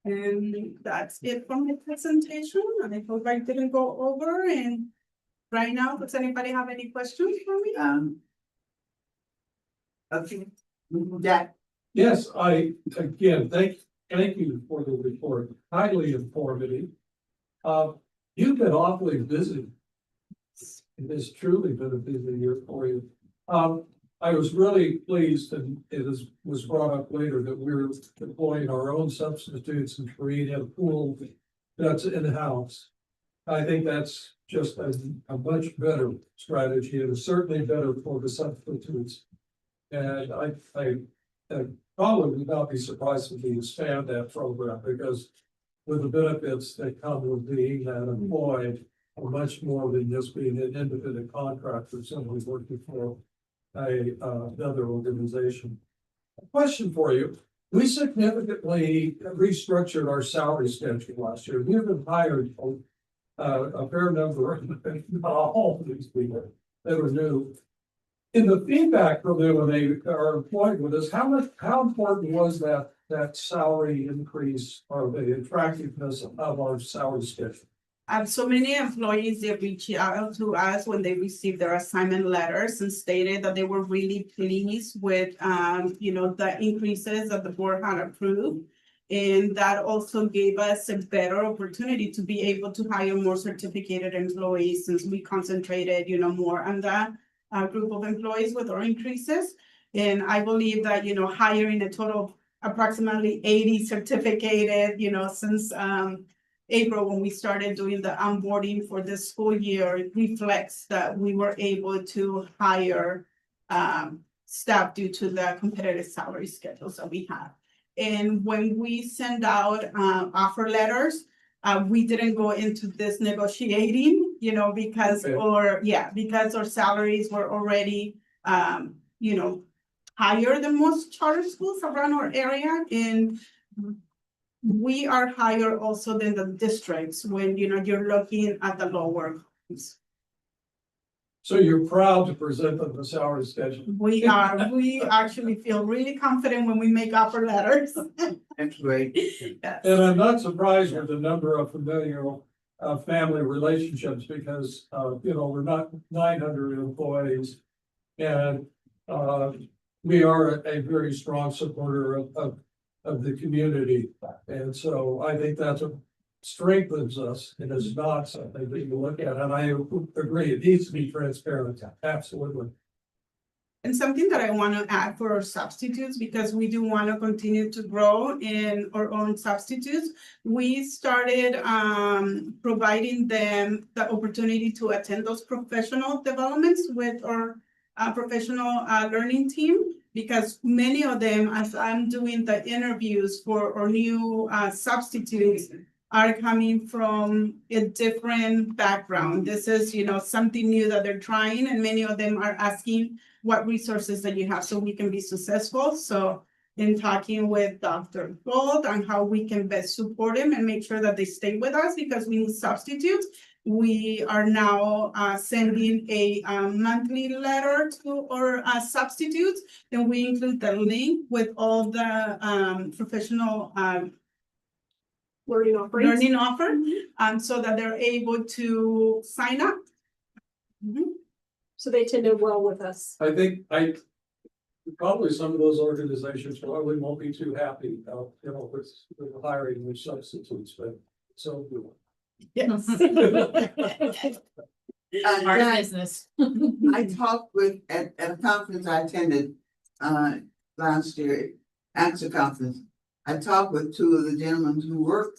And that's it from the presentation. I hope I didn't go over. And right now, does anybody have any questions for me? Okay, Jack. Yes, again, thank you for the report, highly informative. You've been awfully busy. It has truly been a busy year for you. I was really pleased, and was brought up later, that we're deploying our own substitutes and creating a pool that's in-house. I think that's just a much better strategy, and it's certainly better for the substitutes. And I probably would not be surprised if we expand that program, because with the benefits that come with being that employed are much more than just being an independent contractor, simply working for another organization. A question for you. We significantly restructured our salary schedule last year. We have hired a fair number, not all of these people that are new. in the feedback from them when they are employed with us, how important was that salary increase or the attractiveness of our salary schedule? So many employees, they reach out to us when they received their assignment letters and stated that they were really pleased with, the increases that the board had approved. And that also gave us a better opportunity to be able to hire more certificated employees since we concentrated, more on that group of employees with our increases. And I believe that, hiring a total of approximately 80 certificated, since April, when we started doing the onboarding for this school year, it reflects that we were able to hire staff due to the competitive salary schedules that we have. And when we send out offer letters, we didn't go into this negotiating, because because our salaries were already higher than most charter schools around our area. And we are higher also than the districts when, you're looking at the lower. So you're proud to present them the salary schedule? We actually feel really confident when we make offer letters. That's great. Yes. And I'm not surprised with the number of familial family relationships because, we're not 900 employees. And we are a very strong supporter of the community. And so I think that's what strengthens us. It is not something that you look at. And I agree, it needs to be transparent. Absolutely. And something that I want to add for our substitutes, because we do want to continue to grow in our own substitutes, we started providing them the opportunity to attend those professional developments with our professional learning team, because many of them, as I'm doing the interviews for our new substitutes, are coming from a different background. This is, something new that they're trying, and many of them are asking what resources that you have so we can be successful. So in talking with Dr. Gold on how we can best support them and make sure that they stay with us because we need substitutes, we are now sending a monthly letter to our substitutes. Then we include the link with all the professional Learning offerings. learning offer, so that they're able to sign up. So they attended well with us. I think probably some of those organizations probably won't be too happy, with hiring new substitutes, but so. Yes. Our business. I talked with, at a conference I attended, last year, AXA conference. I talked with two of the gentlemen who were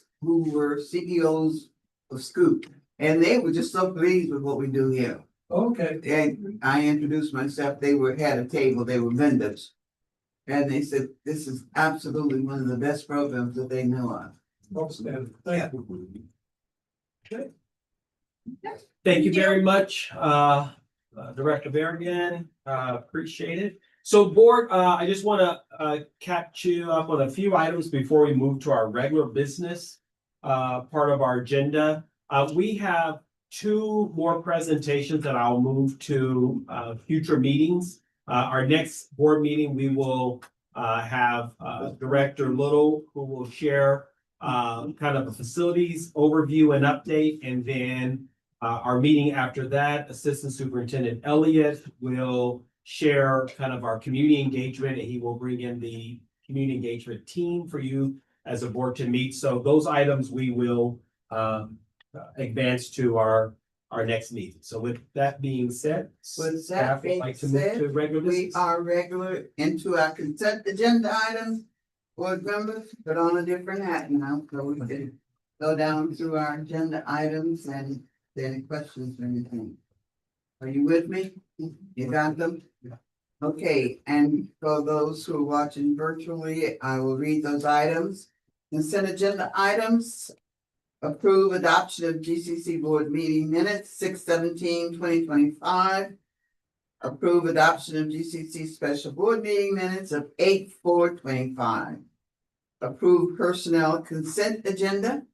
CEOs of Scoop, and they were just so pleased with what we do here. Okay. And I introduced myself, they had a table, they were vendors. And they said, this is absolutely one of the best programs that they know of. Outstanding. Thank you. Thank you very much, Director Berrigan, appreciate it. So board, I just wanna catch you up on a few items before we move to our regular business part of our agenda. We have two more presentations that I'll move to future meetings. Our next board meeting, we will have Director Little, who will share kind of a facilities overview and update, and then our meeting after that, Assistant Superintendent Elliott will share kind of our community engagement, and he will bring in the community engagement team for you as a board to meet. So those items we will advance to our next meeting. So with that being said, With staff that would like being to move said, to regular we business. are regular into our consent agenda items. Board members, put on a different hat now, so we can go down through our agenda items and if there are any questions or anything. Are you with me? You got them? Okay, and for those who are watching virtually, I will read those items. Consent agenda items. Approve adoption of GCC board meeting minutes, 6/17/2025. Approve adoption of GCC special board meeting minutes of 8/4/25. Approve personnel consent agenda.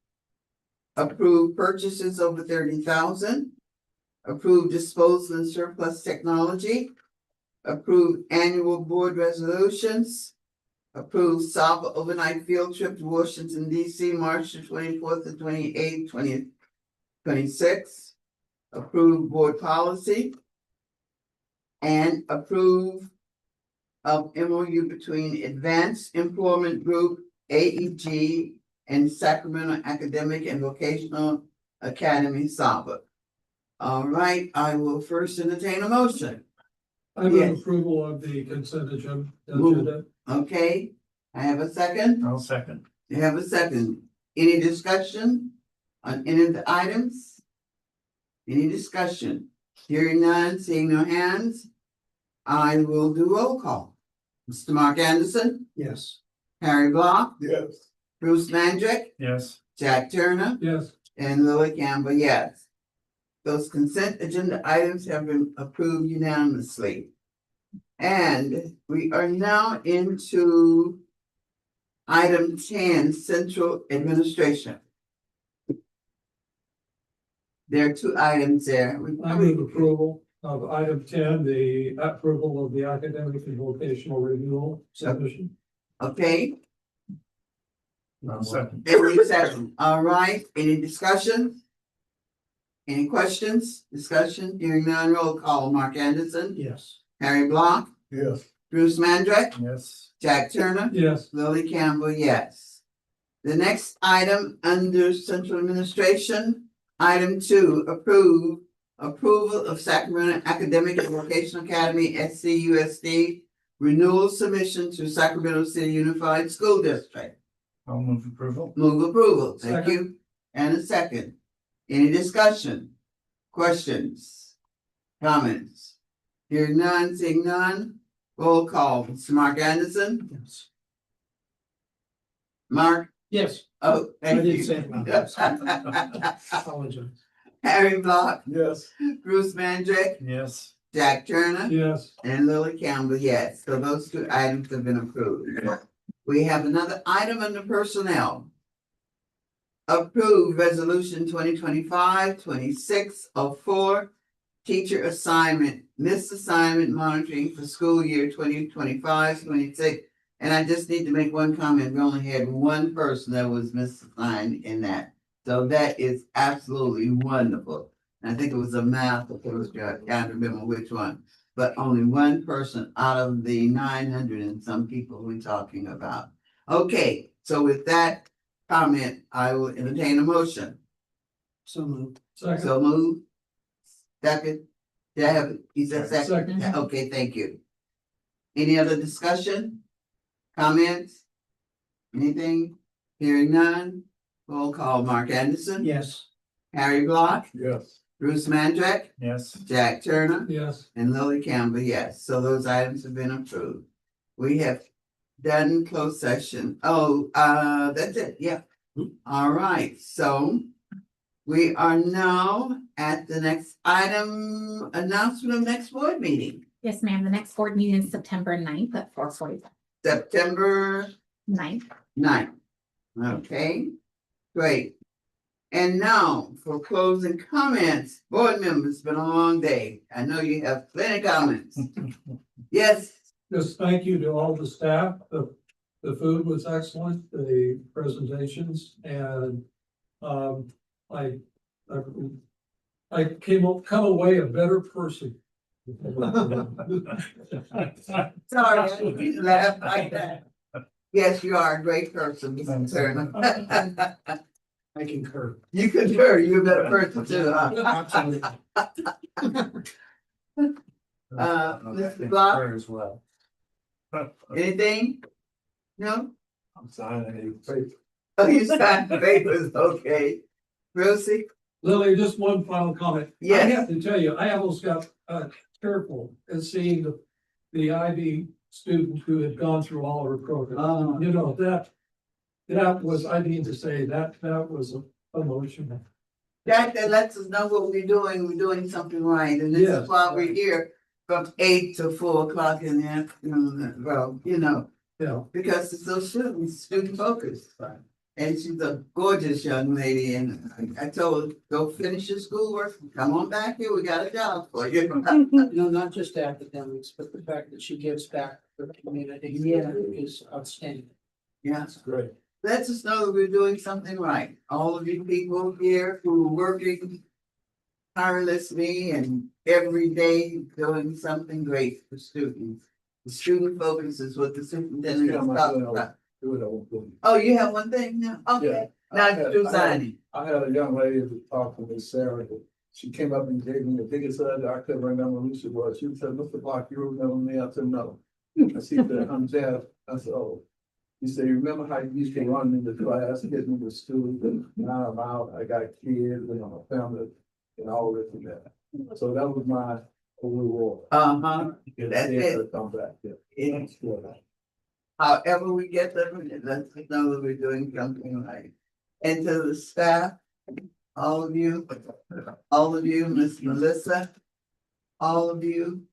Approve purchases over 30,000. Approve disposal and surplus technology. Approve annual board resolutions. Approve Salva overnight field trip to Washington DC, March the 24th to 28th, 2026. Approve board policy. And approve of MOU between Advanced Employment Group, AEG, and Sacramento Academic and Vocational Academy, Salva. All right, I will first entertain a motion. I move Yes. approval of the consent agenda. Move. Okay, I have a second. I'll second. You have a second. Any discussion on any of the items? Any discussion? Hearing none, seeing no hands, I will do roll call. Mr. Mark Anderson, Yes. Harry Block, Yes. Bruce Mandrick, Yes. Jack Turner, Yes. and Lily Campbell, yes. Those consent agenda items have been approved unanimously. And we are now into item 10, central administration. There are two items there. I move approval of item 10, the approval of the academic and vocational renewal submission. Okay, I'll second. every second. All right, any discussion? Any questions? Discussion? Hearing none, roll call. Mark Anderson, Yes. Harry Block, Yes. Bruce Mandrick, Yes. Jack Turner, Yes. Lily Campbell, yes. The next item under central administration, item 2, approval of Sacramento Academic and Vocational Academy, SCUSD, renewal submission to Sacramento City Unified School District. I'll move approval. Move approval, thank Second. you. And a second. Any discussion? Questions? Comments? Hearing none, seeing none, roll call. Mr. Mark Anderson? Yes. Mark? Yes. Oh, thank I didn't you. say it loud. Apologize. Harry Block, Yes. Bruce Mandrick, Yes. Jack Turner, Yes. and Lily Campbell, yes. So those two items have been approved. We have another item under personnel. Approve resolution 2025-2604, teacher assignment, missed assignment monitoring for school year 2025-26. And I just need to make one comment. We only had one person that was misassigned in that. So that is absolutely wonderful. And I think it was a math coach, I can't remember which one. But only one person out of the 900 and some people we're talking about. Okay, so with that comment, I will entertain a motion. So moved. Second. So move. Second. Did I have, you said second? Second. Yeah, okay, thank you. Any other discussion? Comments? Anything? Hearing none? Roll call. Mark Anderson. Yes. Harry Block. Yes. Bruce Mandrick. Yes. Jack Turner. Yes. And Lily Campbell, yes. So those items have been approved. We have done closed session. Oh, that's it. Yeah. All right. So we are now at the next item, announcement of next board meeting, Yes, ma'am. The next board meeting is September 9th at 4:45. September 9th. 9th. Okay, great. And now for closing comments, board members, it's been a long day. I know you have plenty of comments. Yes, Just thank you to all the staff. The food was excellent, the presentations, and I come away a better person. sorry, I didn't laugh like that. Yes, you are a great person, Mr. Turner. I concur. You concur, you're a better person too, huh? Absolutely. Mr. Block? As well. Anything? No? I'm sorry. Oh, you signed the papers, okay. Rosie? Lily, just one final comment. I Yes. have to tell you, I almost got careful in seeing the IB student who had gone through all of her program. You know, that was, I need to say, that was emotional. That lets us know what we're doing something right, and this Yes. is why we're here from 8 to 4 o'clock in the afternoon, well, you know, Yeah. because it's those student focused. And she's a gorgeous young lady, and I told her, go finish your schoolwork, come on back here, we got a job for you. No, not just academics, but the fact that she gives back to the community. Yeah. Is outstanding. Yeah, Great. lets us know that we're doing something right. All of you people here who are working tirelessly and every day doing something great for students. The student focus is what the superintendent is talking about. Oh, you have one thing now? Okay, now do signing. I had a young lady who talked to me, Sarah. She came up and gave me the biggest hug. I couldn't remember who she was. She said, "Mr. Block, you remember me?" I said, "No." And she said, "I'm Jeff." I said, "Oh." He said, "You remember how you used to run me to class, get me to school, and now I'm out, I got kids, and I'm a family, and all this and that." So that was my reward. Uh-huh, that's it. Come back, yeah. Yeah. However we get them, let's know that we're doing something right. And to the staff, all of you, Miss Melissa, all of you,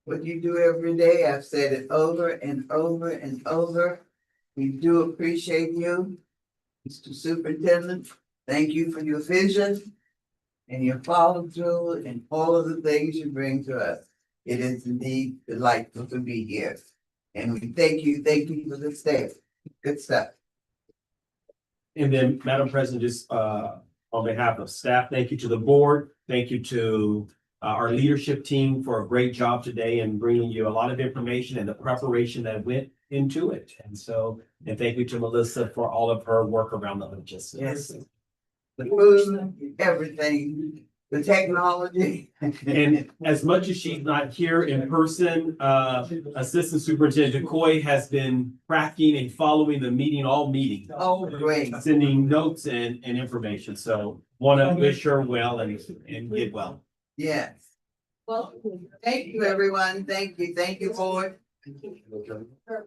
what you do every day, I've said it over and over and over. We do appreciate you, Mr. Superintendent. Thank you for your vision and your follow through and all of the things you bring to us. It is indeed delightful to be here. And we thank you for this day. Good stuff. And then, Madam President, just on behalf of staff, thank you to the board. Thank you to our leadership team for a great job today and bringing you a lot of information and the preparation that went into it. And so, and thank you to Melissa for all of her work around the logistics. Yes. The food, everything, the technology. And as much as she's not here in person, Assistant Superintendent DeCoy has been tracking and following the meeting, all meetings. Oh, great. Sending notes and information. So want to wish her well and get well. Yes. Well, thank you, everyone. Thank you, board.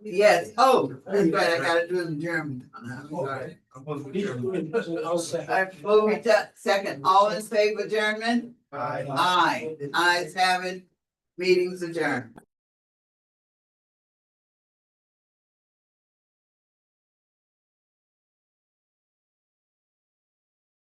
Yes, oh, that's right, I gotta do it in German. I'm sorry. I'll say. I move to second, all in favor adjournment? Aye. Ayes have it, meetings adjourned.